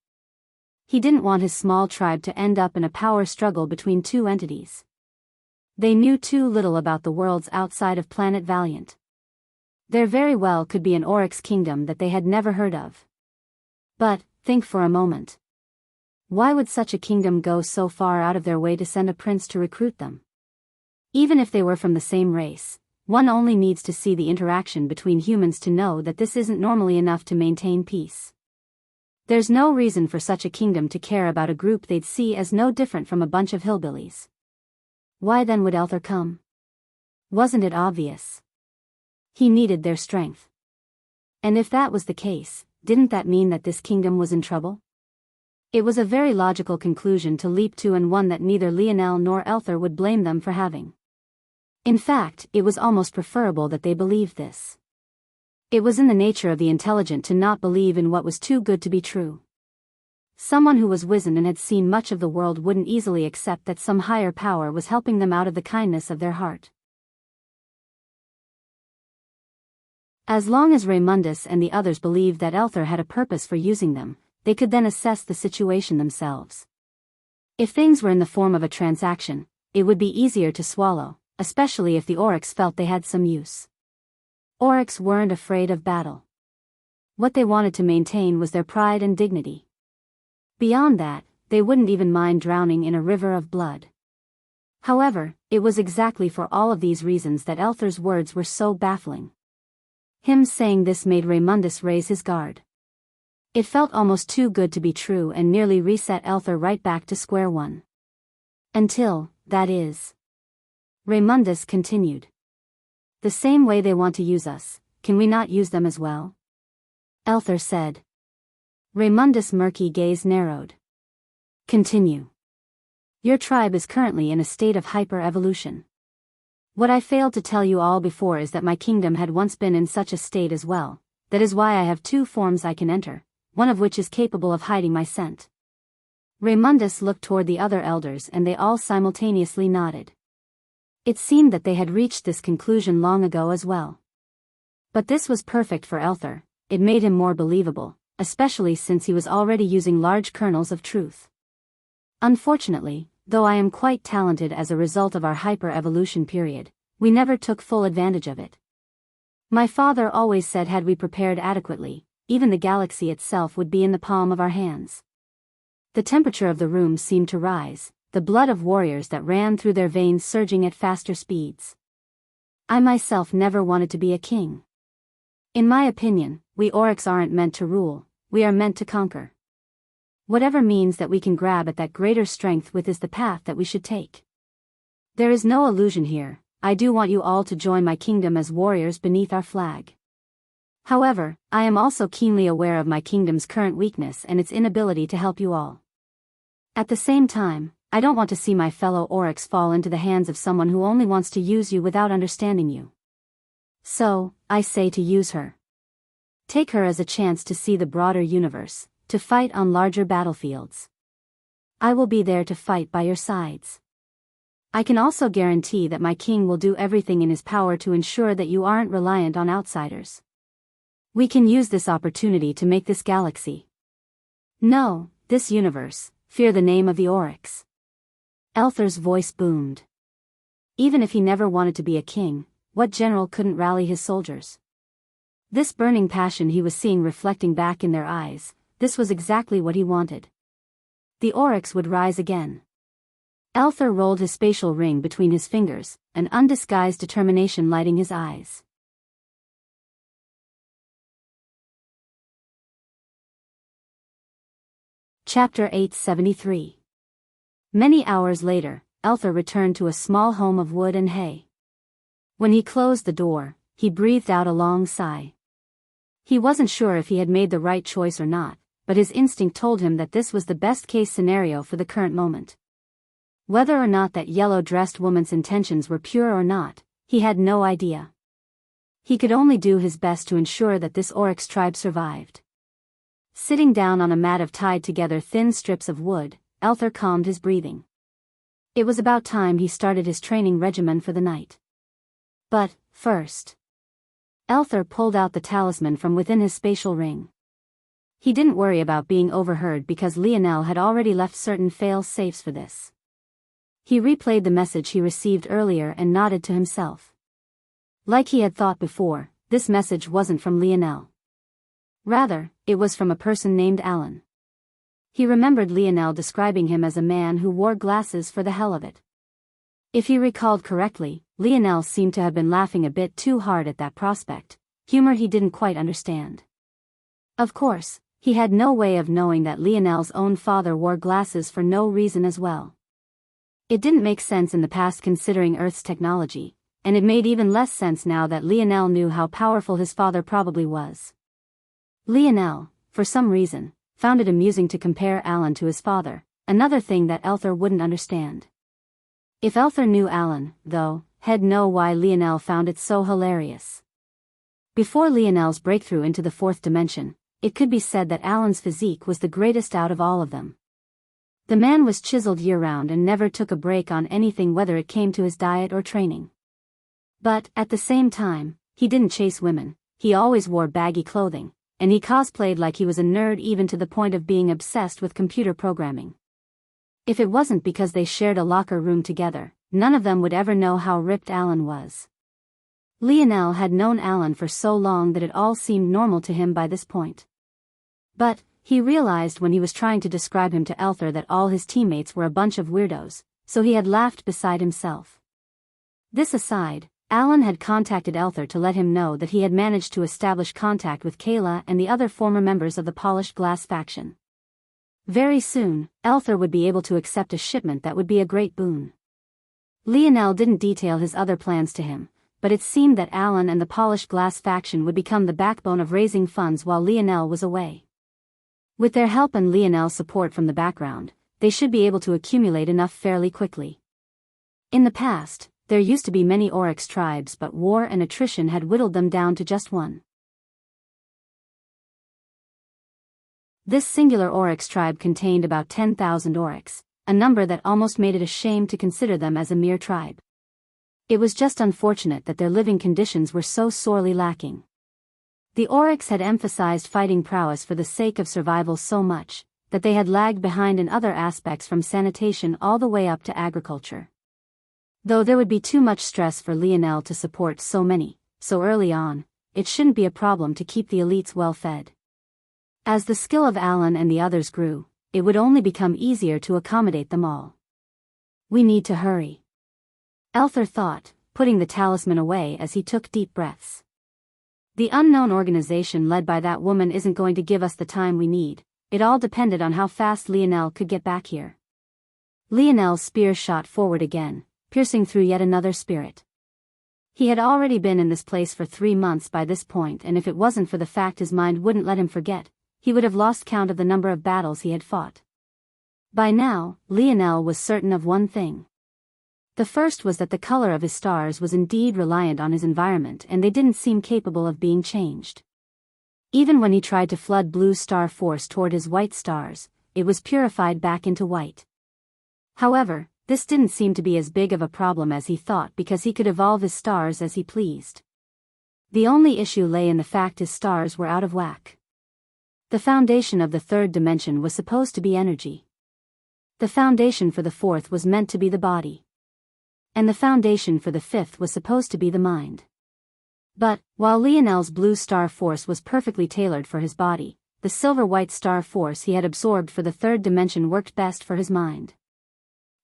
Speaker 1: He didn't want his small tribe to end up in a power struggle between two entities. They knew too little about the worlds outside of Planet Valiant. There very well could be an Oryx kingdom that they had never heard of. But, think for a moment. Why would such a kingdom go so far out of their way to send a prince to recruit them? Even if they were from the same race, one only needs to see the interaction between humans to know that this isn't normally enough to maintain peace. There's no reason for such a kingdom to care about a group they'd see as no different from a bunch of hillbillies. Why then would Elther come? Wasn't it obvious? He needed their strength. And if that was the case, didn't that mean that this kingdom was in trouble? It was a very logical conclusion to leap to, and one that neither Lionel nor Elther would blame them for having. In fact, it was almost preferable that they believed this. It was in the nature of the intelligent to not believe in what was too good to be true. Someone who was wizened and had seen much of the world wouldn't easily accept that some higher power was helping them out of the kindness of their heart. As long as Raymundus and the others believed that Elther had a purpose for using them, they could then assess the situation themselves. If things were in the form of a transaction, it would be easier to swallow, especially if the Oryx felt they had some use. Oryx weren't afraid of battle. What they wanted to maintain was their pride and dignity. Beyond that, they wouldn't even mind drowning in a river of blood. However, it was exactly for all of these reasons that Elther's words were so baffling. Him saying this made Raymundus raise his guard. It felt almost too good to be true and nearly reset Elther right back to square one. Until, that is. Raymundus continued. The same way they want to use us, can we not use them as well? Elther said. Raymundus' murky gaze narrowed. Continue. Your tribe is currently in a state of hyper-evolution. What I failed to tell you all before is that my kingdom had once been in such a state as well. That is why I have two forms I can enter, one of which is capable of hiding my scent. Raymundus looked toward the other elders and they all simultaneously nodded. It seemed that they had reached this conclusion long ago as well. But this was perfect for Elther. It made him more believable, especially since he was already using large kernels of truth. Unfortunately, though I am quite talented as a result of our hyper-evolution period, we never took full advantage of it. My father always said had we prepared adequately, even the galaxy itself would be in the palm of our hands. The temperature of the room seemed to rise, the blood of warriors that ran through their veins surging at faster speeds. I myself never wanted to be a king. In my opinion, we Oryx aren't meant to rule, we are meant to conquer. Whatever means that we can grab at that greater strength with is the path that we should take. There is no illusion here, I do want you all to join my kingdom as warriors beneath our flag. However, I am also keenly aware of my kingdom's current weakness and its inability to help you all. At the same time, I don't want to see my fellow Oryx fall into the hands of someone who only wants to use you without understanding you. So, I say to use her. Take her as a chance to see the broader universe, to fight on larger battlefields. I will be there to fight by your sides. I can also guarantee that my king will do everything in his power to ensure that you aren't reliant on outsiders. We can use this opportunity to make this galaxy. No, this universe, fear the name of the Oryx. Elther's voice boomed. Even if he never wanted to be a king, what general couldn't rally his soldiers? This burning passion he was seeing reflecting back in their eyes, this was exactly what he wanted. The Oryx would rise again. Elther rolled his spatial ring between his fingers, an undisguised determination lighting his eyes. Chapter 873. Many hours later, Elther returned to a small home of wood and hay. When he closed the door, he breathed out a long sigh. He wasn't sure if he had made the right choice or not, but his instinct told him that this was the best-case scenario for the current moment. Whether or not that yellow-dressed woman's intentions were pure or not, he had no idea. He could only do his best to ensure that this Oryx tribe survived. Sitting down on a mat of tied-together thin strips of wood, Elther calmed his breathing. It was about time he started his training regimen for the night. But, first, Elther pulled out the talisman from within his spatial ring. He didn't worry about being overheard because Lionel had already left certain fail-safes for this. He replayed the message he received earlier and nodded to himself. Like he had thought before, this message wasn't from Lionel. Rather, it was from a person named Alan. He remembered Lionel describing him as a man who wore glasses for the hell of it. If he recalled correctly, Lionel seemed to have been laughing a bit too hard at that prospect, humor he didn't quite understand. Of course, he had no way of knowing that Lionel's own father wore glasses for no reason as well. It didn't make sense in the past considering Earth's technology, and it made even less sense now that Lionel knew how powerful his father probably was. Lionel, for some reason, found it amusing to compare Alan to his father, another thing that Elther wouldn't understand. If Elther knew Alan, though, he'd know why Lionel found it so hilarious. Before Lionel's breakthrough into the fourth dimension, it could be said that Alan's physique was the greatest out of all of them. The man was chiseled year-round and never took a break on anything, whether it came to his diet or training. But, at the same time, he didn't chase women, he always wore baggy clothing, and he cosplayed like he was a nerd, even to the point of being obsessed with computer programming. If it wasn't because they shared a locker room together, none of them would ever know how ripped Alan was. Lionel had known Alan for so long that it all seemed normal to him by this point. But, he realized when he was trying to describe him to Elther that all his teammates were a bunch of weirdos, so he had laughed beside himself. This aside, Alan had contacted Elther to let him know that he had managed to establish contact with Kayla and the other former members of the Polished Glass faction. Very soon, Elther would be able to accept a shipment that would be a great boon. Lionel didn't detail his other plans to him, but it seemed that Alan and the Polished Glass faction would become the backbone of raising funds while Lionel was away. With their help and Lionel's support from the background, they should be able to accumulate enough fairly quickly. In the past, there used to be many Oryx tribes, but war and attrition had whittled them down to just one. This singular Oryx tribe contained about 10,000 Oryx, a number that almost made it a shame to consider them as a mere tribe. It was just unfortunate that their living conditions were so sorely lacking. The Oryx had emphasized fighting prowess for the sake of survival so much, that they had lagged behind in other aspects, from sanitation all the way up to agriculture. Though there would be too much stress for Lionel to support so many, so early on, it shouldn't be a problem to keep the elites well fed. As the skill of Alan and the others grew, it would only become easier to accommodate them all. We need to hurry, Elther thought, putting the talisman away as he took deep breaths. The unknown organization led by that woman isn't going to give us the time we need. It all depended on how fast Lionel could get back here. Lionel's spear shot forward again, piercing through yet another spirit. He had already been in this place for 3 months by this point, and if it wasn't for the fact his mind wouldn't let him forget, he would have lost count of the number of battles he had fought. By now, Lionel was certain of one thing. The first was that the color of his stars was indeed reliant on his environment, and they didn't seem capable of being changed. Even when he tried to flood blue star force toward his white stars, it was purified back into white. However, this didn't seem to be as big of a problem as he thought, because he could evolve his stars as he pleased. The only issue lay in the fact his stars were out of whack. The foundation of the third dimension was supposed to be energy. The foundation for the fourth was meant to be the body. And the foundation for the fifth was supposed to be the mind. But, while Lionel's blue star force was perfectly tailored for his body, the silver-white star force he had absorbed for the third dimension worked best for his mind.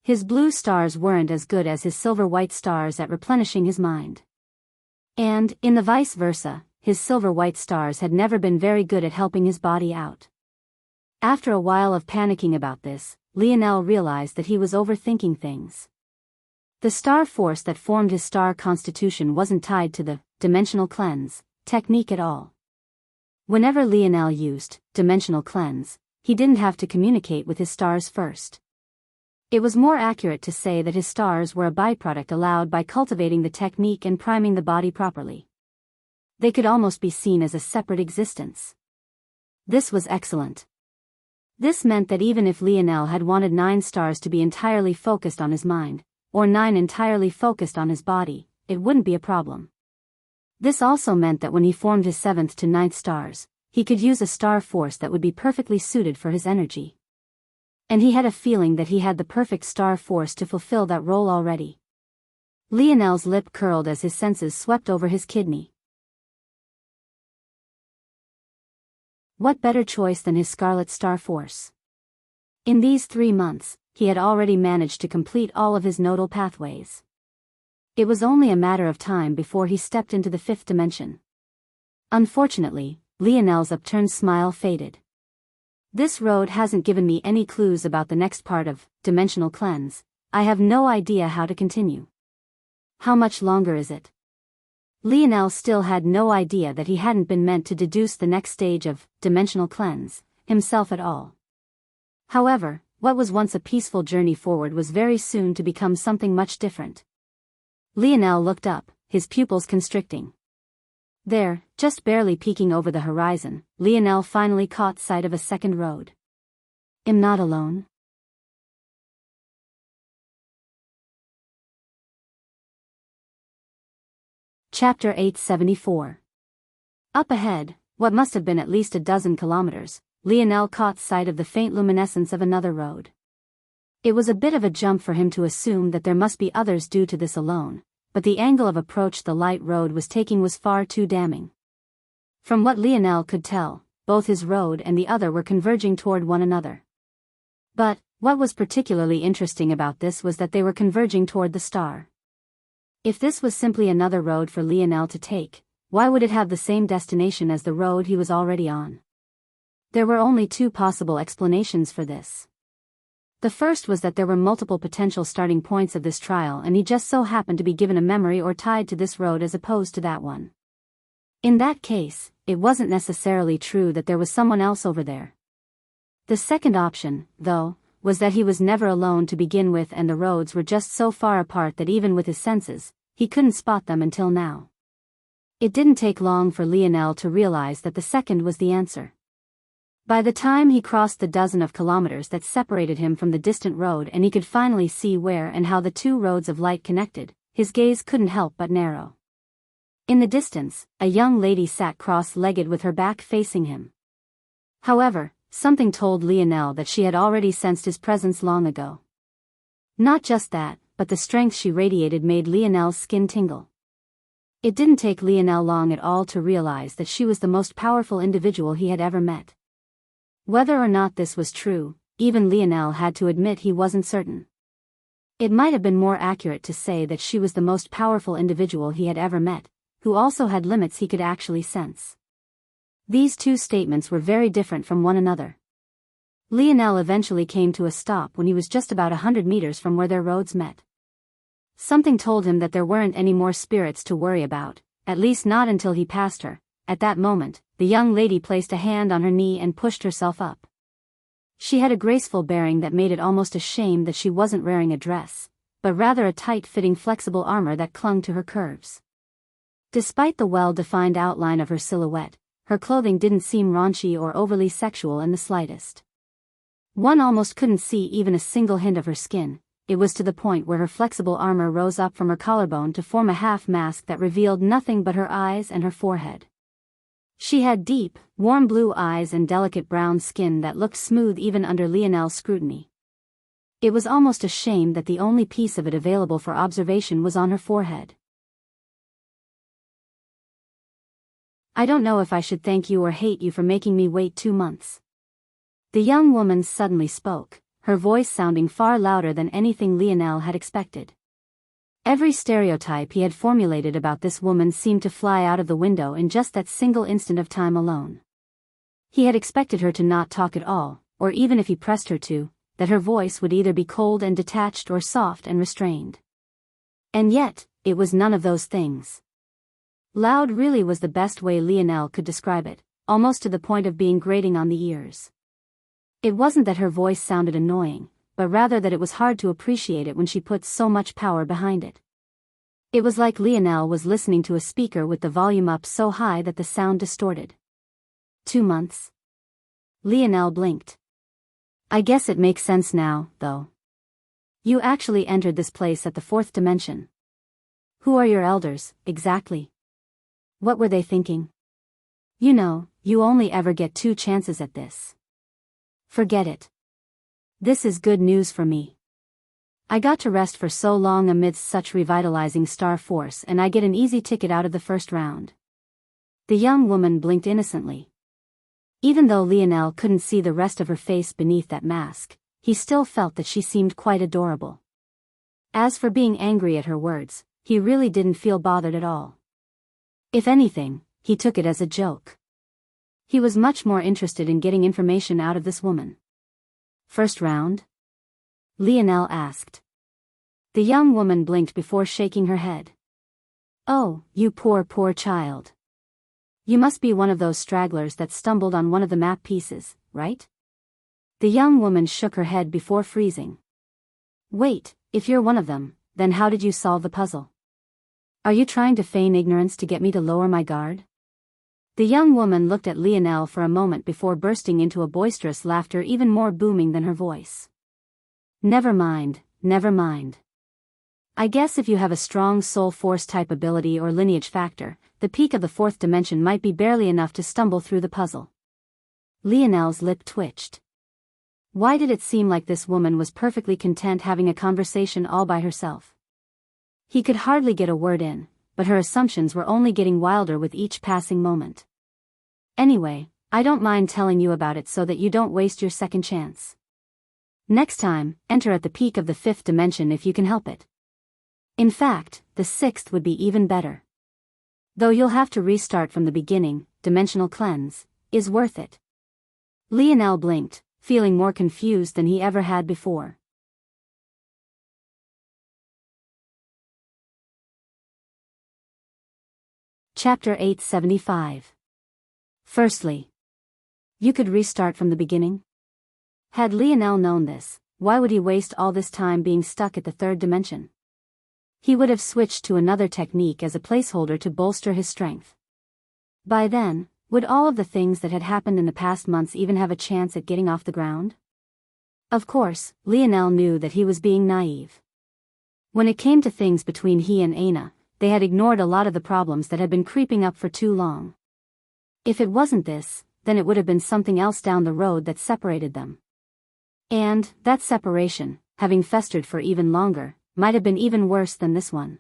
Speaker 1: His blue stars weren't as good as his silver-white stars at replenishing his mind. And, in the vice versa, his silver-white stars had never been very good at helping his body out. After a while of panicking about this, Lionel realized that he was overthinking things. The star force that formed his star constitution wasn't tied to the dimensional cleanse technique at all. Whenever Lionel used dimensional cleanse, he didn't have to communicate with his stars first. It was more accurate to say that his stars were a byproduct allowed by cultivating the technique and priming the body properly. They could almost be seen as a separate existence. This was excellent. This meant that even if Lionel had wanted 9 stars to be entirely focused on his mind, or 9 entirely focused on his body, it wouldn't be a problem. This also meant that when he formed his 7th to 9th stars, he could use a star force that would be perfectly suited for his energy. And he had a feeling that he had the perfect star force to fulfill that role already. Lionel's lip curled as his senses swept over his kidney. What better choice than his Scarlet Star Force? In these 3 months, he had already managed to complete all of his nodal pathways. It was only a matter of time before he stepped into the 5th dimension. Unfortunately, Lionel's upturned smile faded. This road hasn't given me any clues about the next part of Dimensional Cleanse. I have no idea how to continue. How much longer is it? Lionel still had no idea that he hadn't been meant to deduce the next stage of Dimensional Cleanse himself at all. However, what was once a peaceful journey forward was very soon to become something much different. Lionel looked up, his pupils constricting. There, just barely peeking over the horizon, Lionel finally caught sight of a second road. I'm not alone. Chapter 874. Up ahead, what must have been at least a dozen kilometers, Lionel caught sight of the faint luminescence of another road. It was a bit of a jump for him to assume that there must be others due to this alone, but the angle of approach the light road was taking was far too damning. From what Lionel could tell, both his road and the other were converging toward one another. But, what was particularly interesting about this was that they were converging toward the star. If this was simply another road for Lionel to take, why would it have the same destination as the road he was already on? There were only 2 possible explanations for this. The first was that there were multiple potential starting points of this trial and he just so happened to be given a memory or tied to this road as opposed to that one. In that case, it wasn't necessarily true that there was someone else over there. The second option, though, was that he was never alone to begin with and the roads were just so far apart that even with his senses, he couldn't spot them until now. It didn't take long for Lionel to realize that the second was the answer. By the time he crossed the dozen of kilometers that separated him from the distant road and he could finally see where and how the 2 roads of light connected, his gaze couldn't help but narrow. In the distance, a young lady sat cross-legged with her back facing him. However, something told Lionel that she had already sensed his presence long ago. Not just that, but the strength she radiated made Lionel's skin tingle. It didn't take Lionel long at all to realize that she was the most powerful individual he had ever met. Whether or not this was true, even Lionel had to admit he wasn't certain. It might have been more accurate to say that she was the most powerful individual he had ever met, who also had limits he could actually sense. These 2 statements were very different from one another. Lionel eventually came to a stop when he was just about 100 meters from where their roads met. Something told him that there weren't any more spirits to worry about, at least not until he passed her. At that moment, the young lady placed a hand on her knee and pushed herself up. She had a graceful bearing that made it almost a shame that she wasn't wearing a dress, but rather a tight-fitting flexible armor that clung to her curves. Despite the well-defined outline of her silhouette, her clothing didn't seem raunchy or overly sexual in the slightest. One almost couldn't see even a single hint of her skin. It was to the point where her flexible armor rose up from her collarbone to form a half mask that revealed nothing but her eyes and her forehead. She had deep, warm blue eyes and delicate brown skin that looked smooth even under Lionel's scrutiny. It was almost a shame that the only piece of it available for observation was on her forehead. I don't know if I should thank you or hate you for making me wait 2 months. The young woman suddenly spoke, her voice sounding far louder than anything Lionel had expected. Every stereotype he had formulated about this woman seemed to fly out of the window in just that single instant of time alone. He had expected her to not talk at all, or even if he pressed her to, that her voice would either be cold and detached or soft and restrained. And yet, it was none of those things. Loud really was the best way Lionel could describe it, almost to the point of being grating on the ears. It wasn't that her voice sounded annoying, but rather that it was hard to appreciate it when she put so much power behind it. It was like Lionel was listening to a speaker with the volume up so high that the sound distorted. 2 months. Lionel blinked. I guess it makes sense now, though. You actually entered this place at the fourth dimension. Who are your elders, exactly? What were they thinking? You know, you only ever get 2 chances at this. Forget it. This is good news for me. I got to rest for so long amidst such revitalizing star force, and I get an easy ticket out of the first round. The young woman blinked innocently. Even though Lionel couldn't see the rest of her face beneath that mask, he still felt that she seemed quite adorable. As for being angry at her words, he really didn't feel bothered at all. If anything, he took it as a joke. He was much more interested in getting information out of this woman. First round? Lionel asked. The young woman blinked before shaking her head. Oh, you poor child. You must be one of those stragglers that stumbled on one of the map pieces, right? The young woman shook her head before freezing. Wait, if you're one of them, then how did you solve the puzzle? Are you trying to feign ignorance to get me to lower my guard? The young woman looked at Lionel for a moment before bursting into a boisterous laughter even more booming than her voice. Never mind, never mind. I guess if you have a strong soul force type ability or lineage factor, the peak of the fourth dimension might be barely enough to stumble through the puzzle. Lionel's lip twitched. Why did it seem like this woman was perfectly content having a conversation all by herself? He could hardly get a word in, but her assumptions were only getting wilder with each passing moment. Anyway, I don't mind telling you about it so that you don't waste your second chance. Next time, enter at the peak of the fifth dimension if you can help it. In fact, the sixth would be even better. Though you'll have to restart from the beginning, dimensional cleanse is worth it. Lionel blinked, feeling more confused than he ever had before. Chapter 875. Firstly, you could restart from the beginning? Had Lionel known this, why would he waste all this time being stuck at the third dimension? He would have switched to another technique as a placeholder to bolster his strength. By then, would all of the things that had happened in the past months even have a chance at getting off the ground? Of course, Lionel knew that he was being naive. When it came to things between he and Aina, they had ignored a lot of the problems that had been creeping up for too long. If it wasn't this, then it would have been something else down the road that separated them. And, that separation, having festered for even longer, might have been even worse than this one.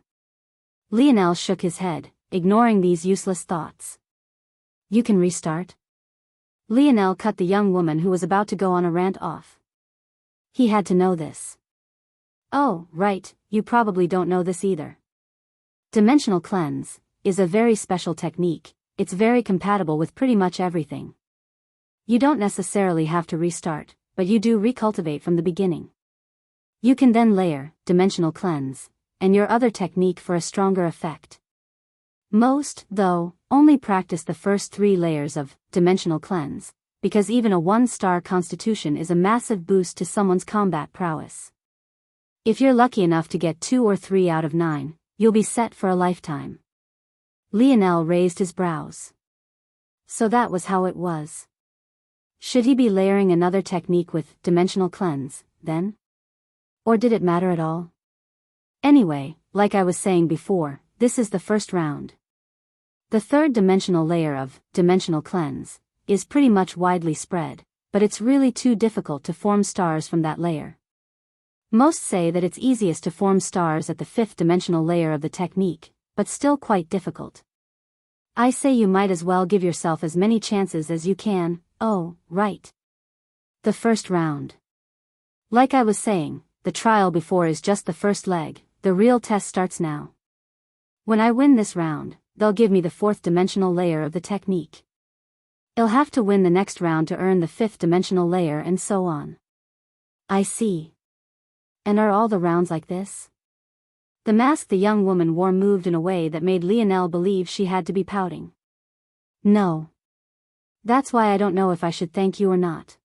Speaker 1: Lionel shook his head, ignoring these useless thoughts. You can restart? Lionel cut the young woman who was about to go on a rant off. He had to know this. Oh, right, you probably don't know this either. Dimensional cleanse is a very special technique. It's very compatible with pretty much everything. You don't necessarily have to restart, but you do recultivate from the beginning. You can then layer dimensional cleanse and your other technique for a stronger effect. Most, though, only practice the first 3 layers of dimensional cleanse, because even a 1-star constitution is a massive boost to someone's combat prowess. If you're lucky enough to get 2 or 3 out of 9, you'll be set for a lifetime. Lionel raised his brows. So that was how it was. Should he be layering another technique with dimensional cleanse, then? Or did it matter at all? Anyway, like I was saying before, this is the first round. The third dimensional layer of dimensional cleanse is pretty much widely spread, but it's really too difficult to form stars from that layer. Most say that it's easiest to form stars at the fifth dimensional layer of the technique, but still quite difficult. I say you might as well give yourself as many chances as you can. Oh, right. The first round. Like I was saying, the trial before is just the first leg, the real test starts now. When I win this round, they'll give me the fourth dimensional layer of the technique. I'll have to win the next round to earn the fifth dimensional layer and so on. I see. And are all the rounds like this? The mask the young woman wore moved in a way that made Lionel believe she had to be pouting. No. That's why I don't know if I should thank you or not.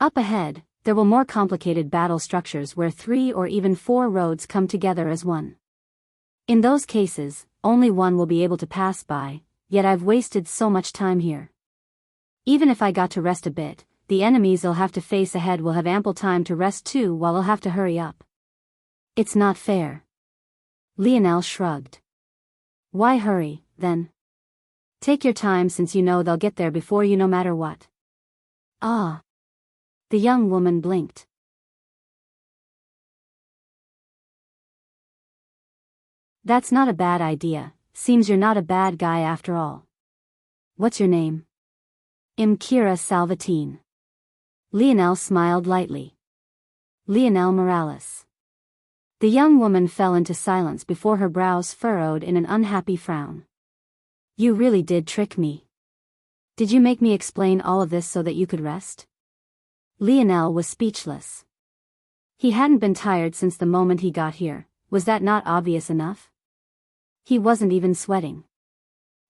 Speaker 1: Up ahead, there will more complicated battle structures where 3 or even 4 roads come together as one. In those cases, only one will be able to pass by, yet I've wasted so much time here. Even if I got to rest a bit, the enemies I'll have to face ahead will have ample time to rest too while I'll have to hurry up. It's not fair. Lionel shrugged. Why hurry, then? Take your time since you know they'll get there before you no matter what. Ah. The young woman blinked. That's not a bad idea, seems you're not a bad guy after all. What's your name? Kira Salvatine. Lionel smiled lightly. Lionel Morales. The young woman fell into silence before her brows furrowed in an unhappy frown. You really did trick me. Did you make me explain all of this so that you could rest? Lionel was speechless. He hadn't been tired since the moment he got here, was that not obvious enough? He wasn't even sweating.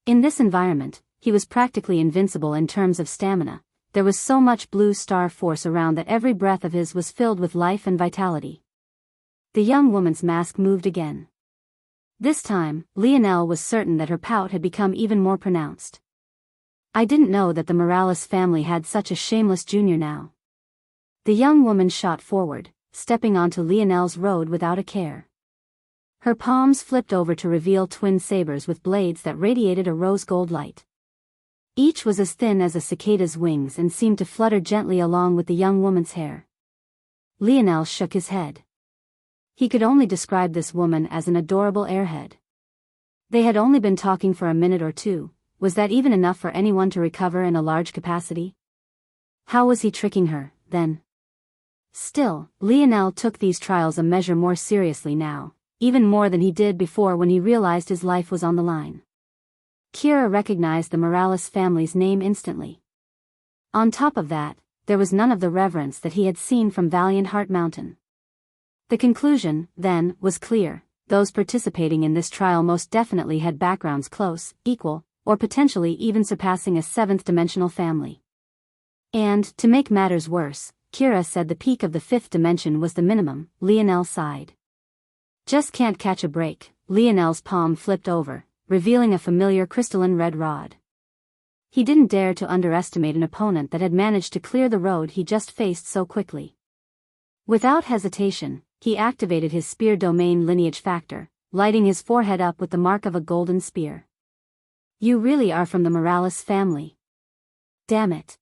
Speaker 1: In this environment, he was practically invincible in terms of stamina. There was so much blue star force around that every breath of his was filled with life and vitality. The young woman's mask moved again. This time, Lionel was certain that her pout had become even more pronounced. I didn't know that the Morales family had such a shameless junior now. The young woman shot forward, stepping onto Lionel's road without a care. Her palms flipped over to reveal twin sabers with blades that radiated a rose-gold light. Each was as thin as a cicada's wings and seemed to flutter gently along with the young woman's hair. Lionel shook his head. He could only describe this woman as an adorable airhead. They had only been talking for a minute or two. Was that even enough for anyone to recover in a large capacity? How was he tricking her, then? Still, Lionel took these trials a measure more seriously now, even more than he did before when he realized his life was on the line. Kira recognized the Morales family's name instantly. On top of that, there was none of the reverence that he had seen from Valiant Heart Mountain. The conclusion, then, was clear. Those participating in this trial most definitely had backgrounds close, equal, or potentially even surpassing a seventh-dimensional family. And, to make matters worse, Kira said the peak of the fifth dimension was the minimum. Lionel sighed. Just can't catch a break. Lionel's palm flipped over, revealing a familiar crystalline red rod. He didn't dare to underestimate an opponent that had managed to clear the road he just faced so quickly. Without hesitation, he activated his spear domain lineage factor, lighting his forehead up with the mark of a golden spear. You really are from the Morales family. Damn it.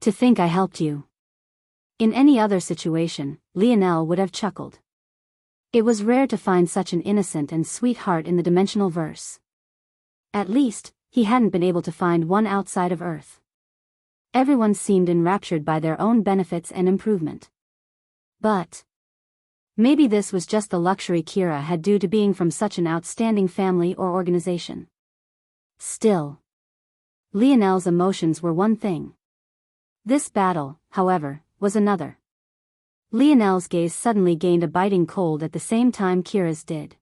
Speaker 1: To think I helped you. In any other situation, Lionel would have chuckled. It was rare to find such an innocent and sweet heart in the dimensional verse. At least, he hadn't been able to find one outside of Earth. Everyone seemed enraptured by their own benefits and improvement. But maybe this was just the luxury Kira had due to being from such an outstanding family or organization. Still, Lionel's emotions were one thing. This battle, however, was another. Lionel's gaze suddenly gained a biting cold at the same time Kira's did.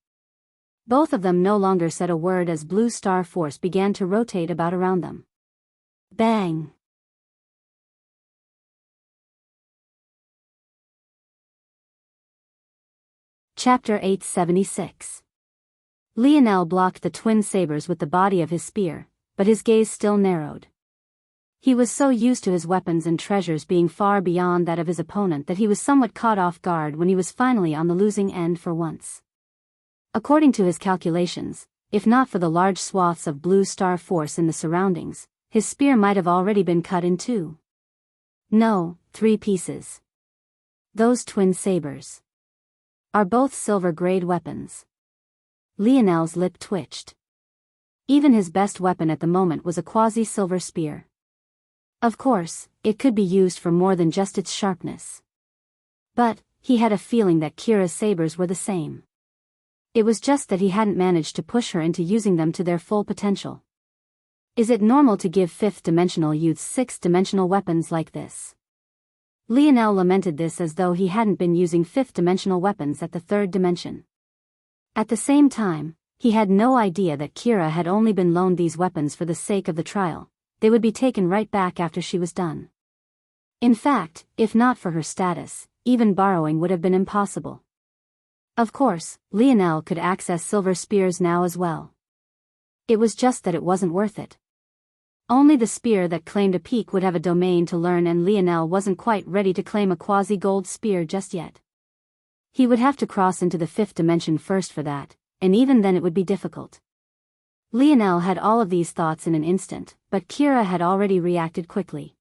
Speaker 1: Both of them no longer said a word as blue star force began to rotate about around them. Bang! Chapter 876. Lionel blocked the twin sabers with the body of his spear, but his gaze still narrowed. He was so used to his weapons and treasures being far beyond that of his opponent that he was somewhat caught off guard when he was finally on the losing end for once. According to his calculations, if not for the large swaths of blue star force in the surroundings, his spear might have already been cut in two. No, 3 pieces. Those twin sabers are both silver-grade weapons. Lionel's lip twitched. Even his best weapon at the moment was a quasi-silver spear. Of course, it could be used for more than just its sharpness. But, he had a feeling that Kira's sabers were the same. It was just that he hadn't managed to push her into using them to their full potential. Is it normal to give fifth-dimensional youths sixth-dimensional weapons like this? Lionel lamented this as though he hadn't been using fifth-dimensional weapons at the third dimension. At the same time, he had no idea that Kira had only been loaned these weapons for the sake of the trial. They would be taken right back after she was done. In fact, if not for her status, even borrowing would have been impossible. Of course, Lionel could access silver spears now as well. It was just that it wasn't worth it. Only the spear that claimed a peak would have a domain to learn, and Lionel wasn't quite ready to claim a quasi-gold spear just yet. He would have to cross into the 5th dimension first for that, and even then it would be difficult. Lionel had all of these thoughts in an instant, but Kira had already reacted quickly.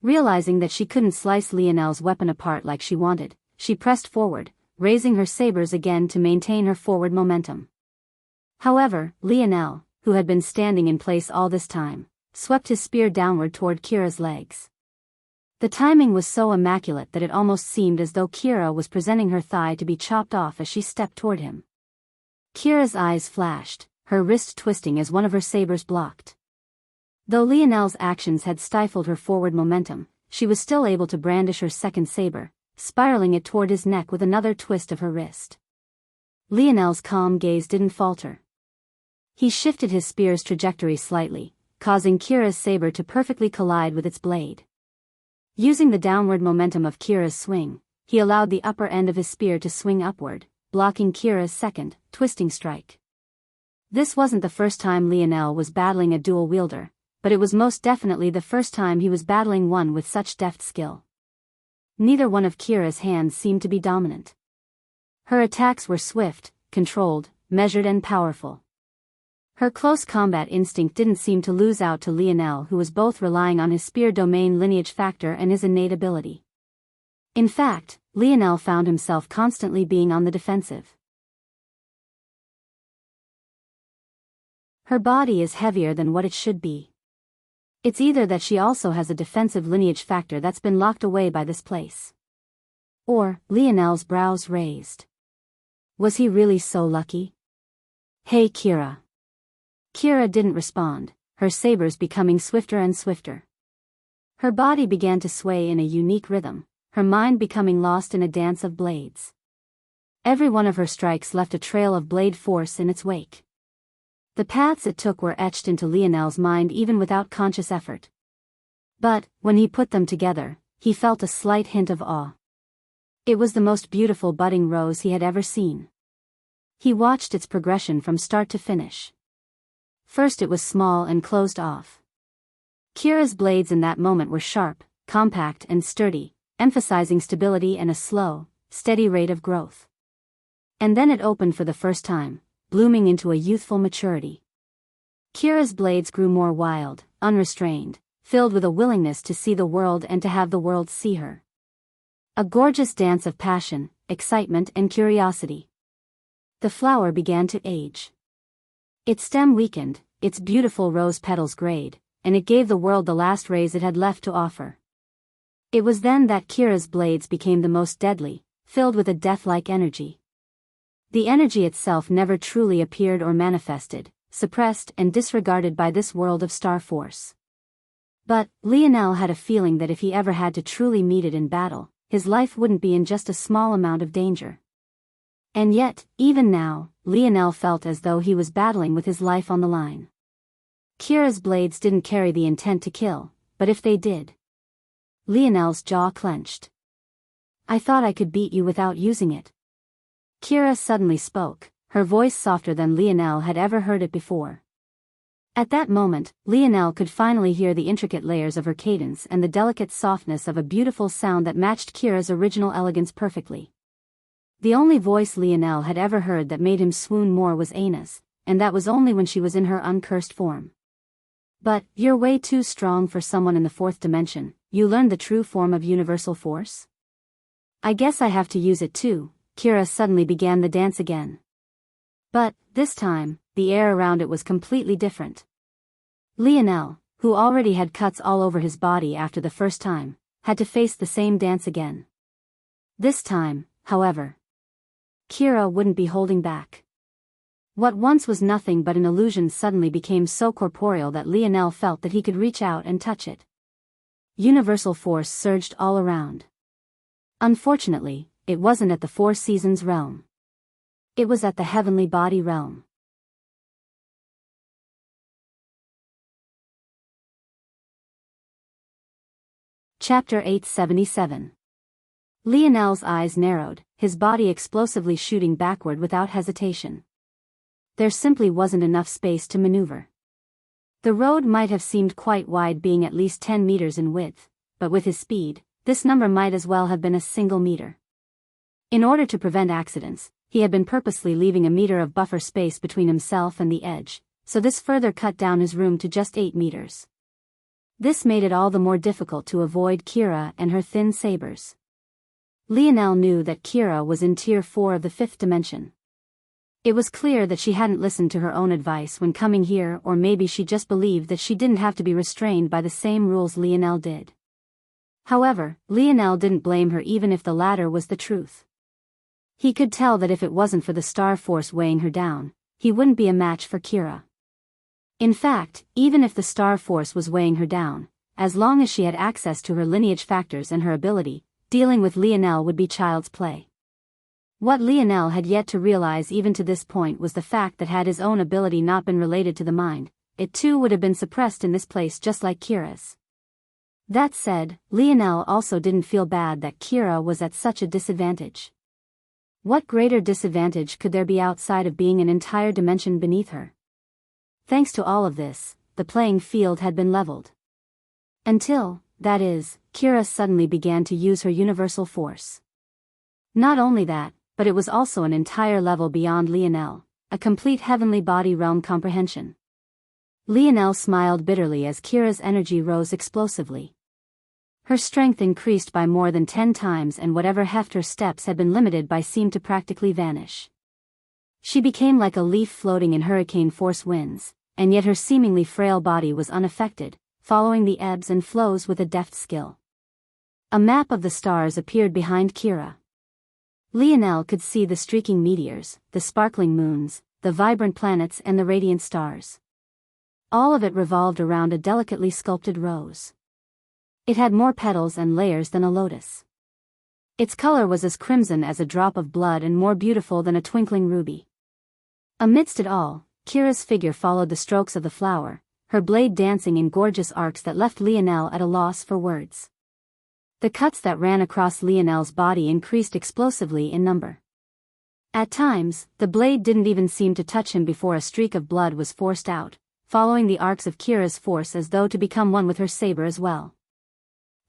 Speaker 1: Realizing that she couldn't slice Lionel's weapon apart like she wanted, she pressed forward, raising her sabers again to maintain her forward momentum. However, Lionel, who had been standing in place all this time, swept his spear downward toward Kira's legs. The timing was so immaculate that it almost seemed as though Kira was presenting her thigh to be chopped off as she stepped toward him. Kira's eyes flashed, her wrist twisting as one of her sabers blocked. Though Lionel's actions had stifled her forward momentum, she was still able to brandish her second saber, spiraling it toward his neck with another twist of her wrist. Lionel's calm gaze didn't falter. He shifted his spear's trajectory slightly, causing Kira's saber to perfectly collide with its blade. Using the downward momentum of Kira's swing, he allowed the upper end of his spear to swing upward, blocking Kira's second, twisting strike. This wasn't the first time Lionel was battling a dual wielder, but it was most definitely the first time he was battling one with such deft skill. Neither one of Kira's hands seemed to be dominant. Her attacks were swift, controlled, measured and powerful. Her close combat instinct didn't seem to lose out to Lionel, who was both relying on his spear domain lineage factor and his innate ability. In fact, Lionel found himself constantly being on the defensive. Her body is heavier than what it should be. It's either that she also has a defensive lineage factor that's been locked away by this place. Or, Lionel's brows raised. Was he really so lucky? Hey Kira. Kira didn't respond, her sabers becoming swifter and swifter. Her body began to sway in a unique rhythm, her mind becoming lost in a dance of blades. Every one of her strikes left a trail of blade force in its wake. The paths it took were etched into Lionel's mind even without conscious effort. But, when he put them together, he felt a slight hint of awe. It was the most beautiful budding rose he had ever seen. He watched its progression from start to finish. First it was small and closed off. Kira's blades in that moment were sharp, compact and sturdy, emphasizing stability and a slow, steady rate of growth. And then it opened for the first time, blooming into a youthful maturity. Kira's blades grew more wild, unrestrained, filled with a willingness to see the world and to have the world see her. A gorgeous dance of passion, excitement and curiosity. The flower began to age. Its stem weakened, its beautiful rose petals grayed, and it gave the world the last rays it had left to offer. It was then that Kira's blades became the most deadly, filled with a death-like energy. The energy itself never truly appeared or manifested, suppressed and disregarded by this world of star force. But, Lionel had a feeling that if he ever had to truly meet it in battle, his life wouldn't be in just a small amount of danger. And yet, even now, Lionel felt as though he was battling with his life on the line. Kira's blades didn't carry the intent to kill, but if they did... Lionel's jaw clenched. I thought I could beat you without using it. Kira suddenly spoke, her voice softer than Lionel had ever heard it before. At that moment, Lionel could finally hear the intricate layers of her cadence and the delicate softness of a beautiful sound that matched Kira's original elegance perfectly. The only voice Lionel had ever heard that made him swoon more was Aina's, and that was only when she was in her uncursed form. But, you're way too strong for someone in the 4th dimension, you learned the true form of universal force? I guess I have to use it too. Kira suddenly began the dance again. But, this time, the air around it was completely different. Lionel, who already had cuts all over his body after the first time, had to face the same dance again. This time, however, Kira wouldn't be holding back. What once was nothing but an illusion suddenly became so corporeal that Lionel felt that he could reach out and touch it. Universal force surged all around. Unfortunately, it wasn't at the Four Seasons realm. It was at the heavenly body realm. Chapter 877. Lionel's eyes narrowed, his body explosively shooting backward without hesitation. There simply wasn't enough space to maneuver. The road might have seemed quite wide, being at least 10 meters in width, but with his speed, this number might as well have been a single meter. In order to prevent accidents, he had been purposely leaving a meter of buffer space between himself and the edge, so this further cut down his room to just 8 meters. This made it all the more difficult to avoid Kira and her thin sabers. Lionel knew that Kira was in Tier 4 of the 5th dimension. It was clear that she hadn't listened to her own advice when coming here, or maybe she just believed that she didn't have to be restrained by the same rules Lionel did. However, Lionel didn't blame her even if the latter was the truth. He could tell that if it wasn't for the star force weighing her down, he wouldn't be a match for Kira. In fact, even if the star force was weighing her down, as long as she had access to her lineage factors and her ability, dealing with Lionel would be child's play. What Lionel had yet to realize even to this point was the fact that had his own ability not been related to the mind, it too would have been suppressed in this place just like Kira's. That said, Lionel also didn't feel bad that Kira was at such a disadvantage. What greater disadvantage could there be outside of being an entire dimension beneath her? Thanks to all of this, the playing field had been leveled. Until, that is, Kira suddenly began to use her universal force. Not only that, but it was also an entire level beyond Lionel, a complete heavenly body realm comprehension. Lionel smiled bitterly as Kira's energy rose explosively. Her strength increased by more than 10 times, and whatever heft her steps had been limited by seemed to practically vanish. She became like a leaf floating in hurricane-force winds, and yet her seemingly frail body was unaffected, following the ebbs and flows with a deft skill. A map of the stars appeared behind Kira. Lionel could see the streaking meteors, the sparkling moons, the vibrant planets, and the radiant stars. All of it revolved around a delicately sculpted rose. It had more petals and layers than a lotus. Its color was as crimson as a drop of blood and more beautiful than a twinkling ruby. Amidst it all, Kira's figure followed the strokes of the flower, her blade dancing in gorgeous arcs that left Lionel at a loss for words. The cuts that ran across Lionel's body increased explosively in number. At times, the blade didn't even seem to touch him before a streak of blood was forced out, following the arcs of Kira's force as though to become one with her saber as well.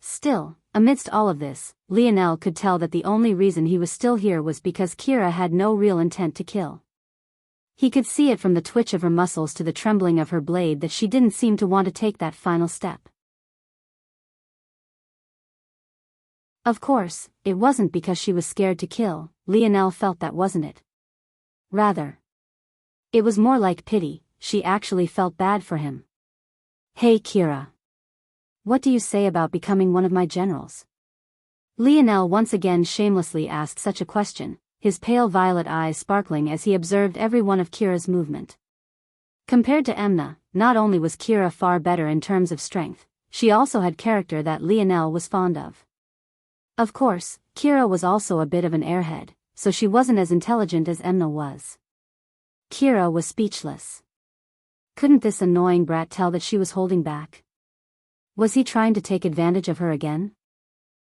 Speaker 1: Still, amidst all of this, Lionel could tell that the only reason he was still here was because Kira had no real intent to kill. He could see it from the twitch of her muscles to the trembling of her blade that she didn't seem to want to take that final step. Of course, it wasn't because she was scared to kill. Lionel felt that, wasn't it? Rather, it was more like pity. She actually felt bad for him. Hey Kira. What do you say about becoming one of my generals? Lionel once again shamelessly asked such a question, his pale violet eyes sparkling as he observed every one of Kira's movement. Compared to Emna, not only was Kira far better in terms of strength, she also had character that Lionel was fond of. Of course, Kira was also a bit of an airhead, so she wasn't as intelligent as Emna was. Kira was speechless. Couldn't this annoying brat tell that she was holding back? Was he trying to take advantage of her again?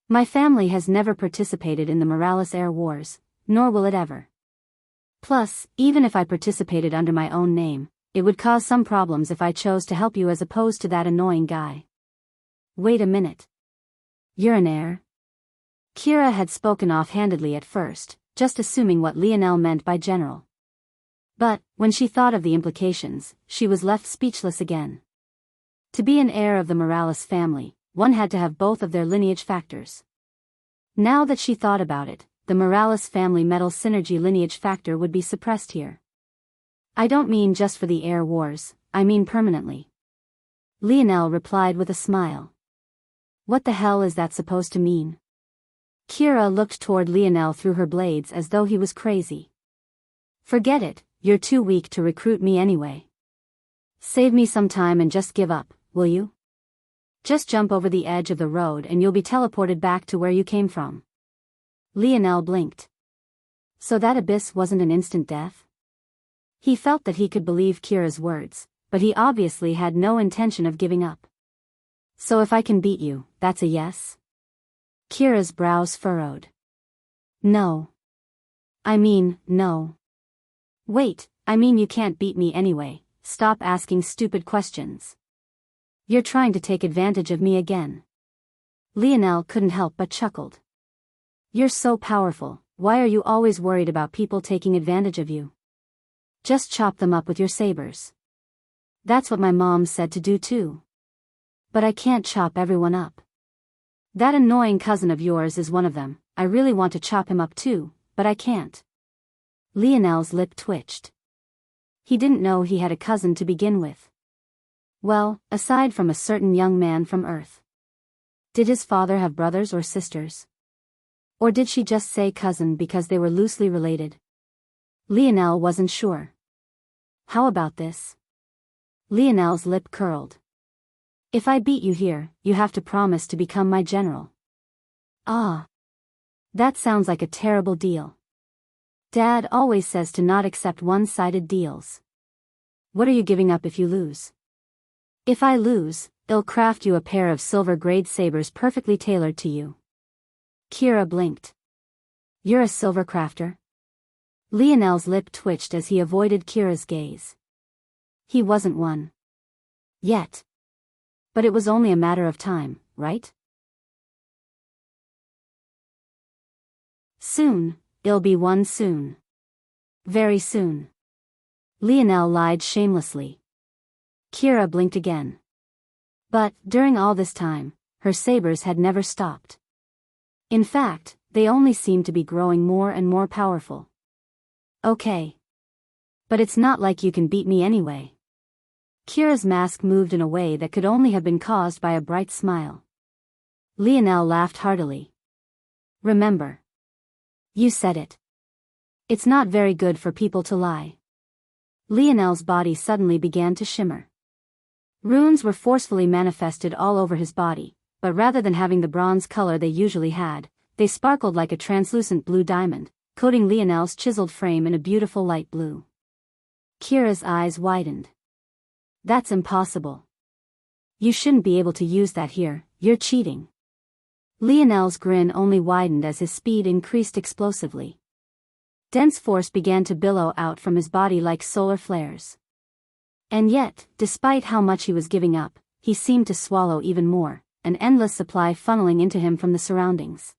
Speaker 1: My family has never participated in the Morales Air Wars, nor will it ever. Plus, even if I participated under my own name, it would cause some problems if I chose to help you as opposed to that annoying guy. Wait a minute. You're an heir? Kira had spoken offhandedly at first, just assuming what Lionel meant by general. But, when she thought of the implications, she was left speechless again. To be an heir of the Morales family, one had to have both of their lineage factors. Now that she thought about it, the Morales family metal synergy lineage factor would be suppressed here. I don't mean just for the air wars, I mean permanently. Lionel replied with a smile. What the hell is that supposed to mean? Kira looked toward Lionel through her blades as though he was crazy. Forget it, you're too weak to recruit me anyway. Save me some time and just give up, will you? Just jump over the edge of the road and you'll be teleported back to where you came from. Lionel blinked. So that abyss wasn't an instant death? He felt that he could believe Kira's words, but he obviously had no intention of giving up. So if I can beat you, that's a yes? Kira's brows furrowed. No. I mean, no. Wait, I mean you can't beat me anyway, stop asking stupid questions. You're trying to take advantage of me again. Lionel couldn't help but chuckled. You're so powerful, why are you always worried about people taking advantage of you? Just chop them up with your sabers. That's what my mom said to do too. But I can't chop everyone up. That annoying cousin of yours is one of them. I really want to chop him up too, but I can't. Lionel's lip twitched. He didn't know he had a cousin to begin with. Well, aside from a certain young man from Earth. Did his father have brothers or sisters? Or did she just say cousin because they were loosely related? Lionel wasn't sure. How about this? Lionel's lip curled. If I beat you here, you have to promise to become my general. Ah. That sounds like a terrible deal. Dad always says to not accept one-sided deals. What are you giving up if you lose? If I lose, I'll craft you a pair of silver-grade sabers perfectly tailored to you. Kira blinked. You're a silver crafter? Lionel's lip twitched as he avoided Kira's gaze. He wasn't one. Yet. But it was only a matter of time, right? Soon, it'll be one soon. Very soon. Lionel lied shamelessly. Kira blinked again. But, during all this time, her sabers had never stopped. In fact, they only seemed to be growing more and more powerful. Okay. But it's not like you can beat me anyway. Kira's mask moved in a way that could only have been caused by a bright smile. Lionel laughed heartily. Remember. You said it. It's not very good for people to lie. Lionel's body suddenly began to shimmer. Runes were forcefully manifested all over his body, but rather than having the bronze color they usually had, they sparkled like a translucent blue diamond, coating Lionel's chiseled frame in a beautiful light blue. Kira's eyes widened. That's impossible. You shouldn't be able to use that here, you're cheating. Lionel's grin only widened as his speed increased explosively. Dense force began to billow out from his body like solar flares. And yet, despite how much he was giving up, he seemed to swallow even more, an endless supply funneling into him from the surroundings.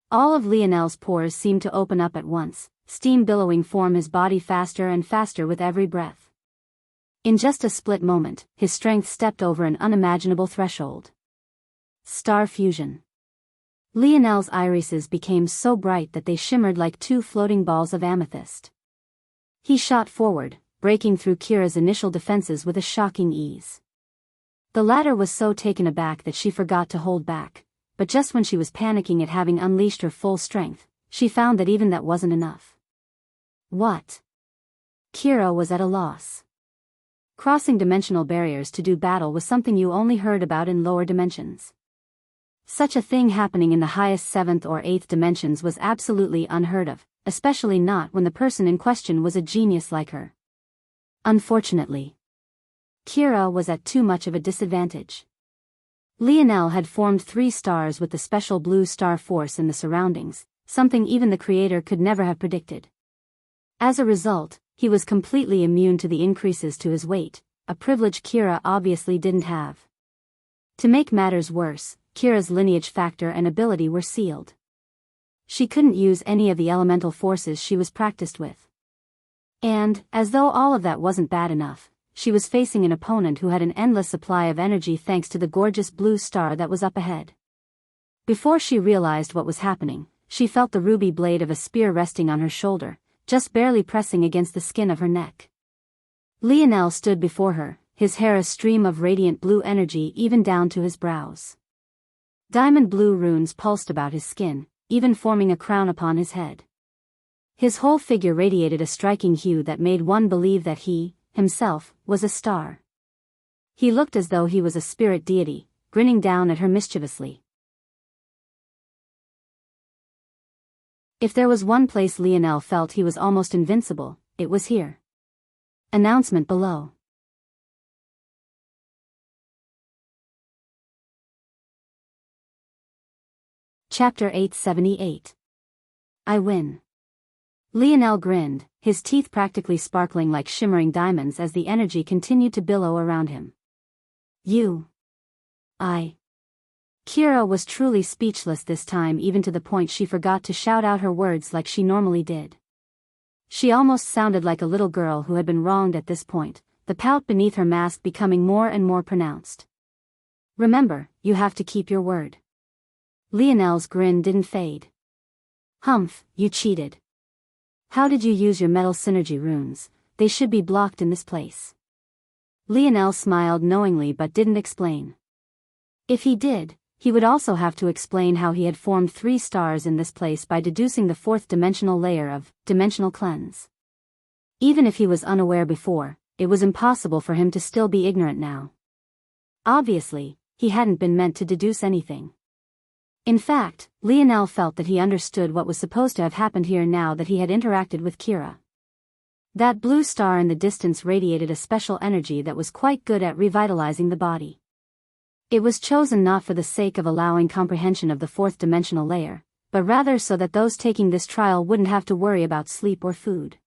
Speaker 1: All of Lionel's pores seemed to open up at once, steam billowing from his body faster and faster with every breath. In just a split moment, his strength stepped over an unimaginable threshold. Star fusion. Lionel's irises became so bright that they shimmered like two floating balls of amethyst. He shot forward, breaking through Kira's initial defenses with a shocking ease. The latter was so taken aback that she forgot to hold back, but just when she was panicking at having unleashed her full strength, she found that even that wasn't enough. What? Kira was at a loss. Crossing dimensional barriers to do battle was something you only heard about in lower dimensions. Such a thing happening in the highest 7th or 8th dimensions was absolutely unheard of, especially not when the person in question was a genius like her. Unfortunately, Kira was at too much of a disadvantage. Lionel had formed 3 stars with the special blue star force in the surroundings, something even the creator could never have predicted. As a result, he was completely immune to the increases to his weight, a privilege Kira obviously didn't have. To make matters worse, Kira's lineage factor and ability were sealed. She couldn't use any of the elemental forces she was practiced with. And, as though all of that wasn't bad enough, she was facing an opponent who had an endless supply of energy thanks to the gorgeous blue star that was up ahead. Before she realized what was happening, she felt the ruby blade of a spear resting on her shoulder, just barely pressing against the skin of her neck. Lionel stood before her, his hair a stream of radiant blue energy even down to his brows. Diamond blue runes pulsed about his skin, even forming a crown upon his head. His whole figure radiated a striking hue that made one believe that he, himself, was a star. He looked as though he was a spirit deity, grinning down at her mischievously. If there was one place Lionel felt he was almost invincible, it was here. Announcement below. Chapter 878. I win. Lionel grinned, his teeth practically sparkling like shimmering diamonds as the energy continued to billow around him. Kira was truly speechless this time, even to the point she forgot to shout out her words like she normally did. She almost sounded like a little girl who had been wronged at this point, the pout beneath her mask becoming more and more pronounced. Remember, you have to keep your word. Lionel's grin didn't fade. Humph, you cheated. How did you use your metal synergy runes? They should be blocked in this place. Lionel smiled knowingly but didn't explain. If he did, he would also have to explain how he had formed 3 stars in this place by deducing the 4th dimensional layer of dimensional cleanse. Even if he was unaware before, it was impossible for him to still be ignorant now. Obviously, he hadn't been meant to deduce anything. In fact, Lionel felt that he understood what was supposed to have happened here now that he had interacted with Kira. That blue star in the distance radiated a special energy that was quite good at revitalizing the body. It was chosen not for the sake of allowing comprehension of the 4th dimensional layer, but rather so that those taking this trial wouldn't have to worry about sleep or food.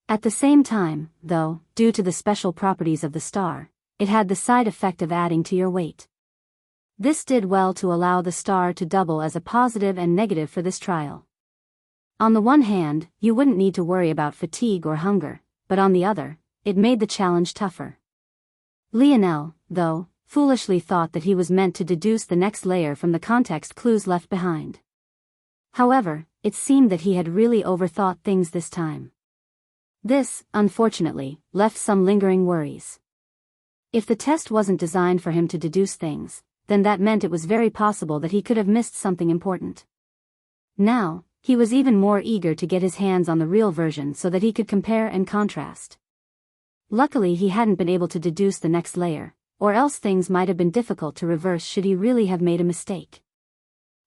Speaker 1: At the same time, though, due to the special properties of the star, it had the side effect of adding to your weight. This did well to allow the star to double as a positive and negative for this trial. On the one hand, you wouldn't need to worry about fatigue or hunger, but on the other, it made the challenge tougher. Lionel, though, foolishly thought that he was meant to deduce the next layer from the context clues left behind. However, it seemed that he had really overthought things this time. This, unfortunately, left some lingering worries. If the test wasn't designed for him to deduce things, then that meant it was very possible that he could have missed something important. Now, he was even more eager to get his hands on the real version so that he could compare and contrast. Luckily he hadn't been able to deduce the next layer, or else things might have been difficult to reverse should he really have made a mistake.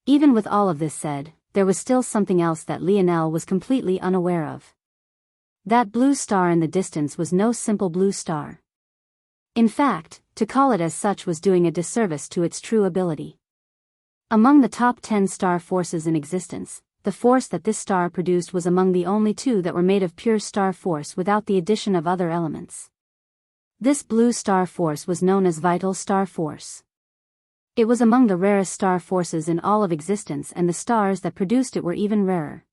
Speaker 1: Even with all of this said, there was still something else that Lionel was completely unaware of. That blue star in the distance was no simple blue star. In fact, to call it as such was doing a disservice to its true ability. Among the top 10 star forces in existence, the force that this star produced was among the only 2 that were made of pure star force without the addition of other elements. This blue star force was known as vital star force. It was among the rarest star forces in all of existence, and the stars that produced it were even rarer.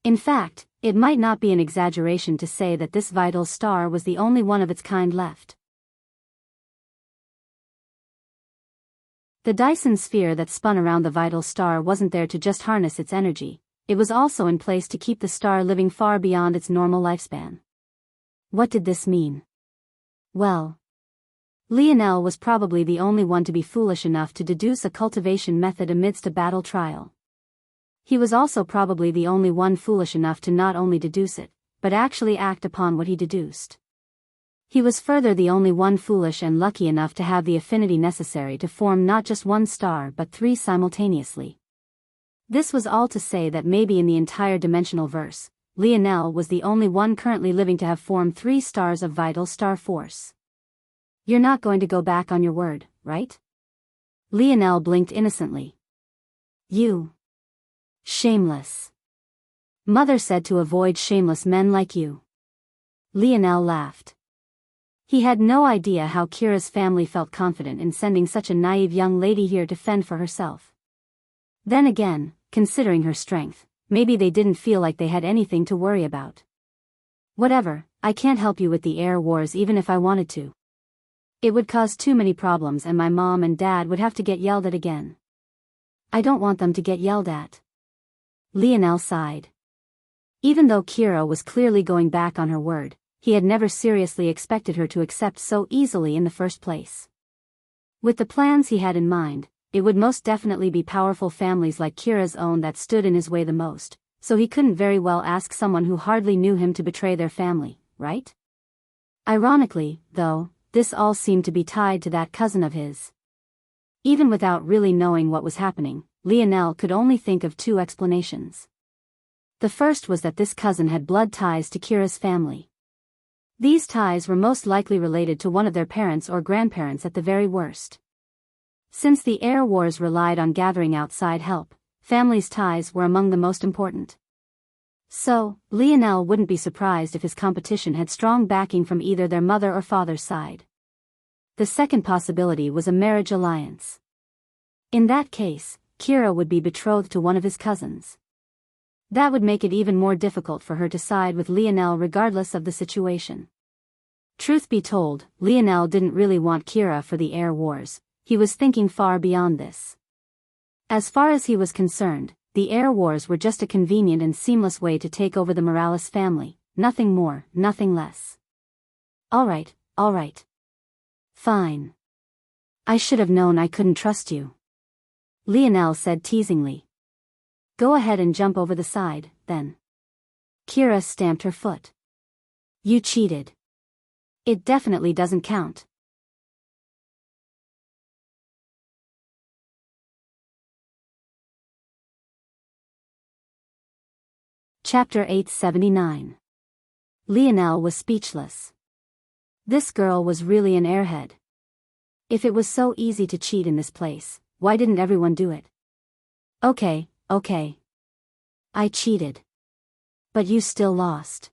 Speaker 1: In fact, it might not be an exaggeration to say that this vital star was the only one of its kind left. The Dyson sphere that spun around the vital star wasn't there to just harness its energy, it was also in place to keep the star living far beyond its normal lifespan. What did this mean? Well, Lionel was probably the only one to be foolish enough to deduce a cultivation method amidst a battle trial. He was also probably the only one foolish enough to not only deduce it, but actually act upon what he deduced. He was further the only one foolish and lucky enough to have the affinity necessary to form not just 1 star but 3 simultaneously. This was all to say that maybe in the entire dimensional verse, Lionel was the only one currently living to have formed 3 stars of vital star force. You're not going to go back on your word, right? Lionel blinked innocently. You. Shameless. Mother said to avoid shameless men like you. Lionel laughed. He had no idea how Kira's family felt confident in sending such a naive young lady here to fend for herself. Then again, considering her strength, maybe they didn't feel like they had anything to worry about. Whatever, I can't help you with the air wars even if I wanted to. It would cause too many problems and my mom and dad would have to get yelled at again. I don't want them to get yelled at. Lionel sighed. Even though Kira was clearly going back on her word, he had never seriously expected her to accept so easily in the first place. With the plans he had in mind, it would most definitely be powerful families like Kira's own that stood in his way the most, so he couldn't very well ask someone who hardly knew him to betray their family, right? Ironically, though, this all seemed to be tied to that cousin of his. Even without really knowing what was happening, Lionel could only think of 2 explanations. The first was that this cousin had blood ties to Kira's family. These ties were most likely related to one of their parents or grandparents at the very worst. Since the air wars relied on gathering outside help, family's ties were among the most important. So, Lionel wouldn't be surprised if his competition had strong backing from either their mother or father's side. The second possibility was a marriage alliance. In that case, Kira would be betrothed to one of his cousins. That would make it even more difficult for her to side with Lionel regardless of the situation. Truth be told, Lionel didn't really want Kira for the heir wars. He was thinking far beyond this. As far as he was concerned, the heir wars were just a convenient and seamless way to take over the Morales family, nothing more, nothing less. Alright. Fine. I should have known I couldn't trust you, Lionel said teasingly. Go ahead and jump over the side, then. Kira stamped her foot. You cheated. It definitely doesn't count. Chapter 879. Lionel was speechless. This girl was really an airhead. If it was so easy to cheat in this place, why didn't everyone do it? Okay. I cheated. But you still lost.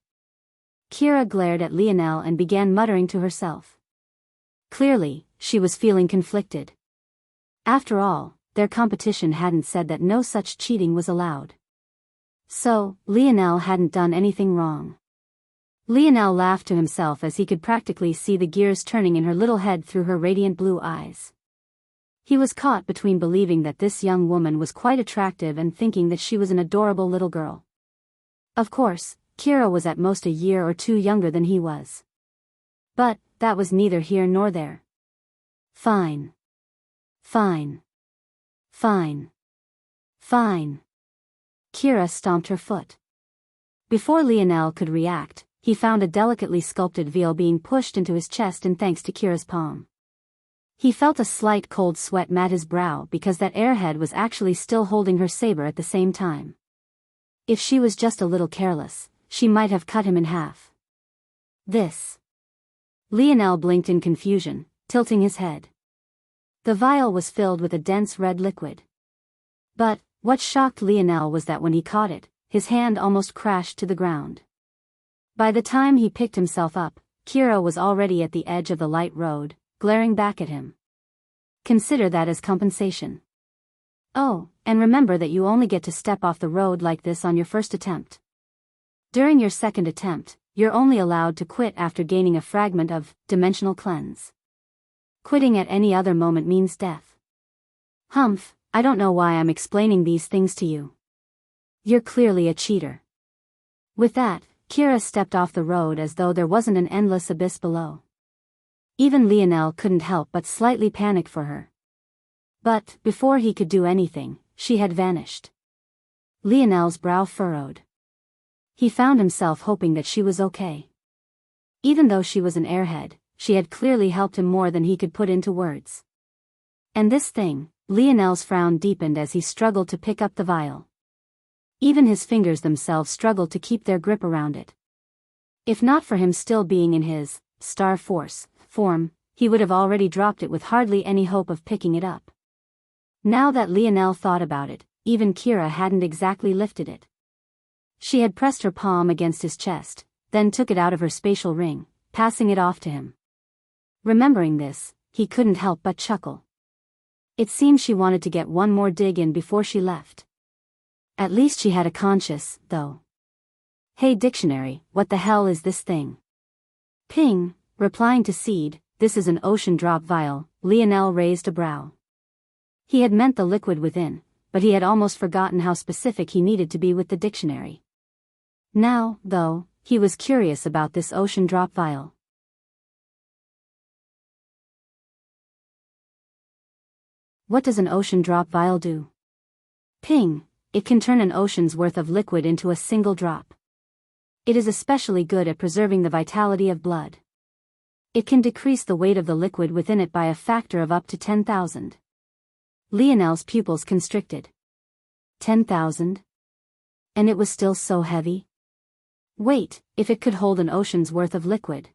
Speaker 1: Kira glared at Lionel and began muttering to herself. Clearly, she was feeling conflicted. After all, their competition hadn't said that no such cheating was allowed. So, Lionel hadn't done anything wrong. Lionel laughed to himself as he could practically see the gears turning in her little head through her radiant blue eyes. He was caught between believing that this young woman was quite attractive and thinking that she was an adorable little girl. Of course, Kira was at most a year or two younger than he was. But, that was neither here nor there. Fine. Kira stomped her foot. Before Lionel could react, he found a delicately sculpted veil being pushed into his chest and thanks to Kira's palm. He felt a slight cold sweat mat his brow because that airhead was actually still holding her saber at the same time. If she was just a little careless, she might have cut him in half. This. Lionel blinked in confusion, tilting his head. The vial was filled with a dense red liquid. But, what shocked Lionel was that when he caught it, his hand almost crashed to the ground. By the time he picked himself up, Kira was already at the edge of the light road, glaring back at him. Consider that as compensation. Oh, and remember that you only get to step off the road like this on your first attempt. During your second attempt, you're only allowed to quit after gaining a fragment of dimensional cleanse. Quitting at any other moment means death. Humph, I don't know why I'm explaining these things to you. You're clearly a cheater. With that, Kira stepped off the road as though there wasn't an endless abyss below. Even Lionel couldn't help but slightly panic for her. But, before he could do anything, she had vanished. Lionel's brow furrowed. He found himself hoping that she was okay. Even though she was an airhead, she had clearly helped him more than he could put into words. And this thing, Lionel's frown deepened as he struggled to pick up the vial. Even his fingers themselves struggled to keep their grip around it. If not for him still being in his Star Force form, he would have already dropped it with hardly any hope of picking it up. Now that Lionel thought about it, even Kira hadn't exactly lifted it. She had pressed her palm against his chest, then took it out of her spatial ring, passing it off to him. Remembering this, he couldn't help but chuckle. It seemed she wanted to get one more dig in before she left. At least she had a conscience, though. Hey dictionary, what the hell is this thing? Ping, replying to Seed, this is an ocean drop vial. Lionel raised a brow. He had meant the liquid within, but he had almost forgotten how specific he needed to be with the dictionary. Now, though, he was curious about this ocean drop vial. What does an ocean drop vial do? Ping, it can turn an ocean's worth of liquid into a single drop. It is especially good at preserving the vitality of blood. It can decrease the weight of the liquid within it by a factor of up to 10,000. Lionel's pupils constricted. 10,000? And it was still so heavy? Wait, if it could hold an ocean's worth of liquid.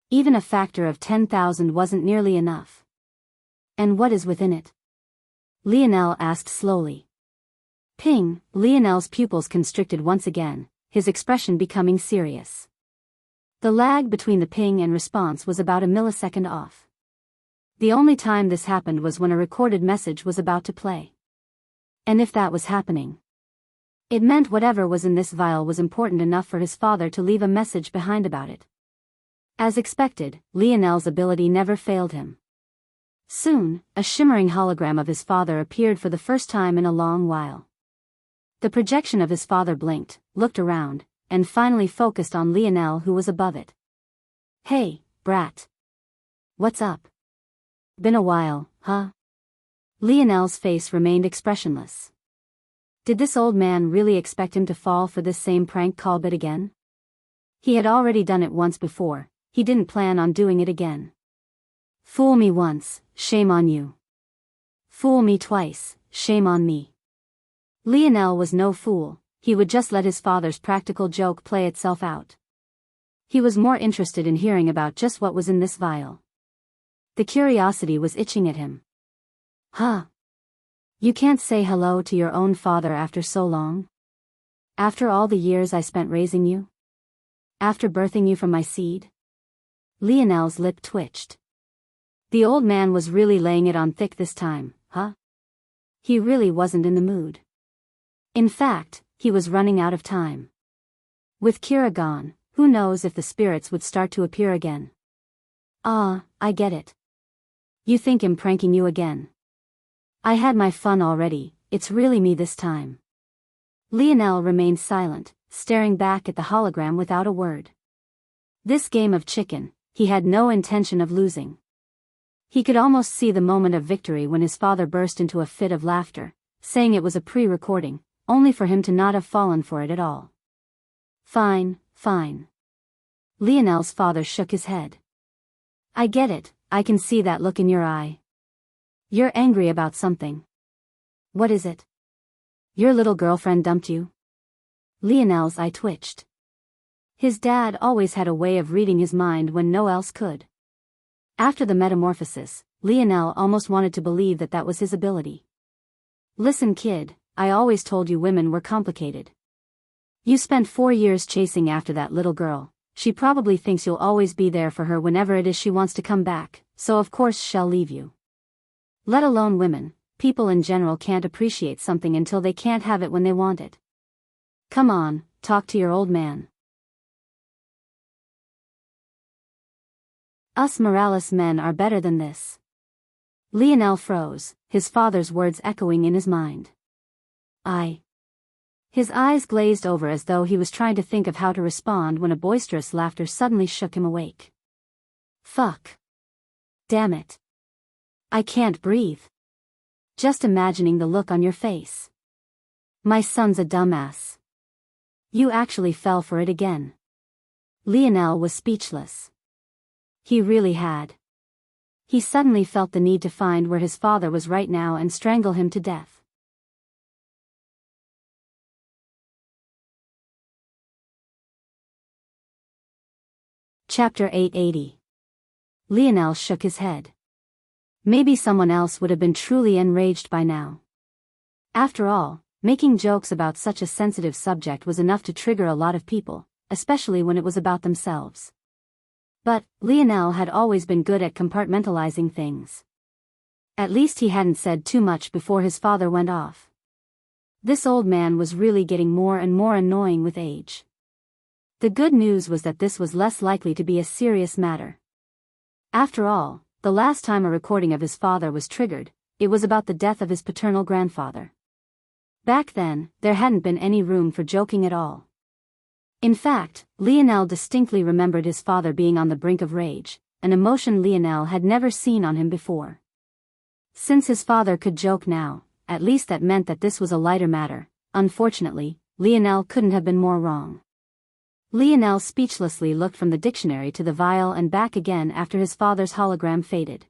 Speaker 1: Even a factor of 10,000 wasn't nearly enough. And what is within it? Lionel asked slowly. Ping, Lionel's pupils constricted once again, his expression becoming serious. The lag between the ping and response was about a millisecond off. The only time this happened was when a recorded message was about to play. And if that was happening, it meant whatever was in this vial was important enough for his father to leave a message behind about it. As expected, Lionel's ability never failed him. Soon, a shimmering hologram of his father appeared for the first time in a long while. The projection of his father blinked, looked around, and finally focused on Lionel, who was above it. "Hey, brat. What's up? Been a while, huh?" Lionel's face remained expressionless. Did this old man really expect him to fall for this same prank call bit again? He had already done it once before, he didn't plan on doing it again. Fool me once, shame on you. Fool me twice, shame on me. Lionel was no fool, he would just let his father's practical joke play itself out. He was more interested in hearing about just what was in this vial. The curiosity was itching at him. Huh? You can't say hello to your own father after so long? After all the years I spent raising you? After birthing you from my seed? Lionel's lip twitched. The old man was really laying it on thick this time, huh? He really wasn't in the mood. In fact, he was running out of time. With Kira gone, who knows if the spirits would start to appear again. Ah, I get it. You think I'm pranking you again. I had my fun already, it's really me this time. Lionel remained silent, staring back at the hologram without a word. This game of chicken, he had no intention of losing. He could almost see the moment of victory when his father burst into a fit of laughter, saying it was a pre-recording, only for him to not have fallen for it at all. Fine, fine. Lionel's father shook his head. I get it, I can see that look in your eye. You're angry about something. What is it? Your little girlfriend dumped you? Lionel's eye twitched. His dad always had a way of reading his mind when no else could. After the metamorphosis, Lionel almost wanted to believe that that was his ability. Listen, kid, I always told you women were complicated. You spent 4 years chasing after that little girl. She probably thinks you'll always be there for her whenever it is she wants to come back, so of course she'll leave you. Let alone women, people in general can't appreciate something until they can't have it when they want it. Come on, talk to your old man. Us Morales men are better than this. Lionel froze, his father's words echoing in his mind. His eyes glazed over as though he was trying to think of how to respond when a boisterous laughter suddenly shook him awake. Fuck. Damn it. I can't breathe. Just imagining the look on your face. My son's a dumbass. You actually fell for it again. Lionel was speechless. He really had. He suddenly felt the need to find where his father was right now and strangle him to death. Chapter 880. Lionel shook his head. Maybe someone else would have been truly enraged by now. After all, making jokes about such a sensitive subject was enough to trigger a lot of people, especially when it was about themselves. But Lionel had always been good at compartmentalizing things. At least he hadn't said too much before his father went off. This old man was really getting more and more annoying with age. The good news was that this was less likely to be a serious matter. After all, the last time a recording of his father was triggered, it was about the death of his paternal grandfather. Back then, there hadn't been any room for joking at all. In fact, Lionel distinctly remembered his father being on the brink of rage, an emotion Lionel had never seen on him before. Since his father could joke now, at least that meant that this was a lighter matter. Unfortunately, Lionel couldn't have been more wrong. Lionel speechlessly looked from the dictionary to the vial and back again after his father's hologram faded.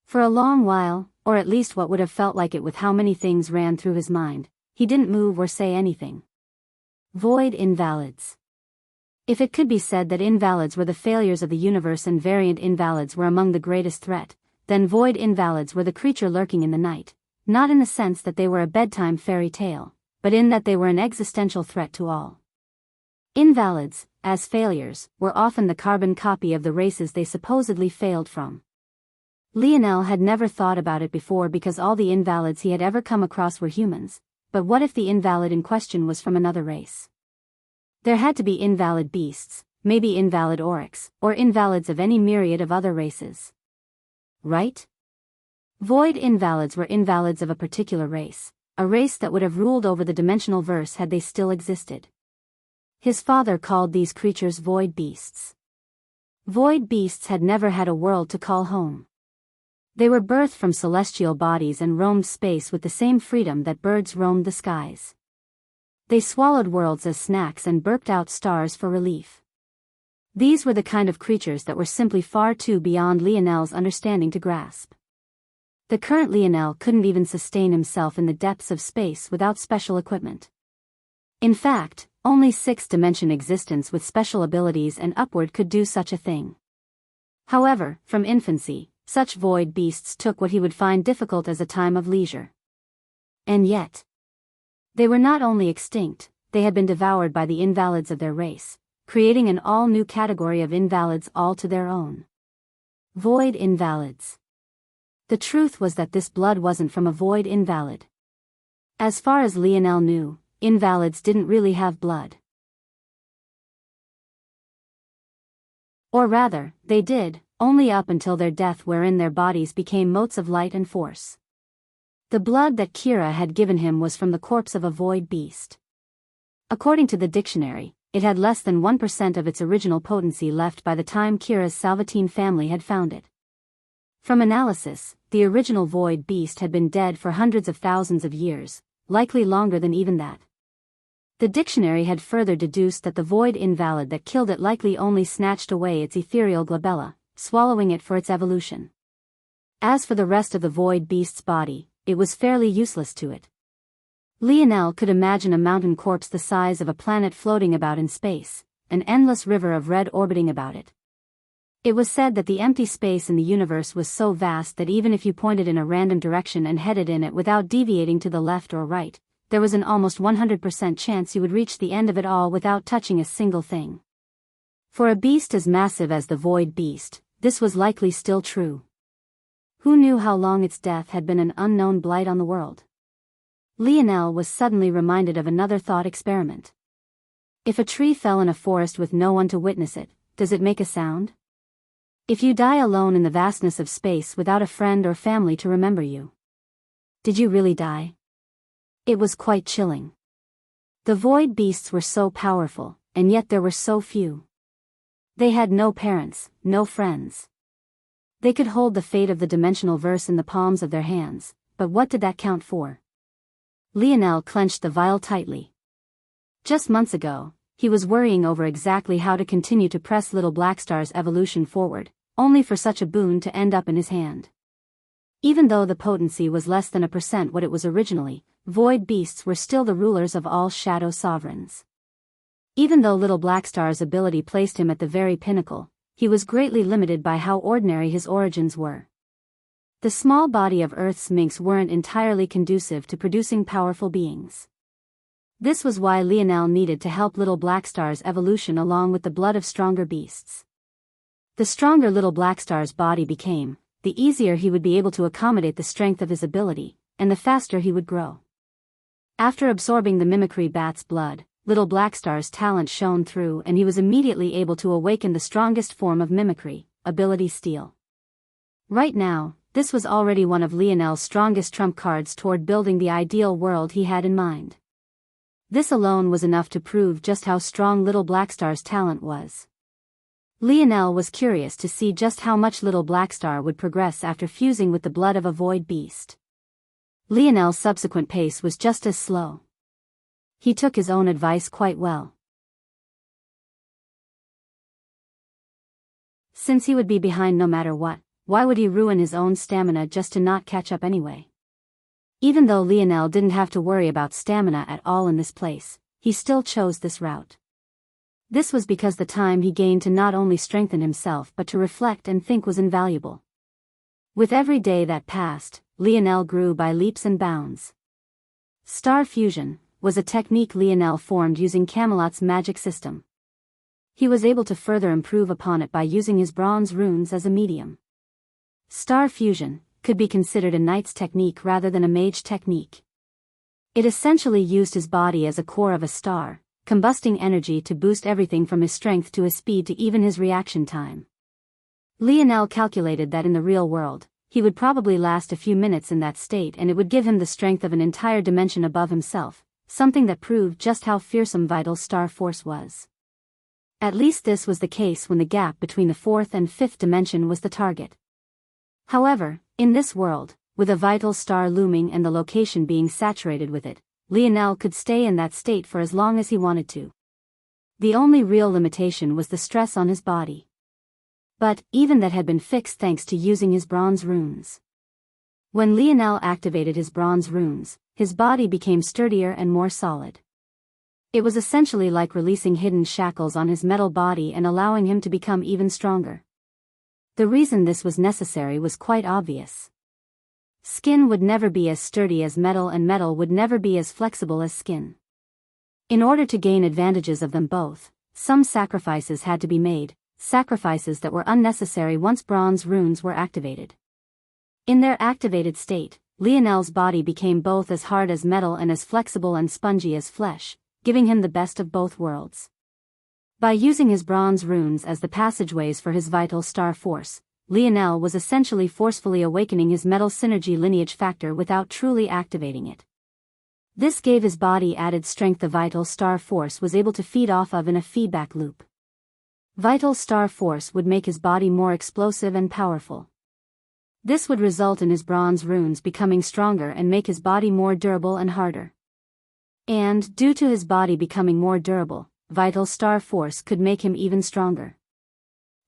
Speaker 1: For a long while, or at least what would have felt like it with how many things ran through his mind, he didn't move or say anything. Void invalids. If it could be said that invalids were the failures of the universe and variant invalids were among the greatest threat, then void invalids were the creature lurking in the night, not in the sense that they were a bedtime fairy tale, but in that they were an existential threat to all. Invalids, as failures, were often the carbon copy of the races they supposedly failed from. Lionel had never thought about it before because all the invalids he had ever come across were humans, but what if the invalid in question was from another race? There had to be invalid beasts, maybe invalid oryx, or invalids of any myriad of other races. Right? Void invalids were invalids of a particular race, a race that would have ruled over the dimensional verse had they still existed. His father called these creatures void beasts. Void beasts had never had a world to call home. They were birthed from celestial bodies and roamed space with the same freedom that birds roamed the skies. They swallowed worlds as snacks and burped out stars for relief. These were the kind of creatures that were simply far too beyond Lionel's understanding to grasp. The current Lionel couldn't even sustain himself in the depths of space without special equipment. In fact, only sixth-dimension existence with special abilities and upward could do such a thing. However, from infancy, such void beasts took what he would find difficult as a time of leisure. And yet, they were not only extinct, they had been devoured by the invalids of their race, creating an all-new category of invalids all to their own. Void invalids. The truth was that this blood wasn't from a void invalid. As far as Lionel knew, invalids didn't really have blood. Or rather, they did, only up until their death wherein their bodies became motes of light and force. The blood that Kira had given him was from the corpse of a void beast. According to the dictionary, it had less than 1% of its original potency left by the time Kira's Salvatine family had found it. From analysis, the original void beast had been dead for hundreds of thousands of years, likely longer than even that. The dictionary had further deduced that the void invalid that killed it likely only snatched away its ethereal glabella, swallowing it for its evolution. As for the rest of the void beast's body, it was fairly useless to it. Lionel could imagine a mountain corpse the size of a planet floating about in space, an endless river of red orbiting about it. It was said that the empty space in the universe was so vast that even if you pointed in a random direction and headed in it without deviating to the left or right, there was an almost 100% chance you would reach the end of it all without touching a single thing. For a beast as massive as the void beast, this was likely still true. Who knew how long its death had been an unknown blight on the world? Lionel was suddenly reminded of another thought experiment. If a tree fell in a forest with no one to witness it, does it make a sound? If you die alone in the vastness of space without a friend or family to remember you, did you really die? It was quite chilling. The void beasts were so powerful, and yet there were so few. They had no parents, no friends. They could hold the fate of the dimensional verse in the palms of their hands, but what did that count for? Lionel clenched the vial tightly. Just months ago, he was worrying over exactly how to continue to press Little Blackstar's evolution forward, only for such a boon to end up in his hand. Even though the potency was less than 1% what it was originally, void beasts were still the rulers of all shadow sovereigns. Even though Little Blackstar's ability placed him at the very pinnacle, he was greatly limited by how ordinary his origins were. The small body of Earth's minks weren't entirely conducive to producing powerful beings. This was why Lionel needed to help Little Blackstar's evolution along with the blood of stronger beasts. The stronger Little Blackstar's body became, the easier he would be able to accommodate the strength of his ability, and the faster he would grow. After absorbing the mimicry bat's blood, Little Blackstar's talent shone through and he was immediately able to awaken the strongest form of mimicry, ability steal. Right now, this was already one of Lionel's strongest trump cards toward building the ideal world he had in mind. This alone was enough to prove just how strong Little Blackstar's talent was. Lionel was curious to see just how much Little Blackstar would progress after fusing with the blood of a void beast. Lionel's subsequent pace was just as slow. He took his own advice quite well. Since he would be behind no matter what, why would he ruin his own stamina just to not catch up anyway? Even though Lionel didn't have to worry about stamina at all in this place, he still chose this route. This was because the time he gained to not only strengthen himself but to reflect and think was invaluable. With every day that passed, Lionel grew by leaps and bounds. Star fusion, was a technique Lionel formed using Camelot's magic system. He was able to further improve upon it by using his bronze runes as a medium. Star fusion could be considered a knight's technique rather than a mage technique. It essentially used his body as a core of a star, combusting energy to boost everything from his strength to his speed to even his reaction time. Lionel calculated that in the real world, he would probably last a few minutes in that state, and it would give him the strength of an entire dimension above himself, something that proved just how fearsome vital star force was. At least this was the case when the gap between the fourth and fifth dimension was the target. However, in this world, with a vital star looming and the location being saturated with it, Lionel could stay in that state for as long as he wanted to. The only real limitation was the stress on his body. But even that had been fixed thanks to using his bronze runes. When Lionel activated his bronze runes, his body became sturdier and more solid. It was essentially like releasing hidden shackles on his metal body and allowing him to become even stronger. The reason this was necessary was quite obvious. Skin would never be as sturdy as metal, and metal would never be as flexible as skin. In order to gain advantages of them both, some sacrifices had to be made, sacrifices that were unnecessary once bronze runes were activated. In their activated state, Lionel's body became both as hard as metal and as flexible and spongy as flesh, giving him the best of both worlds. By using his bronze runes as the passageways for his vital star force, Lionel was essentially forcefully awakening his metal synergy lineage factor without truly activating it. This gave his body added strength the vital star force was able to feed off of in a feedback loop. Vital star force would make his body more explosive and powerful. This would result in his bronze runes becoming stronger and make his body more durable and harder. And, due to his body becoming more durable, vital star force could make him even stronger.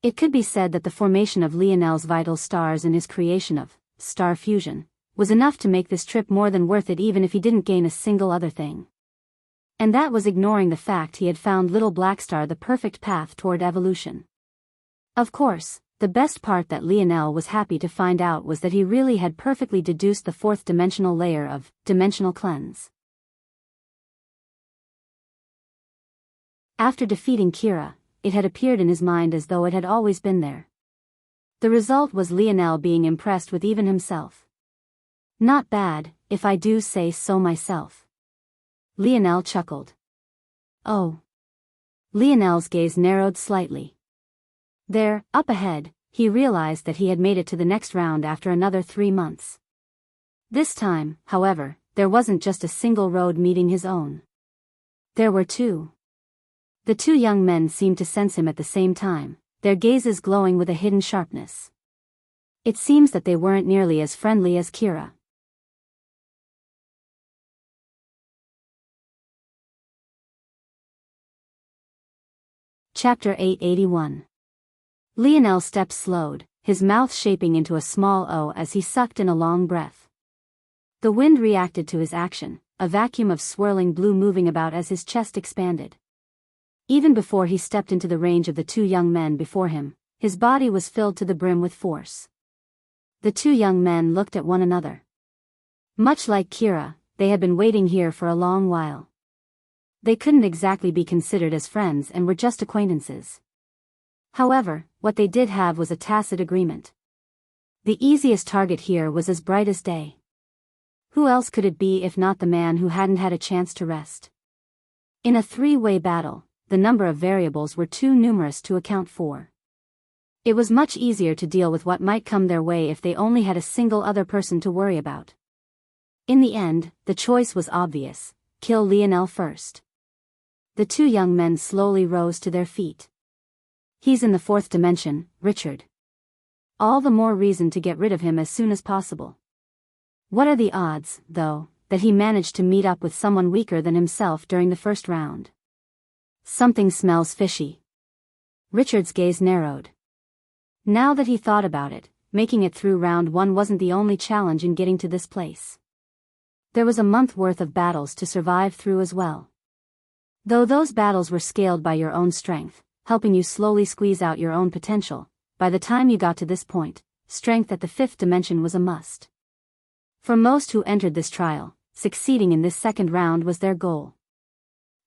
Speaker 1: It could be said that the formation of Lionel's vital stars and his creation of star fusion was enough to make this trip more than worth it, even if he didn't gain a single other thing. And that was ignoring the fact he had found Little Black Star the perfect path toward evolution. Of course, the best part that Lionel was happy to find out was that he really had perfectly deduced the fourth dimensional layer of dimensional cleanse. After defeating Kira, it had appeared in his mind as though it had always been there. The result was Lionel being impressed with even himself. Not bad, if I do say so myself. Lionel chuckled. Oh. Lionel's gaze narrowed slightly. There, up ahead, he realized that he had made it to the next round after another 3 months. This time, however, there wasn't just a single road meeting his own. There were two. The two young men seemed to sense him at the same time, their gazes glowing with a hidden sharpness. It seems that they weren't nearly as friendly as Kira. Chapter 881. Lionel's steps slowed, his mouth shaping into a small O as he sucked in a long breath. The wind reacted to his action, a vacuum of swirling blue moving about as his chest expanded. Even before he stepped into the range of the two young men before him, his body was filled to the brim with force. The two young men looked at one another. Much like Kira, they had been waiting here for a long while. They couldn't exactly be considered as friends and were just acquaintances. However, what they did have was a tacit agreement. The easiest target here was as bright as day. Who else could it be if not the man who hadn't had a chance to rest? In a three-way battle, the number of variables were too numerous to account for. It was much easier to deal with what might come their way if they only had a single other person to worry about. In the end, the choice was obvious: kill Lionel first. The two young men slowly rose to their feet. He's in the fourth dimension, Richard. All the more reason to get rid of him as soon as possible. What are the odds, though, that he managed to meet up with someone weaker than himself during the first round? Something smells fishy. Richard's gaze narrowed. Now that he thought about it, making it through round 1 wasn't the only challenge in getting to this place. There was a month worth of battles to survive through as well. Though those battles were scaled by your own strength, helping you slowly squeeze out your own potential, by the time you got to this point, strength at the 5th dimension was a must. For most who entered this trial, succeeding in this second round was their goal.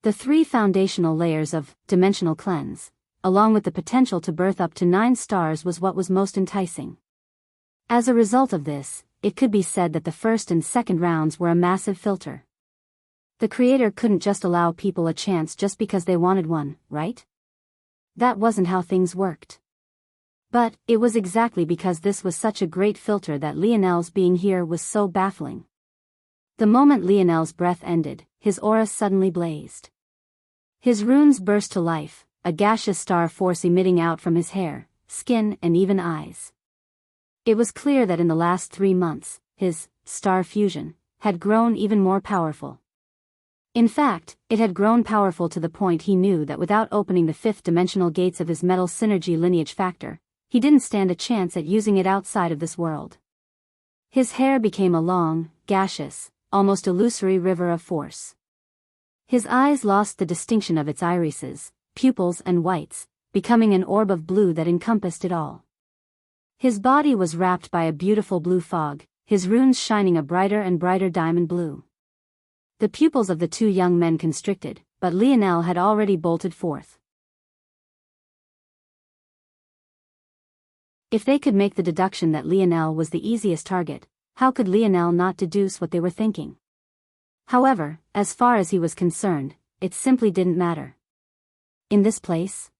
Speaker 1: The 3 foundational layers of dimensional cleanse, along with the potential to birth up to 9 stars, was what was most enticing. As a result of this, it could be said that the first and second rounds were a massive filter. The creator couldn't just allow people a chance just because they wanted one, right? That wasn't how things worked. But it was exactly because this was such a great filter that Lionel's being here was so baffling. The moment Lionel's breath ended, his aura suddenly blazed. His runes burst to life, a gaseous star force emitting out from his hair, skin, and even eyes. It was clear that in the last 3 months, his star fusion had grown even more powerful. In fact, it had grown powerful to the point he knew that without opening the 5th dimensional gates of his metal synergy lineage factor, he didn't stand a chance at using it outside of this world. His hair became a long, gaseous, almost illusory river of force. His eyes lost the distinction of its irises, pupils and whites, becoming an orb of blue that encompassed it all. His body was wrapped by a beautiful blue fog, his runes shining a brighter and brighter diamond blue. The pupils of the 2 young men constricted, but Lionel had already bolted forth. If they could make the deduction that Lionel was the easiest target, how could Lionel not deduce what they were thinking? However, as far as he was concerned, it simply didn't matter. In this place?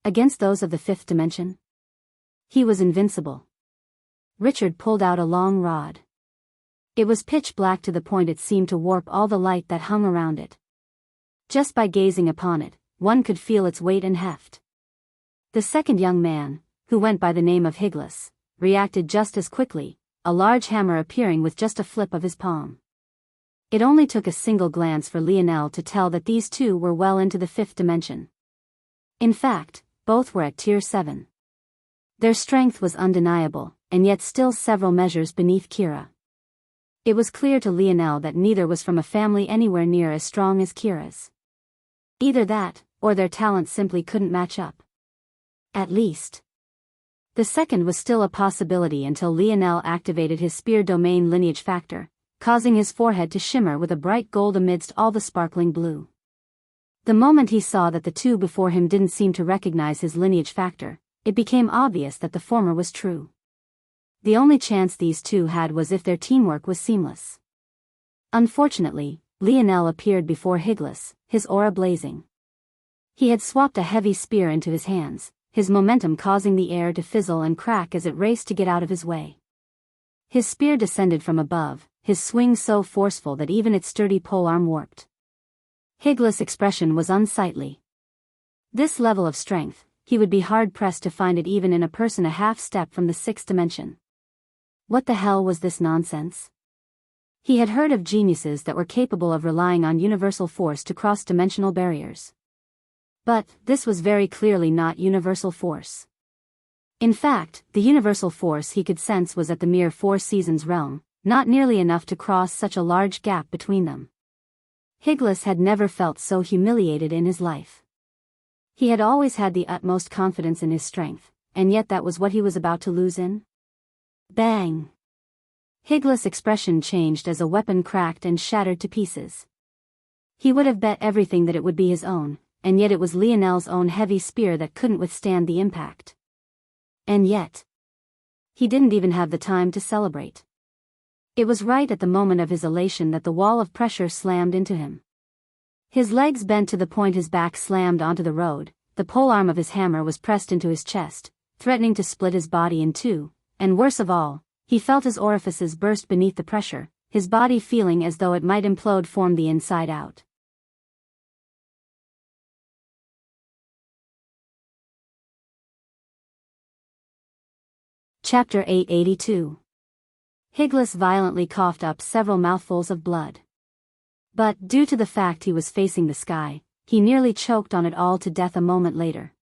Speaker 1: Against those of the 5th dimension? He was invincible. Richard pulled out a long rod. It was pitch black to the point it seemed to warp all the light that hung around it. Just by gazing upon it, one could feel its weight and heft. The second young man, who went by the name of Higlis, reacted just as quickly, a large hammer appearing with just a flip of his palm. It only took a single glance for Lionel to tell that these 2 were well into the 5th dimension. In fact, both were at Tier 7. Their strength was undeniable, and yet still several measures beneath Kira. It was clear to Lionel that neither was from a family anywhere near as strong as Kira's. Either that, or their talents simply couldn't match up. At least. The second was still a possibility until Lionel activated his spear domain lineage factor, causing his forehead to shimmer with a bright gold amidst all the sparkling blue. The moment he saw that the 2 before him didn't seem to recognize his lineage factor, it became obvious that the former was true. The only chance these 2 had was if their teamwork was seamless. Unfortunately, Lionel appeared before Higlis, his aura blazing. He had swapped a heavy spear into his hands, his momentum causing the air to fizzle and crack as it raced to get out of his way. His spear descended from above, his swing so forceful that even its sturdy polearm warped. Higlis' expression was unsightly. This level of strength, he would be hard-pressed to find it even in a person a half-step from the 6th dimension. What the hell was this nonsense? He had heard of geniuses that were capable of relying on universal force to cross dimensional barriers. But this was very clearly not universal force. In fact, the universal force he could sense was at the mere 4 seasons realm, not nearly enough to cross such a large gap between them. Higlis had never felt so humiliated in his life. He had always had the utmost confidence in his strength, and yet that was what he was about to lose in? Bang! Higlis' expression changed as a weapon cracked and shattered to pieces. He would have bet everything that it would be his own, and yet it was Lionel's own heavy spear that couldn't withstand the impact. And yet, he didn't even have the time to celebrate. It was right at the moment of his elation that the wall of pressure slammed into him. His legs bent to the point his back slammed onto the road, the polearm of his hammer was pressed into his chest, threatening to split his body in 2, and worse of all, he felt his orifices burst beneath the pressure, his body feeling as though it might implode from the inside out. Chapter 882. Higlis violently coughed up several mouthfuls of blood. But, due to the fact he was facing the sky, he nearly choked on it all to death a moment later.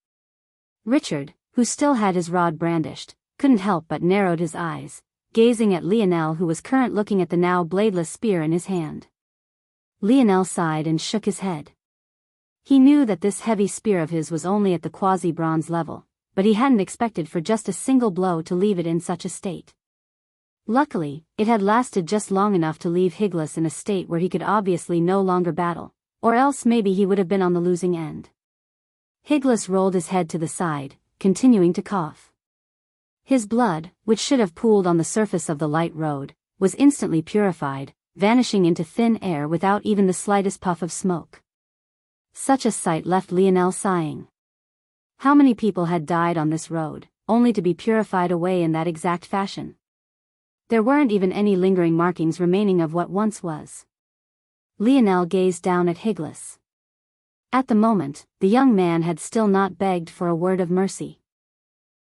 Speaker 1: Richard, who still had his rod brandished, couldn't help but narrowed his eyes, gazing at Lionel who was currently looking at the now bladeless spear in his hand. Lionel sighed and shook his head. He knew that this heavy spear of his was only at the quasi-bronze level, but he hadn't expected for just a single blow to leave it in such a state. Luckily, it had lasted just long enough to leave Higlis in a state where he could obviously no longer battle, or else maybe he would have been on the losing end. Higlis rolled his head to the side, continuing to cough. His blood, which should have pooled on the surface of the light road, was instantly purified, vanishing into thin air without even the slightest puff of smoke. Such a sight left Lionel sighing. How many people had died on this road, only to be purified away in that exact fashion? There weren't even any lingering markings remaining of what once was. Lionel gazed down at Higlis. At the moment, the young man had still not begged for a word of mercy.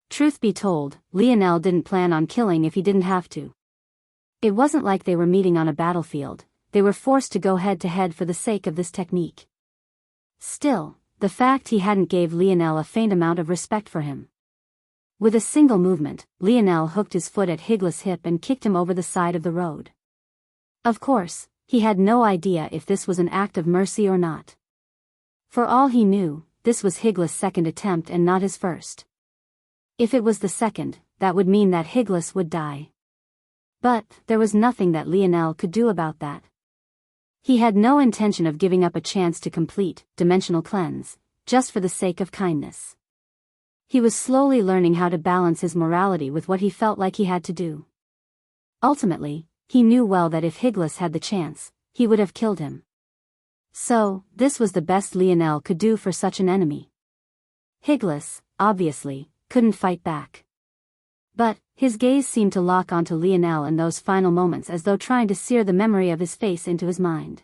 Speaker 1: Truth be told, Lionel didn't plan on killing if he didn't have to. It wasn't like they were meeting on a battlefield, they were forced to go head-to-head for the sake of this technique. Still, the fact he hadn't gave Lionel a faint amount of respect for him. With a single movement, Lionel hooked his foot at Higlis' hip and kicked him over the side of the road. Of course, he had no idea if this was an act of mercy or not. For all he knew, this was Higlis' second attempt and not his first. If it was the second, that would mean that Higlis would die. But there was nothing that Lionel could do about that. He had no intention of giving up a chance to complete dimensional cleanse, just for the sake of kindness. He was slowly learning how to balance his morality with what he felt like he had to do. Ultimately, he knew well that if Higlis had the chance, he would have killed him. So, this was the best Lionel could do for such an enemy. Higlis, obviously, couldn't fight back. But his gaze seemed to lock onto Lionel in those final moments as though trying to sear the memory of his face into his mind.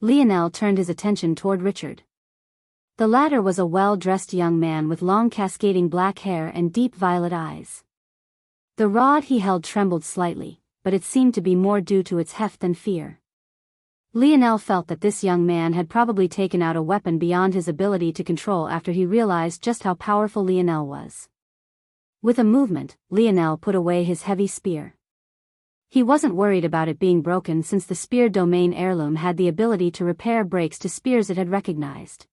Speaker 1: Lionel turned his attention toward Richard. The latter was a well-dressed young man with long cascading black hair and deep violet eyes. The rod he held trembled slightly, but it seemed to be more due to its heft than fear. Lionel felt that this young man had probably taken out a weapon beyond his ability to control after he realized just how powerful Lionel was. With a movement, Lionel put away his heavy spear. He wasn't worried about it being broken since the spear domain heirloom had the ability to repair breaks to spears it had recognized.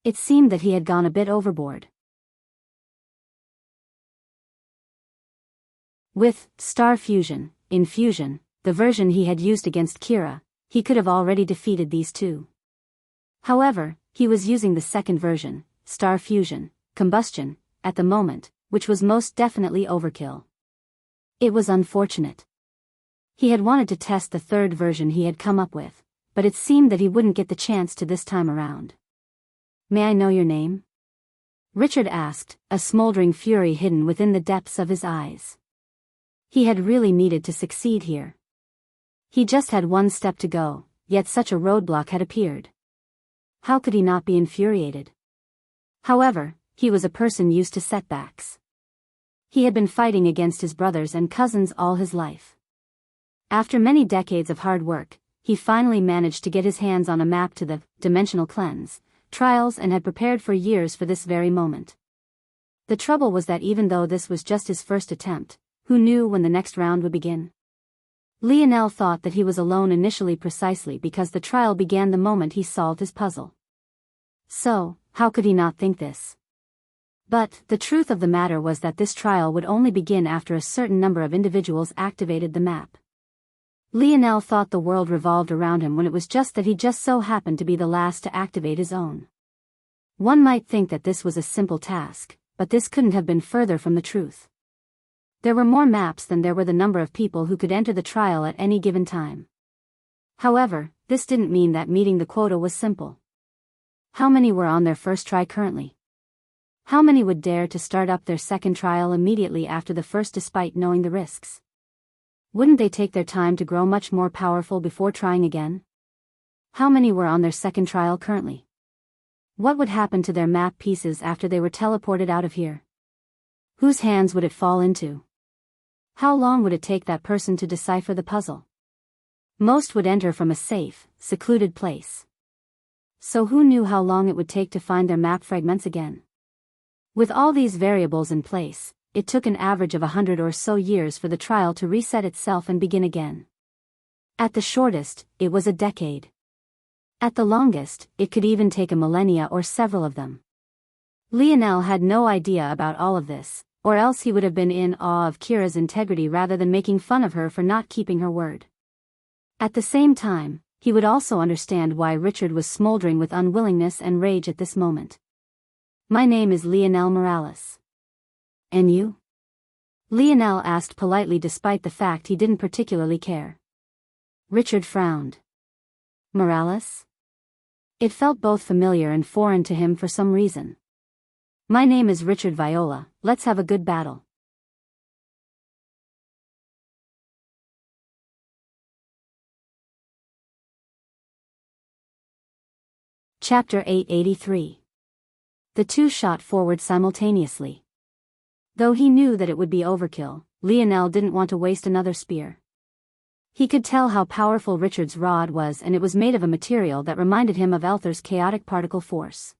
Speaker 1: It seemed that he had gone a bit overboard. With Star Fusion, Infusion, the version he had used against Kira, he could have already defeated these two. However, he was using the second version, Star Fusion, Combustion, at the moment, which was most definitely overkill. It was unfortunate. He had wanted to test the third version he had come up with, but it seemed that he wouldn't get the chance to this time around. "May I know your name?" Richard asked, a smoldering fury hidden within the depths of his eyes. He had really needed to succeed here. He just had one step to go, yet such a roadblock had appeared. How could he not be infuriated? However, he was a person used to setbacks. He had been fighting against his brothers and cousins all his life. After many decades of hard work, he finally managed to get his hands on a map to the dimensional cleanse trials and had prepared for years for this very moment. The trouble was that even though this was just his first attempt, who knew when the next round would begin? Lionel thought that he was alone initially precisely because the trial began the moment he solved his puzzle. So, how could he not think this? But the truth of the matter was that this trial would only begin after a certain number of individuals activated the map. Lionel thought the world revolved around him when it was just that he just so happened to be the last to activate his own. One might think that this was a simple task, but this couldn't have been further from the truth. There were more maps than there were the number of people who could enter the trial at any given time. However, this didn't mean that meeting the quota was simple. How many were on their first try currently? How many would dare to start up their second trial immediately after the first despite knowing the risks? Wouldn't they take their time to grow much more powerful before trying again? How many were on their second trial currently? What would happen to their map pieces after they were teleported out of here? Whose hands would it fall into? How long would it take that person to decipher the puzzle? Most would enter from a safe, secluded place. So who knew how long it would take to find their map fragments again? With all these variables in place, it took an average of 100 or so years for the trial to reset itself and begin again. At the shortest, it was a decade. At the longest, it could even take a millennia or several of them. Lionel had no idea about all of this, or else he would have been in awe of Kira's integrity rather than making fun of her for not keeping her word. At the same time, he would also understand why Richard was smoldering with unwillingness and rage at this moment. "My name is Lionel Morales." "And you?" Lionel asked politely despite the fact he didn't particularly care. Richard frowned. "Morales?" It felt both familiar and foreign to him for some reason. "My name is Richard Viola, let's have a good battle." Chapter 883. The two shot forward simultaneously. Though he knew that it would be overkill, Lionel didn't want to waste another spear. He could tell how powerful Richard's rod was, and it was made of a material that reminded him of Elther's chaotic particle force.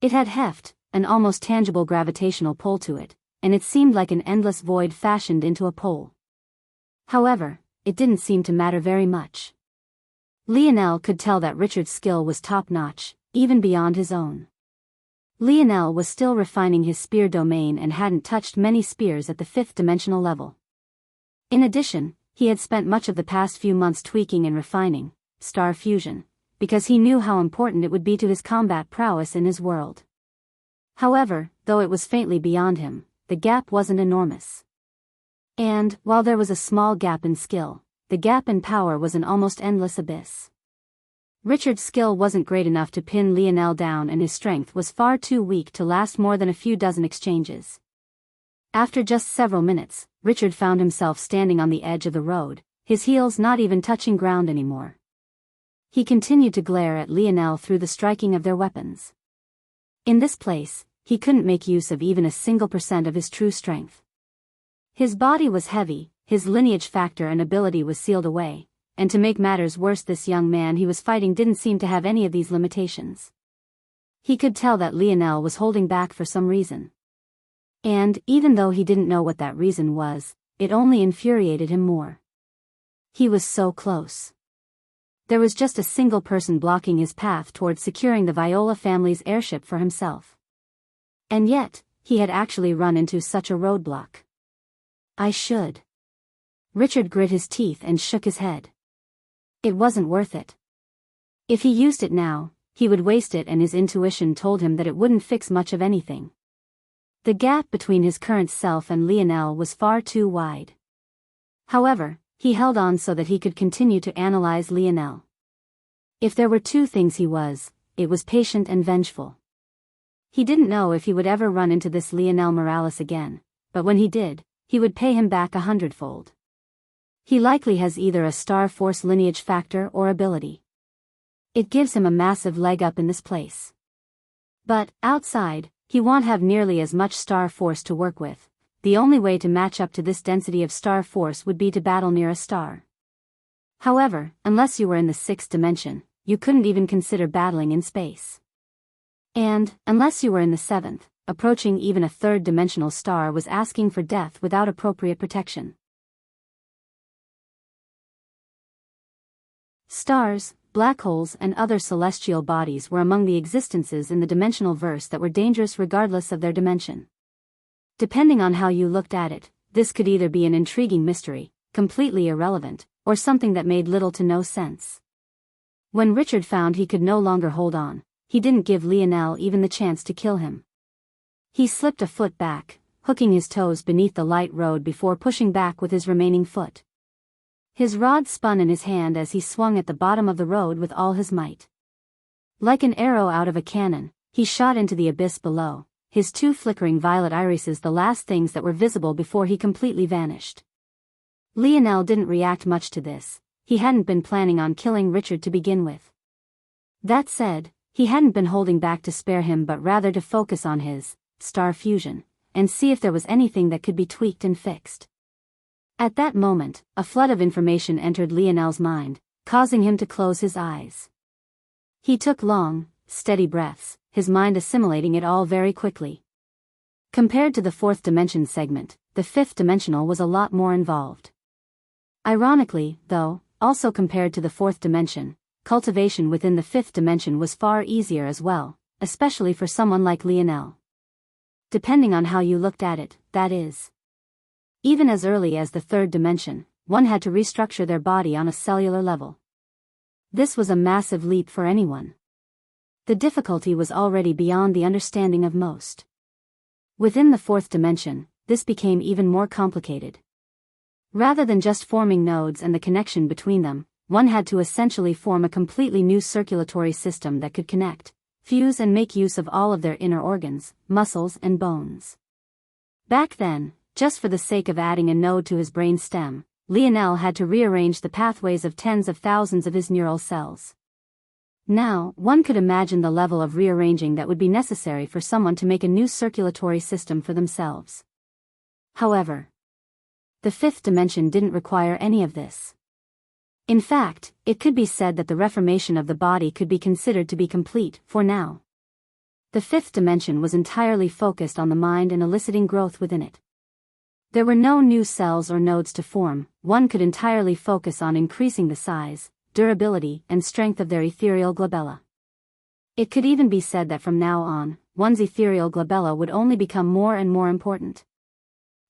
Speaker 1: It had heft, an almost tangible gravitational pull to it, and it seemed like an endless void fashioned into a pole. However, it didn't seem to matter very much. Lionel could tell that Richard's skill was top-notch, even beyond his own. Lionel was still refining his spear domain and hadn't touched many spears at the 5th dimensional level. In addition, he had spent much of the past few months tweaking and refining star fusion, because he knew how important it would be to his combat prowess in his world. However, though it was faintly beyond him, the gap wasn't enormous. And, while there was a small gap in skill, the gap in power was an almost endless abyss. Richard's skill wasn't great enough to pin Lionel down, and his strength was far too weak to last more than a few dozen exchanges. After just several minutes, Richard found himself standing on the edge of the road, his heels not even touching ground anymore. He continued to glare at Lionel through the striking of their weapons. In this place, he couldn't make use of even a single % of his true strength. His body was heavy, his lineage factor and ability was sealed away, and to make matters worse, this young man he was fighting didn't seem to have any of these limitations. He could tell that Lionel was holding back for some reason. And, even though he didn't know what that reason was, it only infuriated him more. He was so close. There was just a single person blocking his path towards securing the Viola family's heirship for himself. And yet, he had actually run into such a roadblock. I should. Richard grit his teeth and shook his head. It wasn't worth it. If he used it now, he would waste it, and his intuition told him that it wouldn't fix much of anything. The gap between his current self and Lionel was far too wide. However, he held on so that he could continue to analyze Lionel. If there were two things he was, it was patient and vengeful. He didn't know if he would ever run into this Lionel Morales again, but when he did, he would pay him back 100-fold. He likely has either a Star Force lineage factor or ability. It gives him a massive leg up in this place. But, outside, he won't have nearly as much Star Force to work with. The only way to match up to this density of Star Force would be to battle near a star. However, unless you were in the 6th dimension, you couldn't even consider battling in space. And, unless you were in the 7th, approaching even a 3rd dimensional star was asking for death without appropriate protection. Stars, black holes and other celestial bodies were among the existences in the dimensional verse that were dangerous regardless of their dimension. Depending on how you looked at it, this could either be an intriguing mystery, completely irrelevant, or something that made little to no sense. When Richard found he could no longer hold on, he didn't give Lionel even the chance to kill him. He slipped a foot back, hooking his toes beneath the light road before pushing back with his remaining foot. His rod spun in his hand as he swung at the bottom of the road with all his might. Like an arrow out of a cannon, he shot into the abyss below, his two flickering violet irises the last things that were visible before he completely vanished. Lionel didn't react much to this. He hadn't been planning on killing Richard to begin with. That said, he hadn't been holding back to spare him but rather to focus on his star fusion, and see if there was anything that could be tweaked and fixed. At that moment, a flood of information entered Lionel's mind, causing him to close his eyes. He took long, steady breaths, his mind assimilating it all very quickly. Compared to the 4th dimension segment, the 5th dimensional was a lot more involved. Ironically, though, also compared to the 4th dimension, cultivation within the 5th dimension was far easier as well, especially for someone like Lionel. Depending on how you looked at it, that is. Even as early as the third dimension, one had to restructure their body on a cellular level. This was a massive leap for anyone. The difficulty was already beyond the understanding of most. Within the fourth dimension, this became even more complicated. Rather than just forming nodes and the connection between them, one had to essentially form a completely new circulatory system that could connect, fuse and make use of all of their inner organs, muscles and bones. Back then, just for the sake of adding a node to his brain stem, Lionel had to rearrange the pathways of tens of thousands of his neural cells. Now, one could imagine the level of rearranging that would be necessary for someone to make a new circulatory system for themselves. However, the fifth dimension didn't require any of this. In fact, it could be said that the reformation of the body could be considered to be complete, for now. The fifth dimension was entirely focused on the mind and eliciting growth within it. There were no new cells or nodes to form, one could entirely focus on increasing the size, durability, and strength of their ethereal glabella. It could even be said that from now on, one's ethereal glabella would only become more and more important.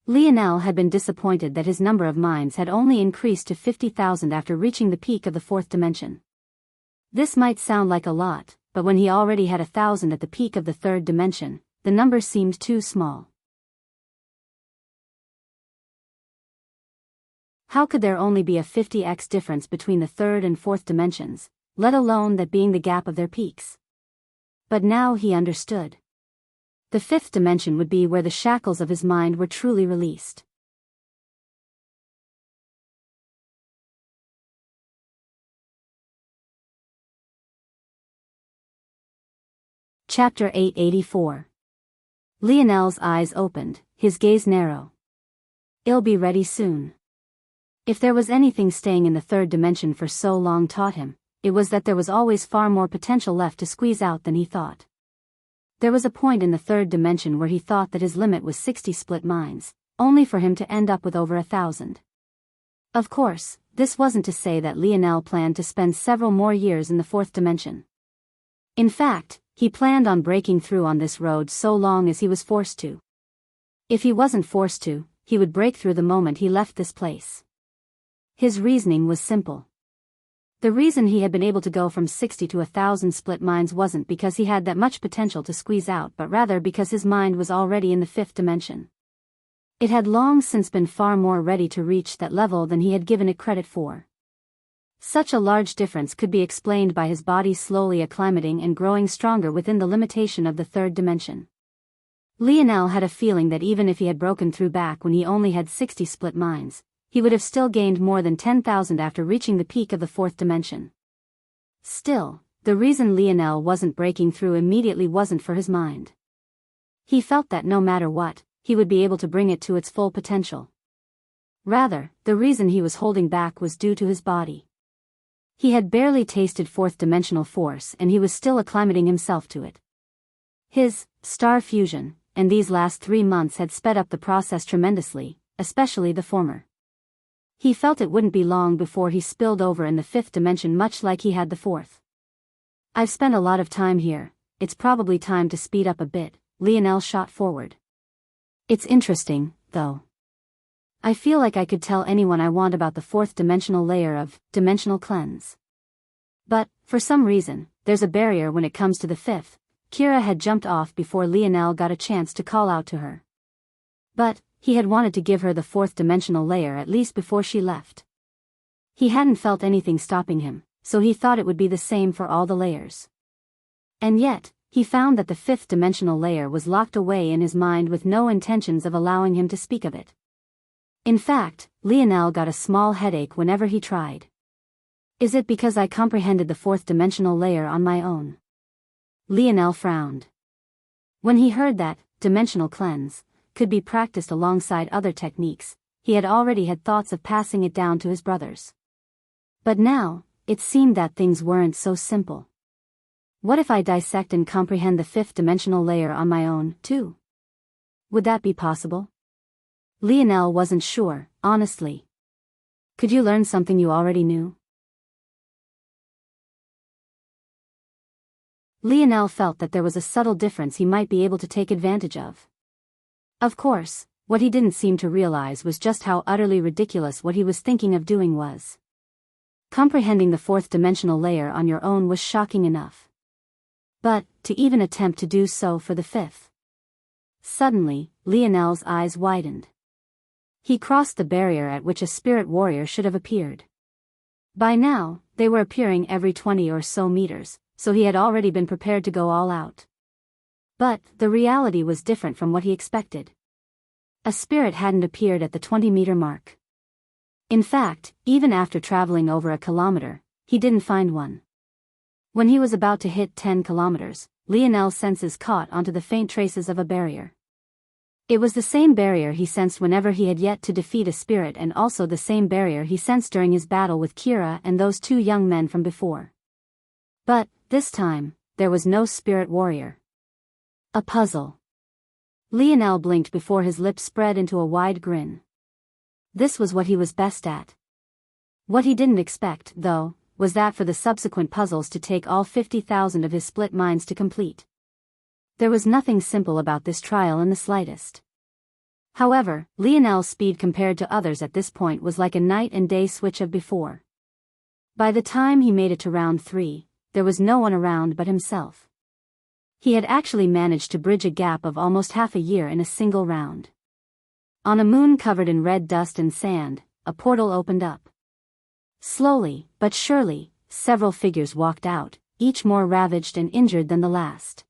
Speaker 1: Lionel had been disappointed that his number of minds had only increased to 50,000 after reaching the peak of the fourth dimension. This might sound like a lot, but when he already had 1,000 at the peak of the third dimension, the number seemed too small. How could there only be a 50x difference between the third and fourth dimensions, let alone that being the gap of their peaks? But now he understood. The fifth dimension would be where the shackles of his mind were truly released. Chapter 884. Lionel's eyes opened, his gaze narrow. "I'll be ready soon." If there was anything staying in the third dimension for so long taught him, it was that there was always far more potential left to squeeze out than he thought. There was a point in the third dimension where he thought that his limit was 60 split minds, only for him to end up with over 1,000. Of course, this wasn't to say that Lionel planned to spend several more years in the fourth dimension. In fact, he planned on breaking through on this road so long as he was forced to. If he wasn't forced to, he would break through the moment he left this place. His reasoning was simple. The reason he had been able to go from 60 to 1,000 split minds wasn't because he had that much potential to squeeze out, but rather because his mind was already in the fifth dimension. It had long since been far more ready to reach that level than he had given it credit for. Such a large difference could be explained by his body slowly acclimating and growing stronger within the limitation of the third dimension. Lionel had a feeling that even if he had broken through back when he only had 60 split minds, he would have still gained more than 10,000 after reaching the peak of the fourth dimension. Still, the reason Lionel wasn't breaking through immediately wasn't for his mind. He felt that no matter what, he would be able to bring it to its full potential. Rather, the reason he was holding back was due to his body. He had barely tasted fourth-dimensional force and he was still acclimating himself to it. His star fusion, and these last 3 months had sped up the process tremendously, especially the former. He felt it wouldn't be long before he spilled over in the fifth dimension much like he had the fourth. "I've spent a lot of time here, it's probably time to speed up a bit," Lionel shot forward. "It's interesting, though. I feel like I could tell anyone I want about the fourth dimensional layer of dimensional cleanse. But, for some reason, there's a barrier when it comes to the fifth." Kira had jumped off before Lionel got a chance to call out to her. But he had wanted to give her the fourth dimensional layer at least before she left. He hadn't felt anything stopping him, so he thought it would be the same for all the layers. And yet, he found that the fifth dimensional layer was locked away in his mind with no intentions of allowing him to speak of it. In fact, Lionel got a small headache whenever he tried. "Is it because I comprehended the fourth dimensional layer on my own?" Lionel frowned. When he heard that dimensional cleanse could be practiced alongside other techniques, he had already had thoughts of passing it down to his brothers. But now, it seemed that things weren't so simple. What if I dissect and comprehend the fifth dimensional layer on my own, too? Would that be possible? Lionel wasn't sure, honestly. Could you learn something you already knew? Lionel felt that there was a subtle difference he might be able to take advantage of. Of course, what he didn't seem to realize was just how utterly ridiculous what he was thinking of doing was. Comprehending the fourth-dimensional layer on your own was shocking enough. But, to even attempt to do so for the fifth. Suddenly, Lionel's eyes widened. He crossed the barrier at which a spirit warrior should have appeared. By now, they were appearing every 20 or so meters, so he had already been prepared to go all out. But, the reality was different from what he expected. A spirit hadn't appeared at the 20-meter mark. In fact, even after traveling over a kilometer, he didn't find one. When he was about to hit 10 kilometers, Lionel's senses caught onto the faint traces of a barrier. It was the same barrier he sensed whenever he had yet to defeat a spirit, and also the same barrier he sensed during his battle with Kira and those two young men from before. But, this time, there was no spirit warrior. A puzzle. Lionel blinked before his lips spread into a wide grin. This was what he was best at. What he didn't expect, though, was that for the subsequent puzzles to take all 50,000 of his split minds to complete. There was nothing simple about this trial in the slightest. However, Lionel's speed compared to others at this point was like a night and day switch of before. By the time he made it to round 3, there was no one around but himself. He had actually managed to bridge a gap of almost half a year in a single round. On a moon covered in red dust and sand, a portal opened up. Slowly, but surely, several figures walked out, each more ravaged and injured than the last.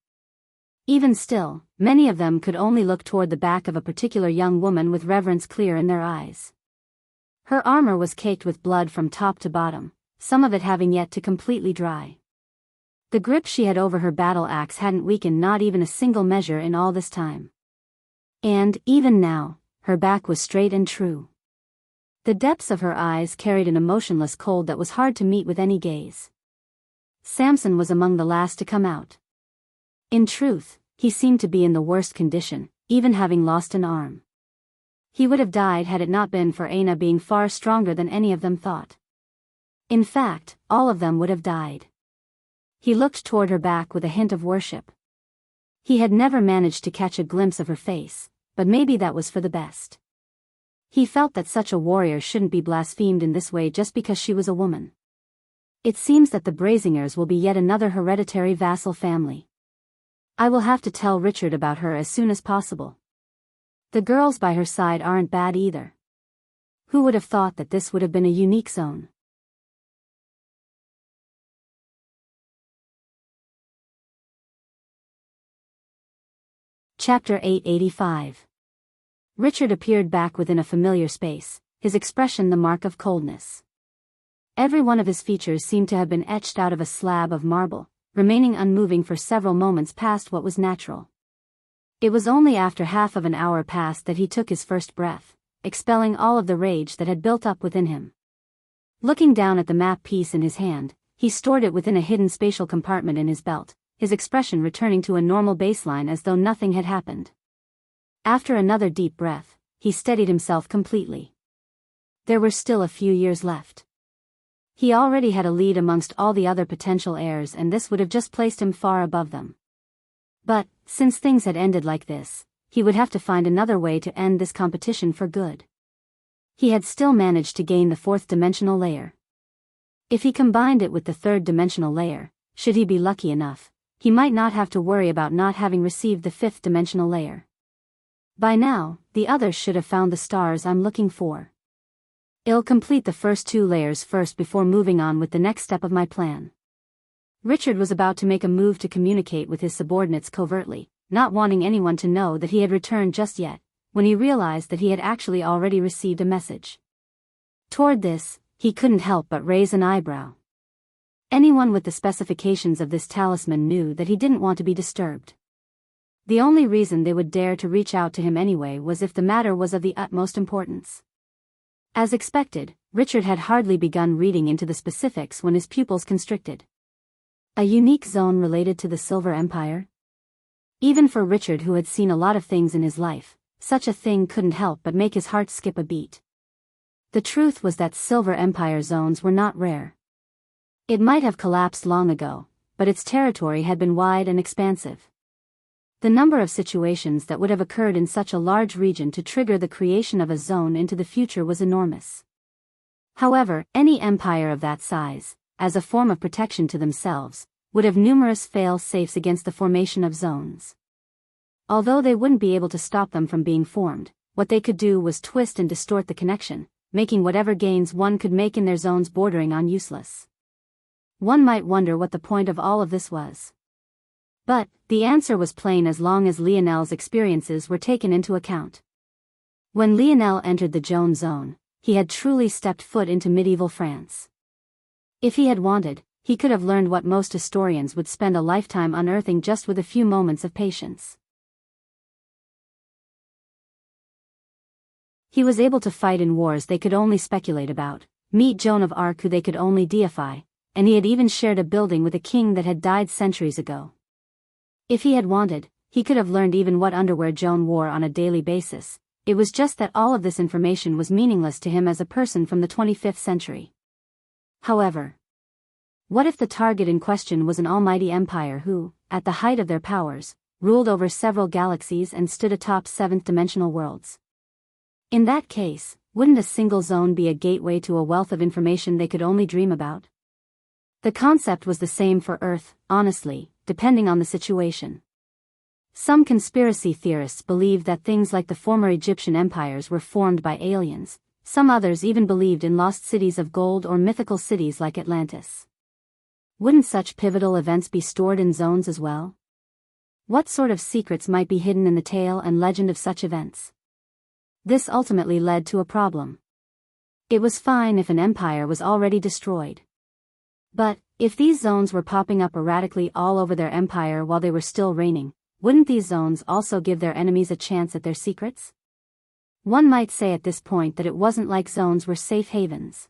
Speaker 1: Even still, many of them could only look toward the back of a particular young woman with reverence clear in their eyes. Her armor was caked with blood from top to bottom, some of it having yet to completely dry. The grip she had over her battle axe hadn't weakened not even a single measure in all this time. And, even now, her back was straight and true. The depths of her eyes carried an emotionless cold that was hard to meet with any gaze. Samson was among the last to come out. In truth, he seemed to be in the worst condition, even having lost an arm. He would have died had it not been for Aina being far stronger than any of them thought. In fact, all of them would have died. He looked toward her back with a hint of worship. He had never managed to catch a glimpse of her face, but maybe that was for the best. He felt that such a warrior shouldn't be blasphemed in this way just because she was a woman. It seems that the Brazingers will be yet another hereditary vassal family. I will have to tell Richard about her as soon as possible. The girls by her side aren't bad either. Who would have thought that this would have been a unique zone? Chapter 885. Richard appeared back within a familiar space, his expression the mark of coldness. Every one of his features seemed to have been etched out of a slab of marble, remaining unmoving for several moments past what was natural. It was only after half of an hour passed that he took his first breath, expelling all of the rage that had built up within him. Looking down at the map piece in his hand, he stored it within a hidden spatial compartment in his belt, his expression returning to a normal baseline as though nothing had happened. After another deep breath, he steadied himself completely. There were still a few years left. He already had a lead amongst all the other potential heirs, and this would have just placed him far above them. But, since things had ended like this, he would have to find another way to end this competition for good. He had still managed to gain the fourth-dimensional layer. If he combined it with the third-dimensional layer, should he be lucky enough, he might not have to worry about not having received the fifth-dimensional layer. By now, the others should have found the stars I'm looking for. I'll complete the first 2 layers first before moving on with the next step of my plan. Richard was about to make a move to communicate with his subordinates covertly, not wanting anyone to know that he had returned just yet, when he realized that he had actually already received a message. Toward this, he couldn't help but raise an eyebrow. Anyone with the specifications of this talisman knew that he didn't want to be disturbed. The only reason they would dare to reach out to him anyway was if the matter was of the utmost importance. As expected, Richard had hardly begun reading into the specifics when his pupils constricted. A unique zone related to the Silver Empire? Even for Richard, who had seen a lot of things in his life, such a thing couldn't help but make his heart skip a beat. The truth was that Silver Empire zones were not rare. It might have collapsed long ago, but its territory had been wide and expansive. The number of situations that would have occurred in such a large region to trigger the creation of a zone into the future was enormous. However, any empire of that size, as a form of protection to themselves, would have numerous fail-safes against the formation of zones. Although they wouldn't be able to stop them from being formed, what they could do was twist and distort the connection, making whatever gains one could make in their zones bordering on useless. One might wonder what the point of all of this was. But, the answer was plain as long as Lionel's experiences were taken into account. When Lionel entered the Joan zone, he had truly stepped foot into medieval France. If he had wanted, he could have learned what most historians would spend a lifetime unearthing just with a few moments of patience. He was able to fight in wars they could only speculate about, meet Joan of Arc who they could only deify, and he had even shared a building with a king that had died centuries ago. If he had wanted, he could have learned even what underwear Joan wore on a daily basis. It was just that all of this information was meaningless to him as a person from the 25th century. However, what if the target in question was an almighty empire who, at the height of their powers, ruled over several galaxies and stood atop seventh-dimensional worlds? In that case, wouldn't a single zone be a gateway to a wealth of information they could only dream about? The concept was the same for Earth, honestly, depending on the situation. Some conspiracy theorists believed that things like the former Egyptian empires were formed by aliens. Some others even believed in lost cities of gold or mythical cities like Atlantis. Wouldn't such pivotal events be stored in zones as well? What sort of secrets might be hidden in the tale and legend of such events? This ultimately led to a problem. It was fine if an empire was already destroyed. But, if these zones were popping up erratically all over their empire while they were still reigning, wouldn't these zones also give their enemies a chance at their secrets? One might say at this point that it wasn't like zones were safe havens.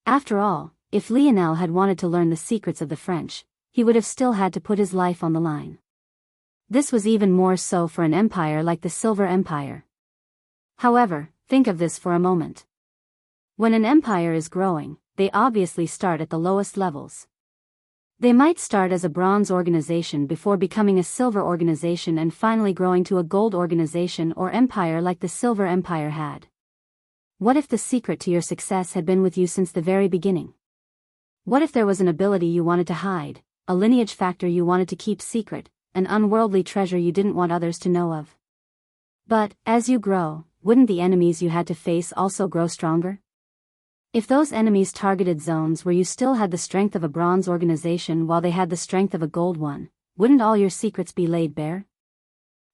Speaker 1: After all, if Lionel had wanted to learn the secrets of the French, he would have still had to put his life on the line. This was even more so for an empire like the Silver Empire. However, think of this for a moment. When an empire is growing, they obviously start at the lowest levels. They might start as a bronze organization before becoming a silver organization and finally growing to a gold organization or empire like the Silver Empire had. What if the secret to your success had been with you since the very beginning? What if there was an ability you wanted to hide, a lineage factor you wanted to keep secret, an unworldly treasure you didn't want others to know of? But, as you grow, wouldn't the enemies you had to face also grow stronger? If those enemies targeted zones where you still had the strength of a bronze organization while they had the strength of a gold one, wouldn't all your secrets be laid bare?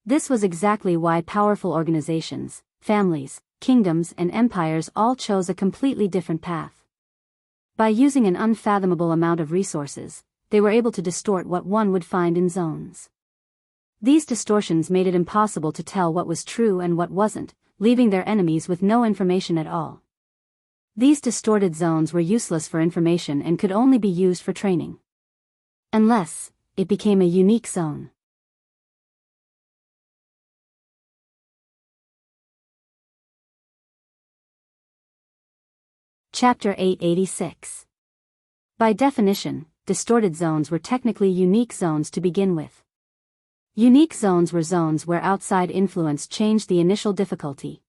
Speaker 1: This was exactly why powerful organizations, families, kingdoms and empires all chose a completely different path. By using an unfathomable amount of resources, they were able to distort what one would find in zones. These distortions made it impossible to tell what was true and what wasn't, leaving their enemies with no information at all. These distorted zones were useless for information and could only be used for training. Unless, it became a unique zone. Chapter 886. By definition, distorted zones were technically unique zones to begin with. Unique zones were zones where outside influence changed the initial difficulty.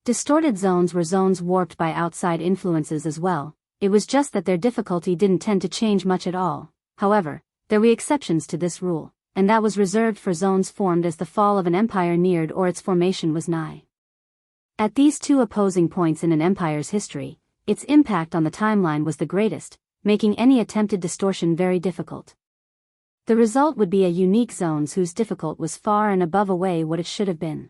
Speaker 1: Distorted zones were zones warped by outside influences as well, it was just that their difficulty didn't tend to change much at all. However, there were exceptions to this rule, and that was reserved for zones formed as the fall of an empire neared or its formation was nigh. At these two opposing points in an empire's history, its impact on the timeline was the greatest, making any attempted distortion very difficult. The result would be a unique zones whose difficulty was far and above away what it should have been.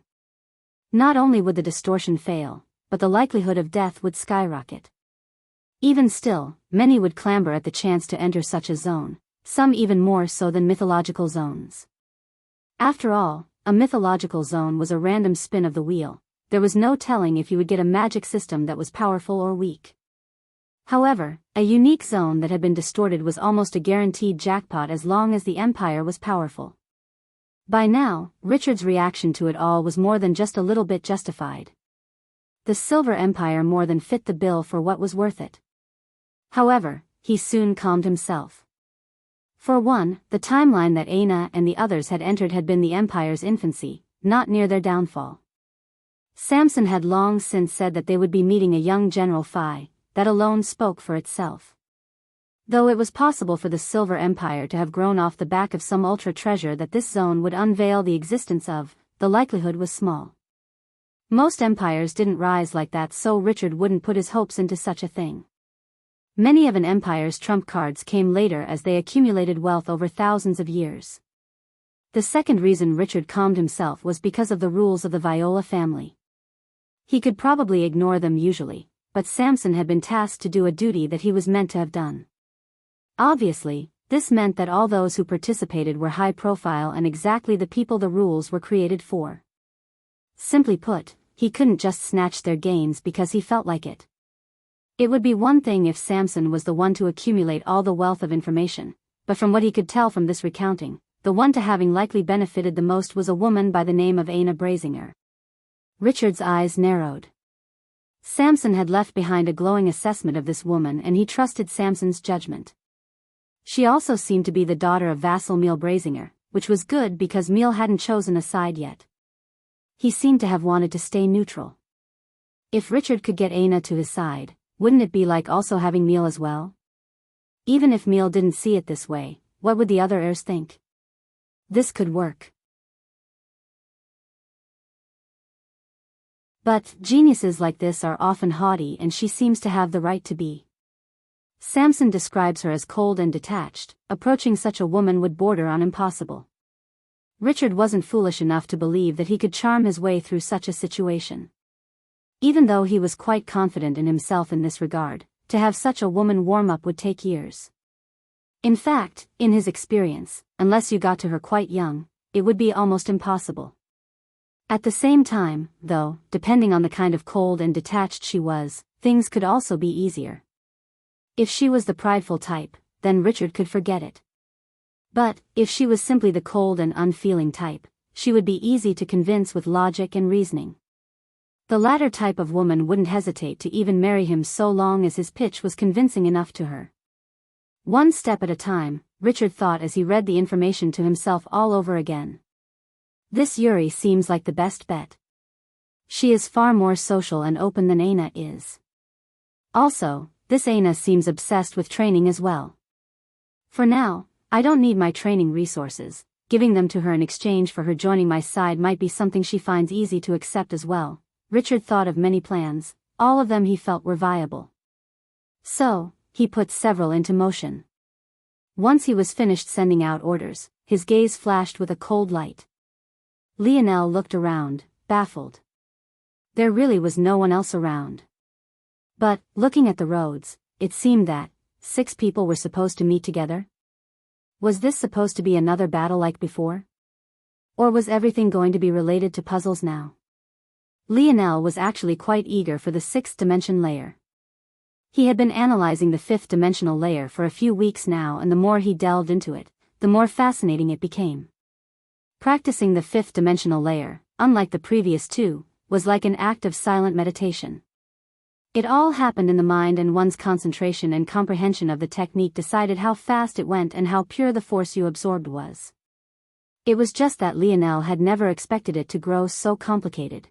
Speaker 1: Not only would the distortion fail, but the likelihood of death would skyrocket. Even still, many would clamber at the chance to enter such a zone, some even more so than mythological zones. After all, a mythological zone was a random spin of the wheel. There was no telling if you would get a magic system that was powerful or weak. However, a unique zone that had been distorted was almost a guaranteed jackpot as long as the empire was powerful. By now, Richard's reaction to it all was more than just a little bit justified. The Silver Empire more than fit the bill for what was worth it. However, he soon calmed himself. For one, the timeline that Aina and the others had entered had been the Empire's infancy, not near their downfall. Samson had long since said that they would be meeting a young General Phi. That alone spoke for itself. Though it was possible for the Silver Empire to have grown off the back of some ultra treasure that this zone would unveil the existence of, the likelihood was small. Most empires didn't rise like that, so Richard wouldn't put his hopes into such a thing. Many of an empire's trump cards came later as they accumulated wealth over thousands of years. The second reason Richard calmed himself was because of the rules of the Viola family. He could probably ignore them usually, but Samson had been tasked to do a duty that he was meant to have done. Obviously, this meant that all those who participated were high profile and exactly the people the rules were created for. Simply put, he couldn't just snatch their gains because he felt like it. It would be one thing if Samson was the one to accumulate all the wealth of information, but from what he could tell from this recounting, the one to having likely benefited the most was a woman by the name of Aina Brazinger. Richard's eyes narrowed. Samson had left behind a glowing assessment of this woman and he trusted Samson's judgment. She also seemed to be the daughter of vassal Miel Brazinger, which was good because Miel hadn't chosen a side yet. He seemed to have wanted to stay neutral. If Richard could get Aina to his side, wouldn't it be like also having Miel as well? Even if Miel didn't see it this way, what would the other heirs think? This could work. But geniuses like this are often haughty and she seems to have the right to be. Samson describes her as cold and detached. Approaching such a woman would border on impossible. Richard wasn't foolish enough to believe that he could charm his way through such a situation. Even though he was quite confident in himself in this regard, to have such a woman warm up would take years. In fact, in his experience, unless you got to her quite young, it would be almost impossible. At the same time, though, depending on the kind of cold and detached she was, things could also be easier. If she was the prideful type, then Richard could forget it. But, if she was simply the cold and unfeeling type, she would be easy to convince with logic and reasoning. The latter type of woman wouldn't hesitate to even marry him so long as his pitch was convincing enough to her. One step at a time, Richard thought as he read the information to himself all over again. This Yuri seems like the best bet. She is far more social and open than Aina is. Also, this Aina seems obsessed with training as well. For now, I don't need my training resources. Giving them to her in exchange for her joining my side might be something she finds easy to accept as well. Richard thought of many plans, all of them he felt were viable. So, he put several into motion. Once he was finished sending out orders, his gaze flashed with a cold light. Lionel looked around, baffled. There really was no one else around. But, looking at the roads, it seemed that 6 people were supposed to meet together. Was this supposed to be another battle like before? Or was everything going to be related to puzzles now? Lionel was actually quite eager for the 6th dimension layer. He had been analyzing the 5th dimensional layer for a few weeks now, and the more he delved into it, the more fascinating it became. Practicing the 5th dimensional layer, unlike the previous 2, was like an act of silent meditation. It all happened in the mind, and one's concentration and comprehension of the technique decided how fast it went and how pure the force you absorbed was. It was just that Lionel had never expected it to grow so complicated.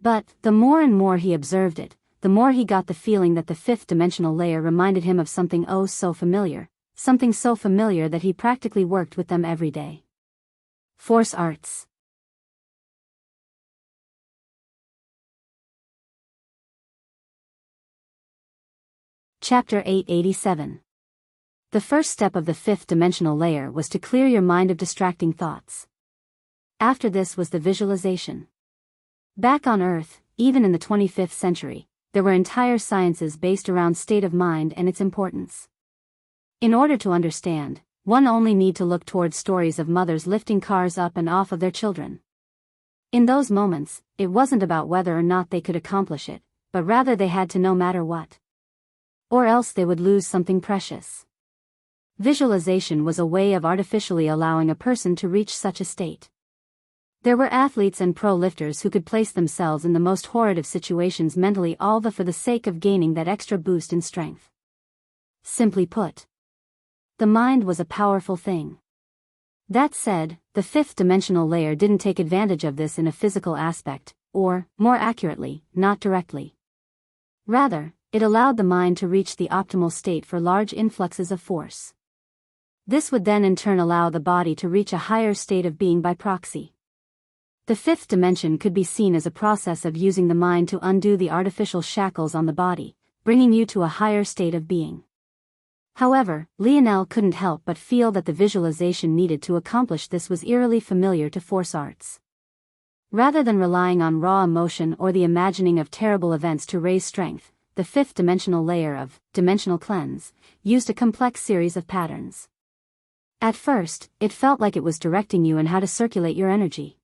Speaker 1: But, the more and more he observed it, the more he got the feeling that the 5th dimensional layer reminded him of something oh so familiar that he practically worked with them every day. Force arts. Chapter 887. The first step of the 5th dimensional layer was to clear your mind of distracting thoughts. After this was the visualization. Back on Earth, even in the 25th century, there were entire sciences based around state of mind and its importance. In order to understand, one only need to look towards stories of mothers lifting cars up and off of their children. In those moments, it wasn't about whether or not they could accomplish it, but rather they had to no matter what. Or else they would lose something precious. Visualization was a way of artificially allowing a person to reach such a state. There were athletes and pro lifters who could place themselves in the most horrid of situations mentally, all for the sake of gaining that extra boost in strength. Simply put, the mind was a powerful thing. That said, the fifth-dimensional layer didn't take advantage of this in a physical aspect, or, more accurately, not directly. Rather, it allowed the mind to reach the optimal state for large influxes of force. This would then in turn allow the body to reach a higher state of being by proxy. The fifth dimension could be seen as a process of using the mind to undo the artificial shackles on the body, bringing you to a higher state of being. However, Lionel couldn't help but feel that the visualization needed to accomplish this was eerily familiar to force arts. Rather than relying on raw emotion or the imagining of terrible events to raise strength, the fifth-dimensional layer of dimensional cleanse used a complex series of patterns. At first, it felt like it was directing you in how to circulate your energy.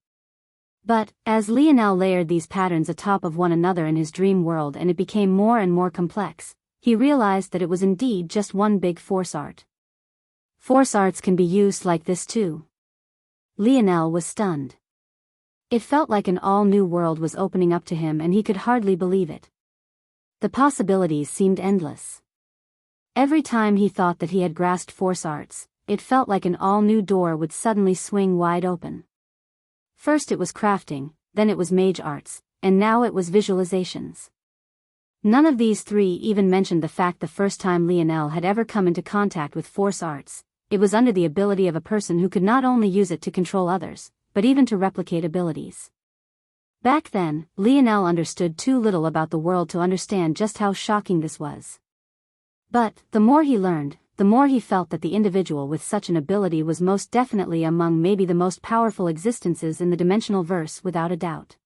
Speaker 1: But, as Lionel layered these patterns atop of one another in his dream world and it became more and more complex, he realized that it was indeed just one big force art. Force arts can be used like this too. Lionel was stunned. It felt like an all-new world was opening up to him and he could hardly believe it. The possibilities seemed endless. Every time he thought that he had grasped force arts, it felt like an all-new door would suddenly swing wide open. First it was crafting, then it was mage arts, and now it was visualizations. None of these three even mentioned the fact the first time Lionel had ever come into contact with force arts, it was under the ability of a person who could not only use it to control others, but even to replicate abilities. Back then, Lionel understood too little about the world to understand just how shocking this was. But, the more he learned, the more he felt that the individual with such an ability was most definitely among maybe the most powerful existences in the dimensional verse without a doubt.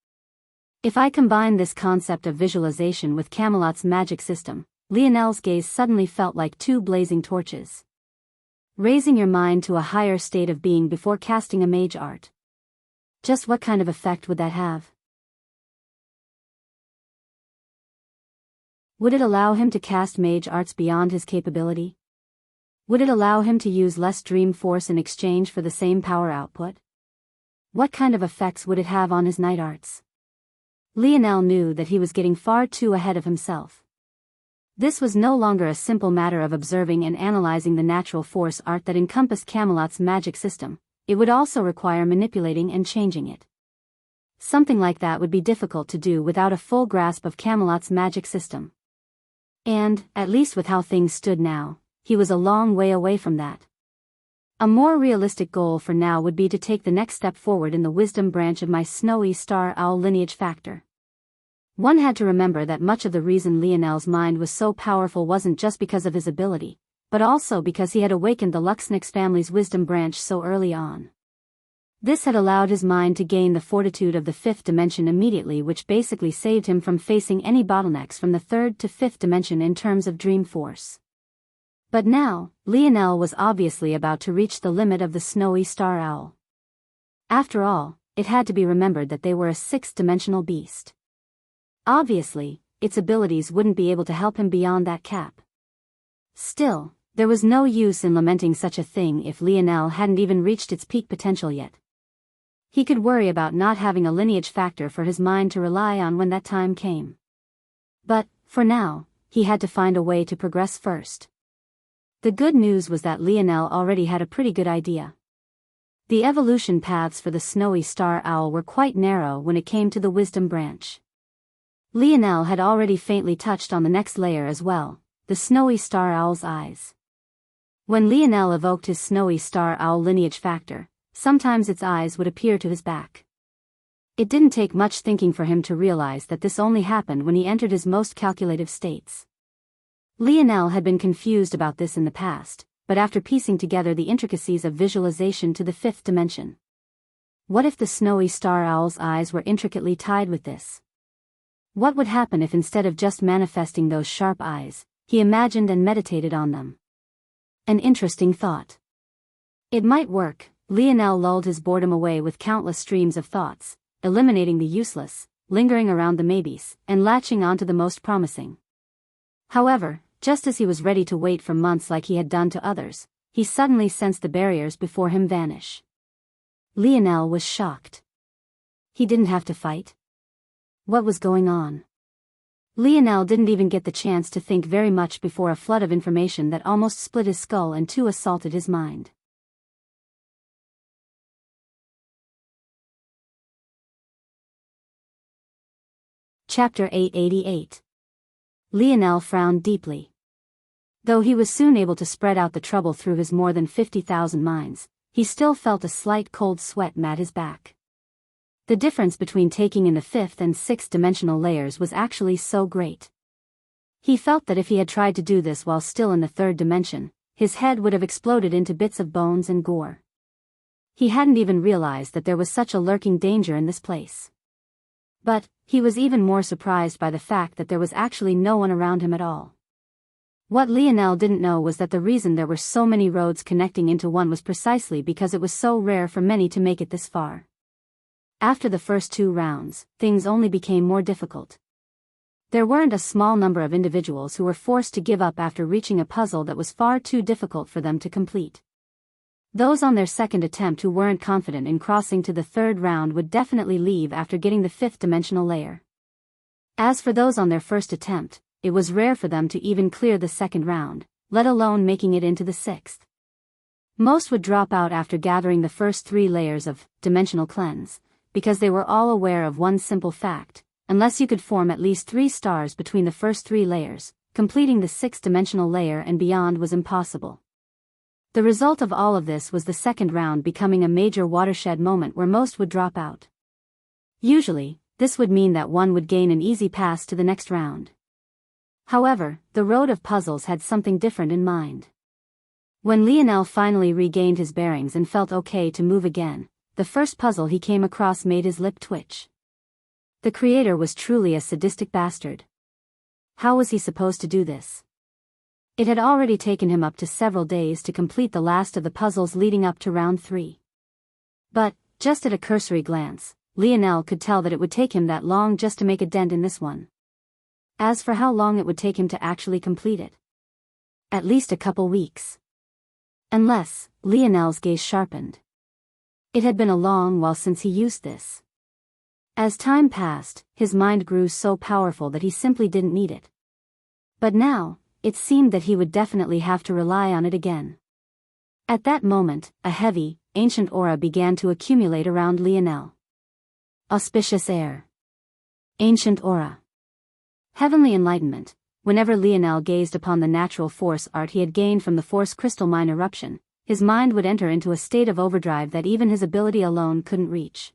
Speaker 1: If I combine this concept of visualization with Camelot's magic system, Lionel's gaze suddenly felt like two blazing torches. Raising your mind to a higher state of being before casting a mage art. Just what kind of effect would that have? Would it allow him to cast mage arts beyond his capability? Would it allow him to use less dream force in exchange for the same power output? What kind of effects would it have on his night arts? Lionel knew that he was getting far too ahead of himself. This was no longer a simple matter of observing and analyzing the natural force art that encompassed Camelot's magic system, it would also require manipulating and changing it. Something like that would be difficult to do without a full grasp of Camelot's magic system. And, at least with how things stood now, he was a long way away from that. A more realistic goal for now would be to take the next step forward in the wisdom branch of my snowy star owl lineage factor. One had to remember that much of the reason Lionel's mind was so powerful wasn't just because of his ability, but also because he had awakened the Luxnix family's wisdom branch so early on. This had allowed his mind to gain the fortitude of the fifth dimension immediately, which basically saved him from facing any bottlenecks from the third to fifth dimension in terms of dream force. But now, Lionel was obviously about to reach the limit of the snowy star owl. After all, it had to be remembered that they were a sixth-dimensional beast. Obviously, its abilities wouldn't be able to help him beyond that cap. Still, there was no use in lamenting such a thing if Lionel hadn't even reached its peak potential yet. He could worry about not having a lineage factor for his mind to rely on when that time came. But, for now, he had to find a way to progress first. The good news was that Lionel already had a pretty good idea. The evolution paths for the snowy star owl were quite narrow when it came to the wisdom branch. Lionel had already faintly touched on the next layer as well, the snowy star owl's eyes. When Lionel evoked his snowy star owl lineage factor, sometimes its eyes would appear to his back. It didn't take much thinking for him to realize that this only happened when he entered his most calculative states. Lionel had been confused about this in the past, but after piecing together the intricacies of visualization to the fifth dimension. What if the snowy star owl's eyes were intricately tied with this? What would happen if instead of just manifesting those sharp eyes, he imagined and meditated on them? An interesting thought. It might work. Lionel lulled his boredom away with countless streams of thoughts, eliminating the useless, lingering around the maybes, and latching onto the most promising. However, just as he was ready to wait for months like he had done to others, he suddenly sensed the barriers before him vanish. Lionel was shocked. He didn't have to fight. What was going on? Lionel didn't even get the chance to think very much before a flood of information that almost split his skull in two assaulted his mind. Chapter 888. Lionel frowned deeply. Though he was soon able to spread out the trouble through his more than 50,000 minds, he still felt a slight cold sweat mat his back. The difference between taking in the fifth and sixth dimensional layers was actually so great. He felt that if he had tried to do this while still in the third dimension, his head would have exploded into bits of bones and gore. He hadn't even realized that there was such a lurking danger in this place. But he was even more surprised by the fact that there was actually no one around him at all. What Lionel didn't know was that the reason there were so many roads connecting into one was precisely because it was so rare for many to make it this far. After the first 2 rounds, things only became more difficult. There weren't a small number of individuals who were forced to give up after reaching a puzzle that was far too difficult for them to complete. Those on their second attempt who weren't confident in crossing to the third round would definitely leave after getting the fifth dimensional layer. As for those on their first attempt, it was rare for them to even clear the second round, let alone making it into the sixth. Most would drop out after gathering the first 3 layers of dimensional cleanse, because they were all aware of one simple fact: unless you could form at least 3 stars between the first 3 layers, completing the 6th dimensional layer and beyond was impossible. The result of all of this was the second round becoming a major watershed moment where most would drop out. Usually, this would mean that one would gain an easy pass to the next round. However, the road of puzzles had something different in mind. When Lionel finally regained his bearings and felt okay to move again, the first puzzle he came across made his lip twitch. The creator was truly a sadistic bastard. How was he supposed to do this? It had already taken him up to several days to complete the last of the puzzles leading up to round 3. But, just at a cursory glance, Lionel could tell that it would take him that long just to make a dent in this one. As for how long it would take him to actually complete it, at least a couple weeks. Unless, Lionel's gaze sharpened. It had been a long while since he used this. As time passed, his mind grew so powerful that he simply didn't need it. But now, it seemed that he would definitely have to rely on it again. At that moment, a heavy, ancient aura began to accumulate around Lionel. Auspicious air. Ancient aura. Heavenly enlightenment. Whenever Lionel gazed upon the natural force art he had gained from the force crystal mine eruption, his mind would enter into a state of overdrive that even his ability alone couldn't reach.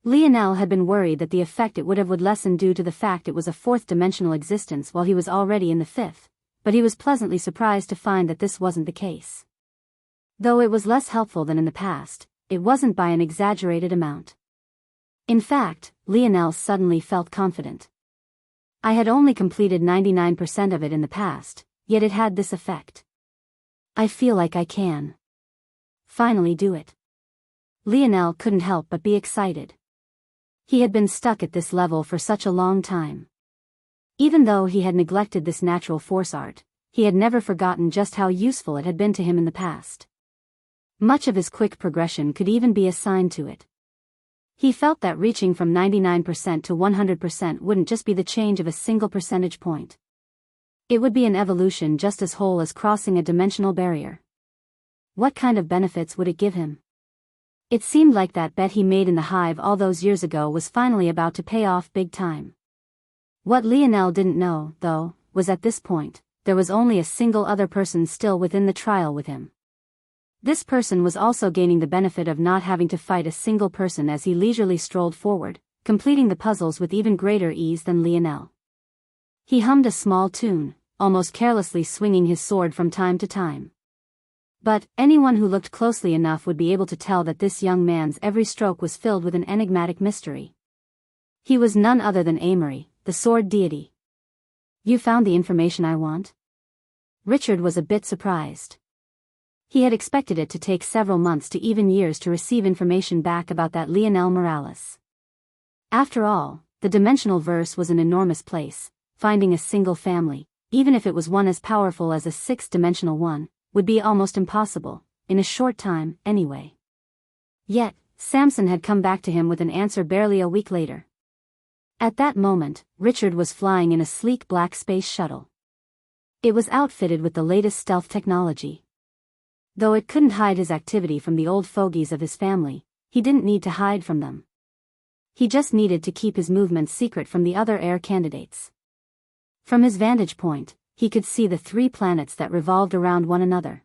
Speaker 1: Lionel had been worried that the effect it would have would lessen due to the fact it was a 4th-dimensional existence while he was already in the 5th, but he was pleasantly surprised to find that this wasn't the case. Though it was less helpful than in the past, it wasn't by an exaggerated amount. In fact, Lionel suddenly felt confident. I had only completed 99% of it in the past, yet it had this effect. I feel like I can finally do it. Lionel couldn't help but be excited. He had been stuck at this level for such a long time. Even though he had neglected this natural force art, he had never forgotten just how useful it had been to him in the past. Much of his quick progression could even be assigned to it. He felt that reaching from 99% to 100% wouldn't just be the change of a single percentage point. It would be an evolution just as whole as crossing a dimensional barrier. What kind of benefits would it give him? It seemed like that bet he made in the hive all those years ago was finally about to pay off big time. What Lionel didn't know, though, was at this point, there was only a single other person still within the trial with him. This person was also gaining the benefit of not having to fight a single person as he leisurely strolled forward, completing the puzzles with even greater ease than Lionel. He hummed a small tune, almost carelessly swinging his sword from time to time. But anyone who looked closely enough would be able to tell that this young man's every stroke was filled with an enigmatic mystery. He was none other than Amory, the sword deity. You found the information I want? Richard was a bit surprised. He had expected it to take several months to even years to receive information back about that Lionel Morales. After all, the dimensional verse was an enormous place. Finding a single family, even if it was one as powerful as a 6th-dimensional one, would be almost impossible, in a short time, anyway. Yet, Samson had come back to him with an answer barely a week later. At that moment, Richard was flying in a sleek black space shuttle. It was outfitted with the latest stealth technology. Though it couldn't hide his activity from the old fogies of his family, he didn't need to hide from them. He just needed to keep his movements secret from the other heir candidates. From his vantage point, he could see the 3 planets that revolved around one another.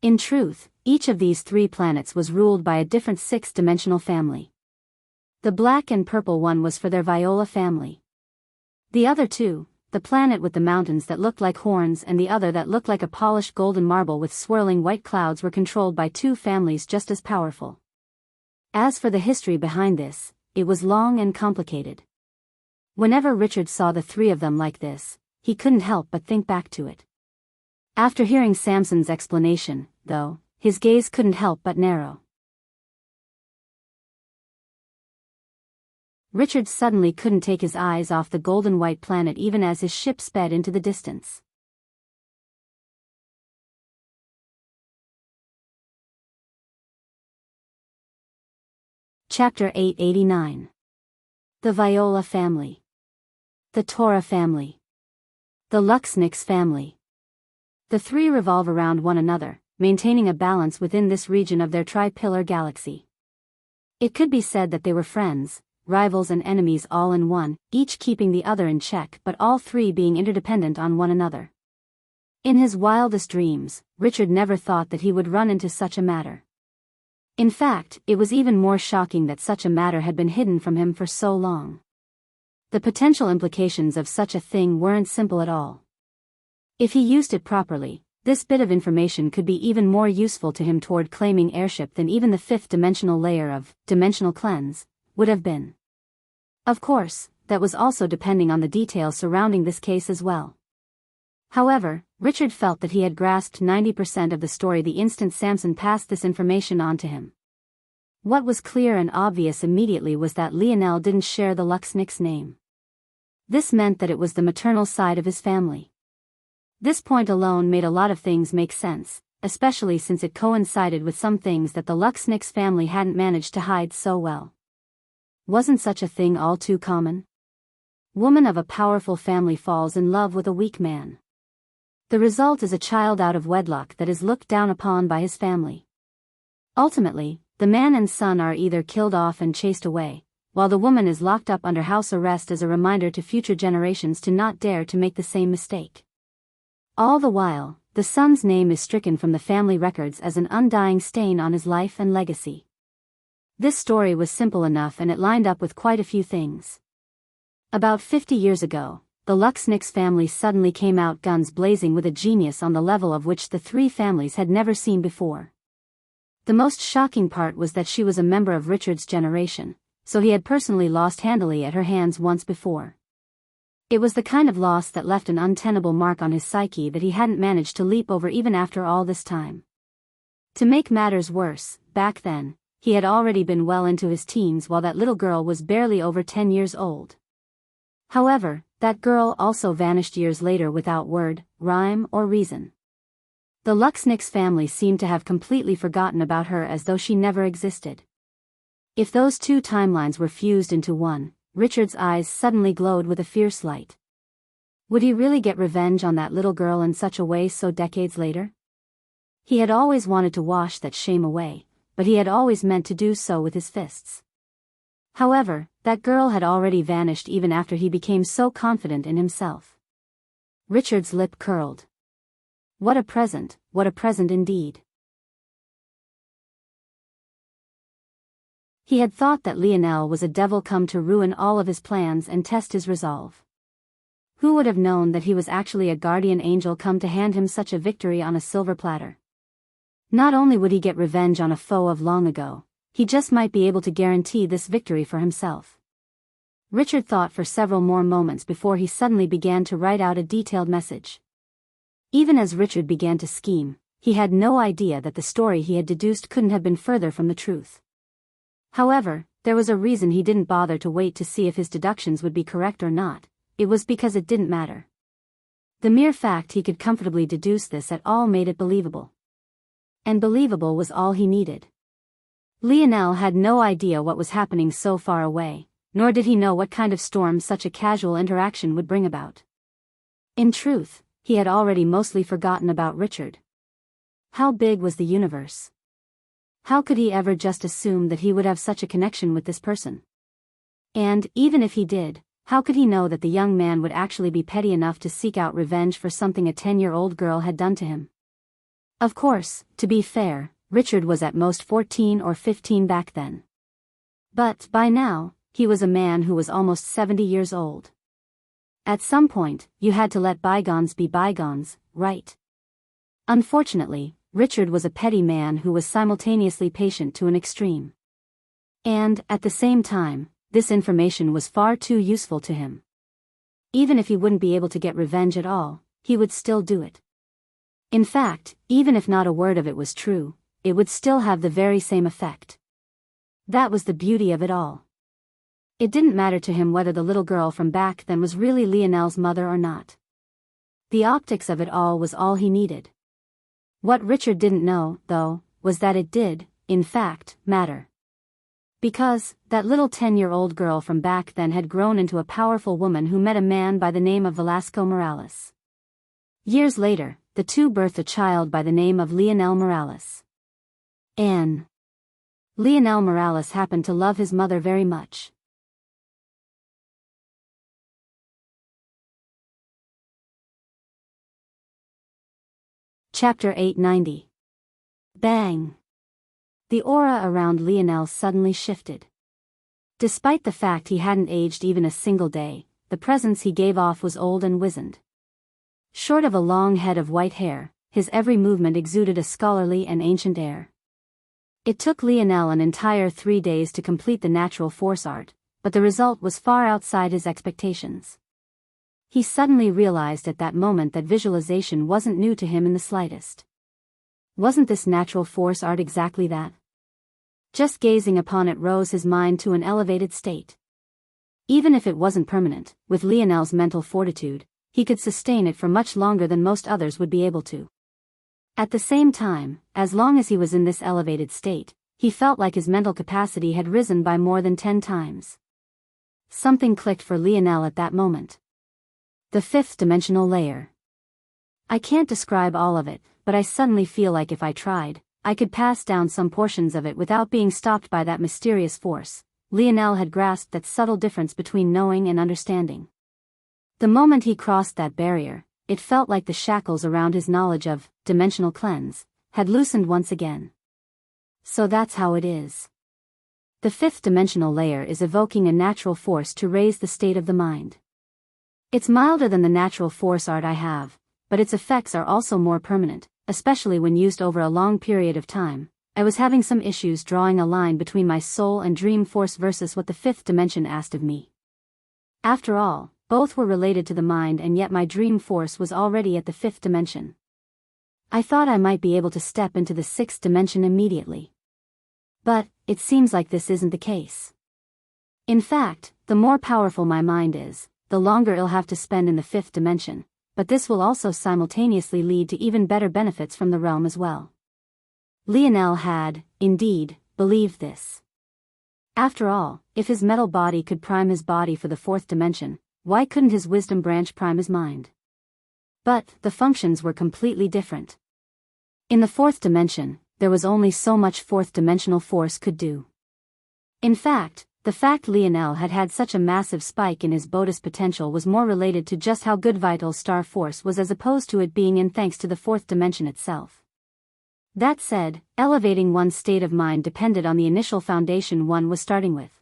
Speaker 1: In truth, each of these 3 planets was ruled by a different 6-dimensional family. The black and purple one was for their Viola family. The other 2, the planet with the mountains that looked like horns and the other that looked like a polished golden marble with swirling white clouds, were controlled by 2 families just as powerful. As for the history behind this, it was long and complicated. Whenever Richard saw the 3 of them like this, he couldn't help but think back to it. After hearing Samson's explanation, though, his gaze couldn't help but narrow. Richard suddenly couldn't take his eyes off the golden white planet even as his ship sped into the distance. Chapter 889. The Viola family. The Tora family. The Luxnix family. The 3 revolve around one another, maintaining a balance within this region of their tri-pillar galaxy. It could be said that they were friends, rivals and enemies all in one, each keeping the other in check but all 3 being interdependent on one another. In his wildest dreams, Richard never thought that he would run into such a matter. In fact, it was even more shocking that such a matter had been hidden from him for so long. The potential implications of such a thing weren't simple at all. If he used it properly, this bit of information could be even more useful to him toward claiming heirship than even the 5th-dimensional layer of dimensional cleanse would have been. Of course, that was also depending on the details surrounding this case as well. However, Richard felt that he had grasped 90% of the story the instant Samson passed this information on to him. What was clear and obvious immediately was that Lionel didn't share the Luxnix name. This meant that it was the maternal side of his family. This point alone made a lot of things make sense, especially since it coincided with some things that the Luxnix family hadn't managed to hide so well. Wasn't such a thing all too common? Woman of a powerful family falls in love with a weak man. The result is a child out of wedlock that is looked down upon by his family. Ultimately, the man and son are either killed off and chased away, while the woman is locked up under house arrest as a reminder to future generations to not dare to make the same mistake. All the while, the son's name is stricken from the family records as an undying stain on his life and legacy. This story was simple enough and it lined up with quite a few things. About 50 years ago, the Luxnix family suddenly came out guns blazing with a genius on the level of which the 3 families had never seen before. The most shocking part was that she was a member of Richard's generation, so he had personally lost handily at her hands once before. It was the kind of loss that left an untenable mark on his psyche that he hadn't managed to leap over even after all this time. To make matters worse, back then, he had already been well into his teens while that little girl was barely over 10 years old. However, that girl also vanished years later without word, rhyme, or reason. The Luxnix family seemed to have completely forgotten about her as though she never existed. If those 2 timelines were fused into one, Richard's eyes suddenly glowed with a fierce light. Would he really get revenge on that little girl in such a way so decades later? He had always wanted to wash that shame away, but he had always meant to do so with his fists. However, that girl had already vanished even after he became so confident in himself. Richard's lip curled. What a present indeed. He had thought that Lionel was a devil come to ruin all of his plans and test his resolve. Who would have known that he was actually a guardian angel come to hand him such a victory on a silver platter? Not only would he get revenge on a foe of long ago, he just might be able to guarantee this victory for himself. Richard thought for several more moments before he suddenly began to write out a detailed message. Even as Richard began to scheme, he had no idea that the story he had deduced couldn't have been further from the truth. However, there was a reason he didn't bother to wait to see if his deductions would be correct or not. It was because it didn't matter. The mere fact he could comfortably deduce this at all made it believable. And believable was all he needed. Lionel had no idea what was happening so far away, nor did he know what kind of storm such a casual interaction would bring about. In truth, he had already mostly forgotten about Richard. How big was the universe? How could he ever just assume that he would have such a connection with this person? And, even if he did, how could he know that the young man would actually be petty enough to seek out revenge for something a 10-year-old girl had done to him? Of course, to be fair, Richard was at most 14 or 15 back then. But, by now, he was a man who was almost 70 years old. At some point, you had to let bygones be bygones, right? Unfortunately, Richard was a petty man who was simultaneously patient to an extreme. And, at the same time, this information was far too useful to him. Even if he wouldn't be able to get revenge at all, he would still do it. In fact, even if not a word of it was true, it would still have the very same effect. That was the beauty of it all. It didn't matter to him whether the little girl from back then was really Lionel's mother or not. The optics of it all was all he needed. What Richard didn't know, though, was that it did, in fact, matter. Because, that little 10-year-old girl from back then had grown into a powerful woman who met a man by the name of Velasco Morales. Years later, the two birthed a child by the name of Lionel Morales. Lionel Morales happened to love his mother very much. Chapter 890. Bang! The aura around Lionel suddenly shifted. Despite the fact he hadn't aged even a single day, the presence he gave off was old and wizened. Short of a long head of white hair, his every movement exuded a scholarly and ancient air. It took Lionel an entire 3 days to complete the natural force art, but the result was far outside his expectations. He suddenly realized at that moment that visualization wasn't new to him in the slightest. Wasn't this natural force art exactly that? Just gazing upon it rose his mind to an elevated state. Even if it wasn't permanent, with Lionel's mental fortitude, he could sustain it for much longer than most others would be able to. At the same time, as long as he was in this elevated state, he felt like his mental capacity had risen by more than 10 times. Something clicked for Lionel at that moment. The fifth dimensional layer. I can't describe all of it, but I suddenly feel like if I tried, I could pass down some portions of it without being stopped by that mysterious force. Lionel had grasped that subtle difference between knowing and understanding. The moment he crossed that barrier, it felt like the shackles around his knowledge of dimensional cleanse had loosened once again. So that's how it is. The fifth dimensional layer is evoking a natural force to raise the state of the mind. It's milder than the natural force art I have, but its effects are also more permanent, especially when used over a long period of time. I was having some issues drawing a line between my soul and dream force versus what the fifth dimension asked of me. After all, both were related to the mind, and yet my dream force was already at the fifth dimension. I thought I might be able to step into the sixth dimension immediately. But, it seems like this isn't the case. In fact, the more powerful my mind is, the longer it'll have to spend in the fifth dimension, but this will also simultaneously lead to even better benefits from the realm as well. Lionel had, indeed, believed this. After all, if his metal body could prime his body for the fourth dimension, why couldn't his wisdom branch prime his mind? But, the functions were completely different. In the fourth dimension, there was only so much fourth-dimensional force could do. In fact, the fact Lionel had had such a massive spike in his Bodhis potential was more related to just how good vital star force was as opposed to it being in thanks to the fourth dimension itself. That said, elevating one's state of mind depended on the initial foundation one was starting with.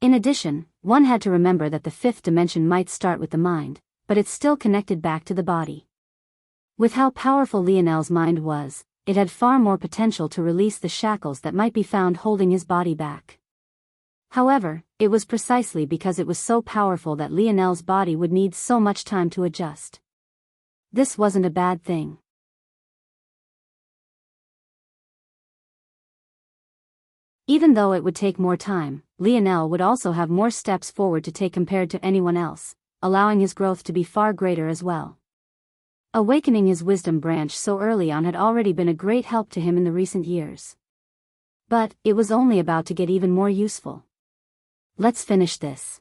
Speaker 1: In addition, one had to remember that the fifth dimension might start with the mind, but it's still connected back to the body. With how powerful Lionel's mind was, it had far more potential to release the shackles that might be found holding his body back. However, it was precisely because it was so powerful that Lionel's body would need so much time to adjust. This wasn't a bad thing. Even though it would take more time, Lionel would also have more steps forward to take compared to anyone else, allowing his growth to be far greater as well. Awakening his wisdom branch so early on had already been a great help to him in the recent years. But it was only about to get even more useful. Let's finish this.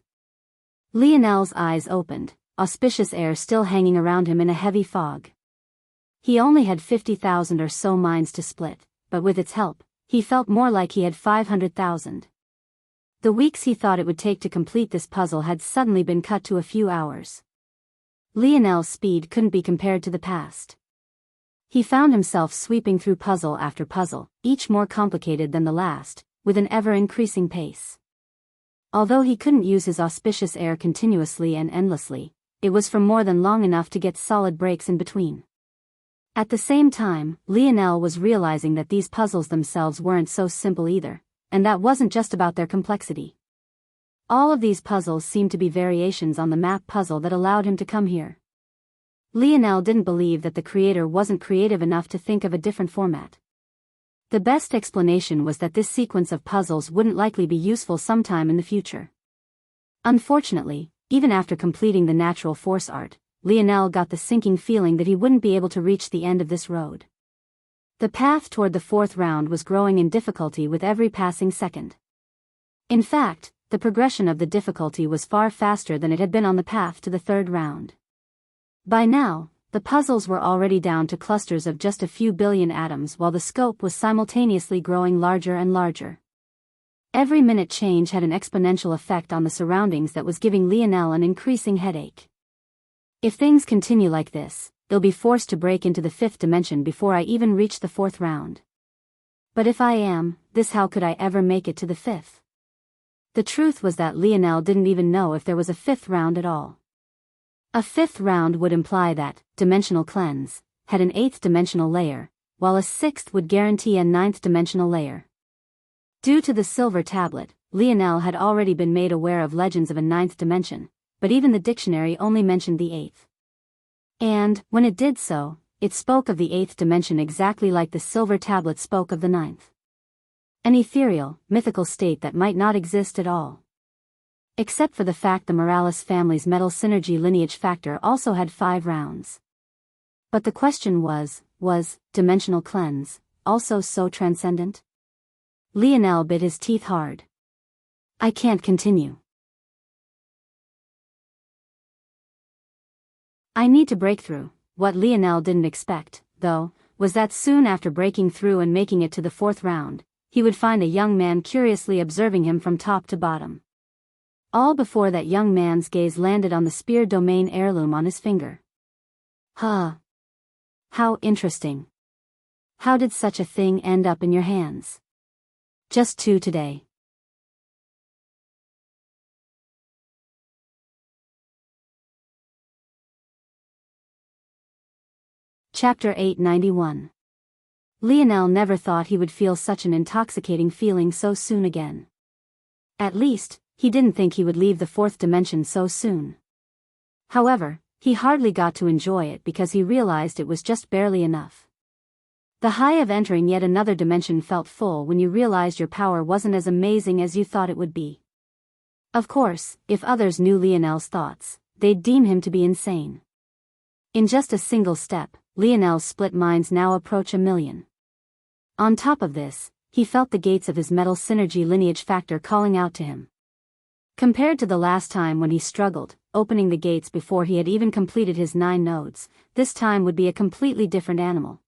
Speaker 1: Lionel's eyes opened, auspicious air still hanging around him in a heavy fog. He only had 50,000 or so minds to split, but with its help, he felt more like he had 500,000. The weeks he thought it would take to complete this puzzle had suddenly been cut to a few hours. Lionel's speed couldn't be compared to the past. He found himself sweeping through puzzle after puzzle, each more complicated than the last, with an ever-increasing pace. Although he couldn't use his auspicious air continuously and endlessly, it was for more than long enough to get solid breaks in between. At the same time, Lionel was realizing that these puzzles themselves weren't so simple either, and that wasn't just about their complexity. All of these puzzles seemed to be variations on the map puzzle that allowed him to come here. Lionel didn't believe that the creator wasn't creative enough to think of a different format. The best explanation was that this sequence of puzzles wouldn't likely be useful sometime in the future. Unfortunately, even after completing the natural force art, Lionel got the sinking feeling that he wouldn't be able to reach the end of this road. The path toward the fourth round was growing in difficulty with every passing second. In fact, the progression of the difficulty was far faster than it had been on the path to the third round. By now, the puzzles were already down to clusters of just a few billion atoms while the scope was simultaneously growing larger and larger. Every minute change had an exponential effect on the surroundings that was giving Lionel an increasing headache. If things continue like this, they'll be forced to break into the fifth dimension before I even reach the fourth round. But if I am, how could I ever make it to the fifth? The truth was that Lionel didn't even know if there was a fifth round at all. A fifth round would imply that dimensional cleanse had an eighth dimensional layer, while a sixth would guarantee a ninth dimensional layer. Due to the silver tablet, Lionel had already been made aware of legends of a ninth dimension, but even the dictionary only mentioned the eighth. And, when it did so, it spoke of the eighth dimension exactly like the silver tablet spoke of the ninth. An ethereal, mythical state that might not exist at all. Except for the fact the Morales family's metal synergy lineage factor also had 5 rounds. But the question was dimensional cleanse also so transcendent? Lionel bit his teeth hard. I can't continue. I need to break through. What Lionel didn't expect, though, was that soon after breaking through and making it to the fourth round, he would find a young man curiously observing him from top to bottom. All before that young man's gaze landed on the spear domain heirloom on his finger. Huh. How interesting. How did such a thing end up in your hands? Just 2 today. Chapter 891. Lionel never thought he would feel such an intoxicating feeling so soon again. At least, he didn't think he would leave the fourth dimension so soon. However, he hardly got to enjoy it because he realized it was just barely enough. The high of entering yet another dimension felt full when you realized your power wasn't as amazing as you thought it would be. Of course, if others knew Lionel's thoughts, they'd deem him to be insane. In just a single step, Lionel's split minds now approach 1,000,000. On top of this, he felt the gates of his metal synergy lineage factor calling out to him. Compared to the last time when he struggled, opening the gates before he had even completed his 9 nodes, this time would be a completely different animal.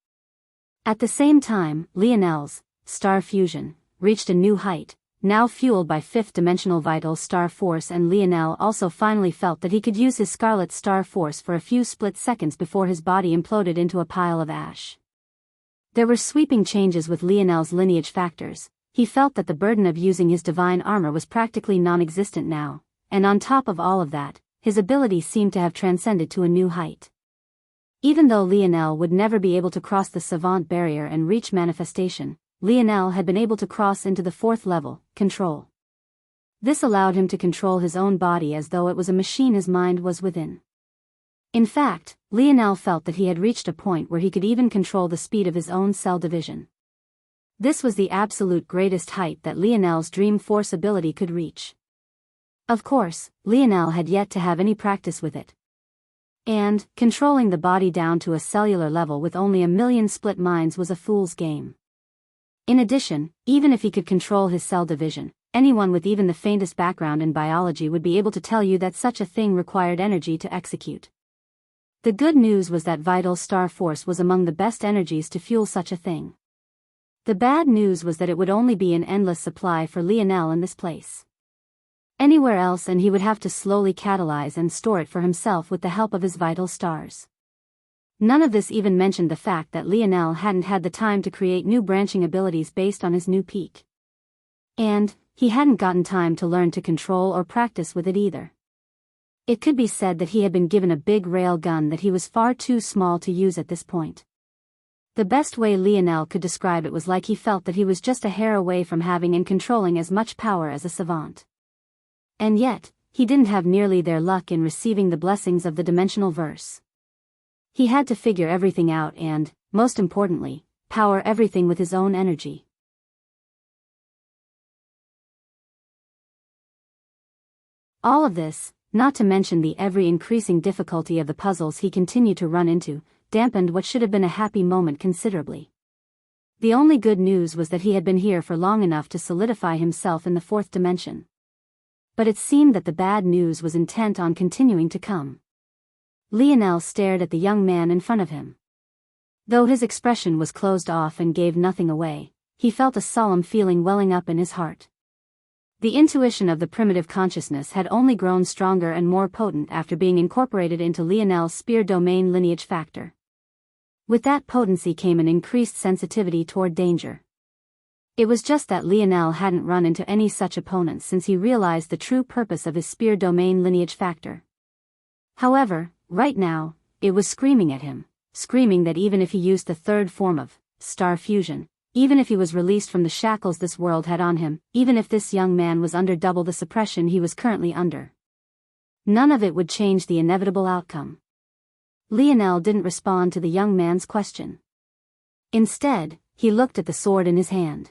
Speaker 1: At the same time, Lionel's star fusion reached a new height, now fueled by 5th dimensional vital star force, and Lionel also finally felt that he could use his scarlet star force for a few split seconds before his body imploded into a pile of ash. There were sweeping changes with Lionel's lineage factors. He felt that the burden of using his divine armor was practically non-existent now, and on top of all of that, his ability seemed to have transcended to a new height. Even though Lionel would never be able to cross the savant barrier and reach manifestation, Lionel had been able to cross into the 4th level, control. This allowed him to control his own body as though it was a machine his mind was within. In fact, Lionel felt that he had reached a point where he could even control the speed of his own cell division. This was the absolute greatest height that Lionel's dream force ability could reach. Of course, Lionel had yet to have any practice with it. And, controlling the body down to a cellular level with only 1,000,000 split minds was a fool's game. In addition, even if he could control his cell division, anyone with even the faintest background in biology would be able to tell you that such a thing required energy to execute. The good news was that vital star force was among the best energies to fuel such a thing. The bad news was that it would only be an endless supply for Lionel in this place. Anywhere else and he would have to slowly catalyze and store it for himself with the help of his vital stars. None of this even mentioned the fact that Lionel hadn't had the time to create new branching abilities based on his new peak. And he hadn't gotten time to learn to control or practice with it either. It could be said that he had been given a big rail gun that he was far too small to use at this point. The best way Lionel could describe it was like he felt that he was just a hair away from having and controlling as much power as a savant. And yet, he didn't have nearly their luck in receiving the blessings of the dimensional verse. He had to figure everything out and, most importantly, power everything with his own energy. All of this, not to mention the ever-increasing difficulty of the puzzles he continued to run into, dampened what should have been a happy moment considerably. The only good news was that he had been here for long enough to solidify himself in the fourth dimension. But it seemed that the bad news was intent on continuing to come. Lionel stared at the young man in front of him. Though his expression was closed off and gave nothing away, he felt a solemn feeling welling up in his heart. The intuition of the primitive consciousness had only grown stronger and more potent after being incorporated into Lionel's spear domain lineage factor. With that potency came an increased sensitivity toward danger. It was just that Lionel hadn't run into any such opponents since he realized the true purpose of his spear domain lineage factor. However, right now, it was screaming at him, screaming that even if he used the third form of star fusion, even if he was released from the shackles this world had on him, even if this young man was under double the suppression he was currently under, none of it would change the inevitable outcome. Lionel didn't respond to the young man's question. Instead, he looked at the sword in his hand.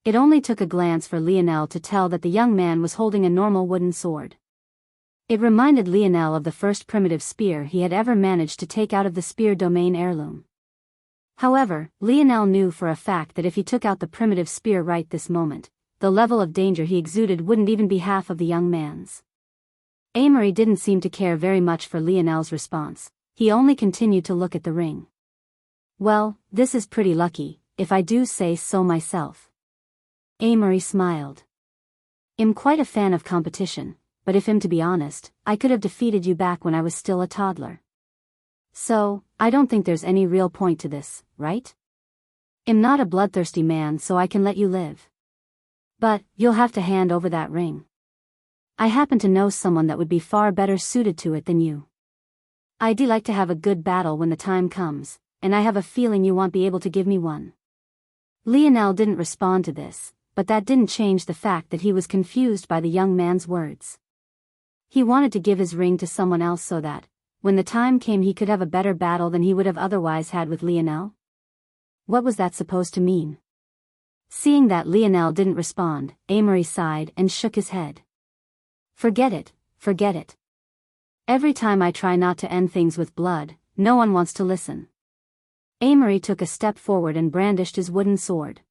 Speaker 1: It only took a glance for Lionel to tell that the young man was holding a normal wooden sword. It reminded Lionel of the first primitive spear he had ever managed to take out of the spear domain heirloom. However, Lionel knew for a fact that if he took out the primitive spear right this moment, the level of danger he exuded wouldn't even be half of the young man's. Amory didn't seem to care very much for Lionel's response. He only continued to look at the ring. Well, this is pretty lucky, if I do say so myself. Amory smiled. I'm quite a fan of competition, but if I'm to be honest, I could have defeated you back when I was still a toddler. So, I don't think there's any real point to this, right? I'm not a bloodthirsty man, so I can let you live. But, you'll have to hand over that ring. I happen to know someone that would be far better suited to it than you. I'd like to have a good battle when the time comes, and I have a feeling you won't be able to give me one. Lionel didn't respond to this, but that didn't change the fact that he was confused by the young man's words. He wanted to give his ring to someone else so that, when the time came, he could have a better battle than he would have otherwise had with Lionel? What was that supposed to mean? Seeing that Lionel didn't respond, Amory sighed and shook his head. Forget it, forget it. Every time I try not to end things with blood, no one wants to listen. Amory took a step forward and brandished his wooden sword.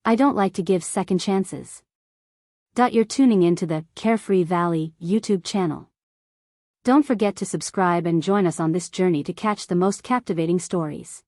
Speaker 1: I don't like to give second chances. You're tuning into the Carefree Valley YouTube channel. Don't forget to subscribe and join us on this journey to catch the most captivating stories.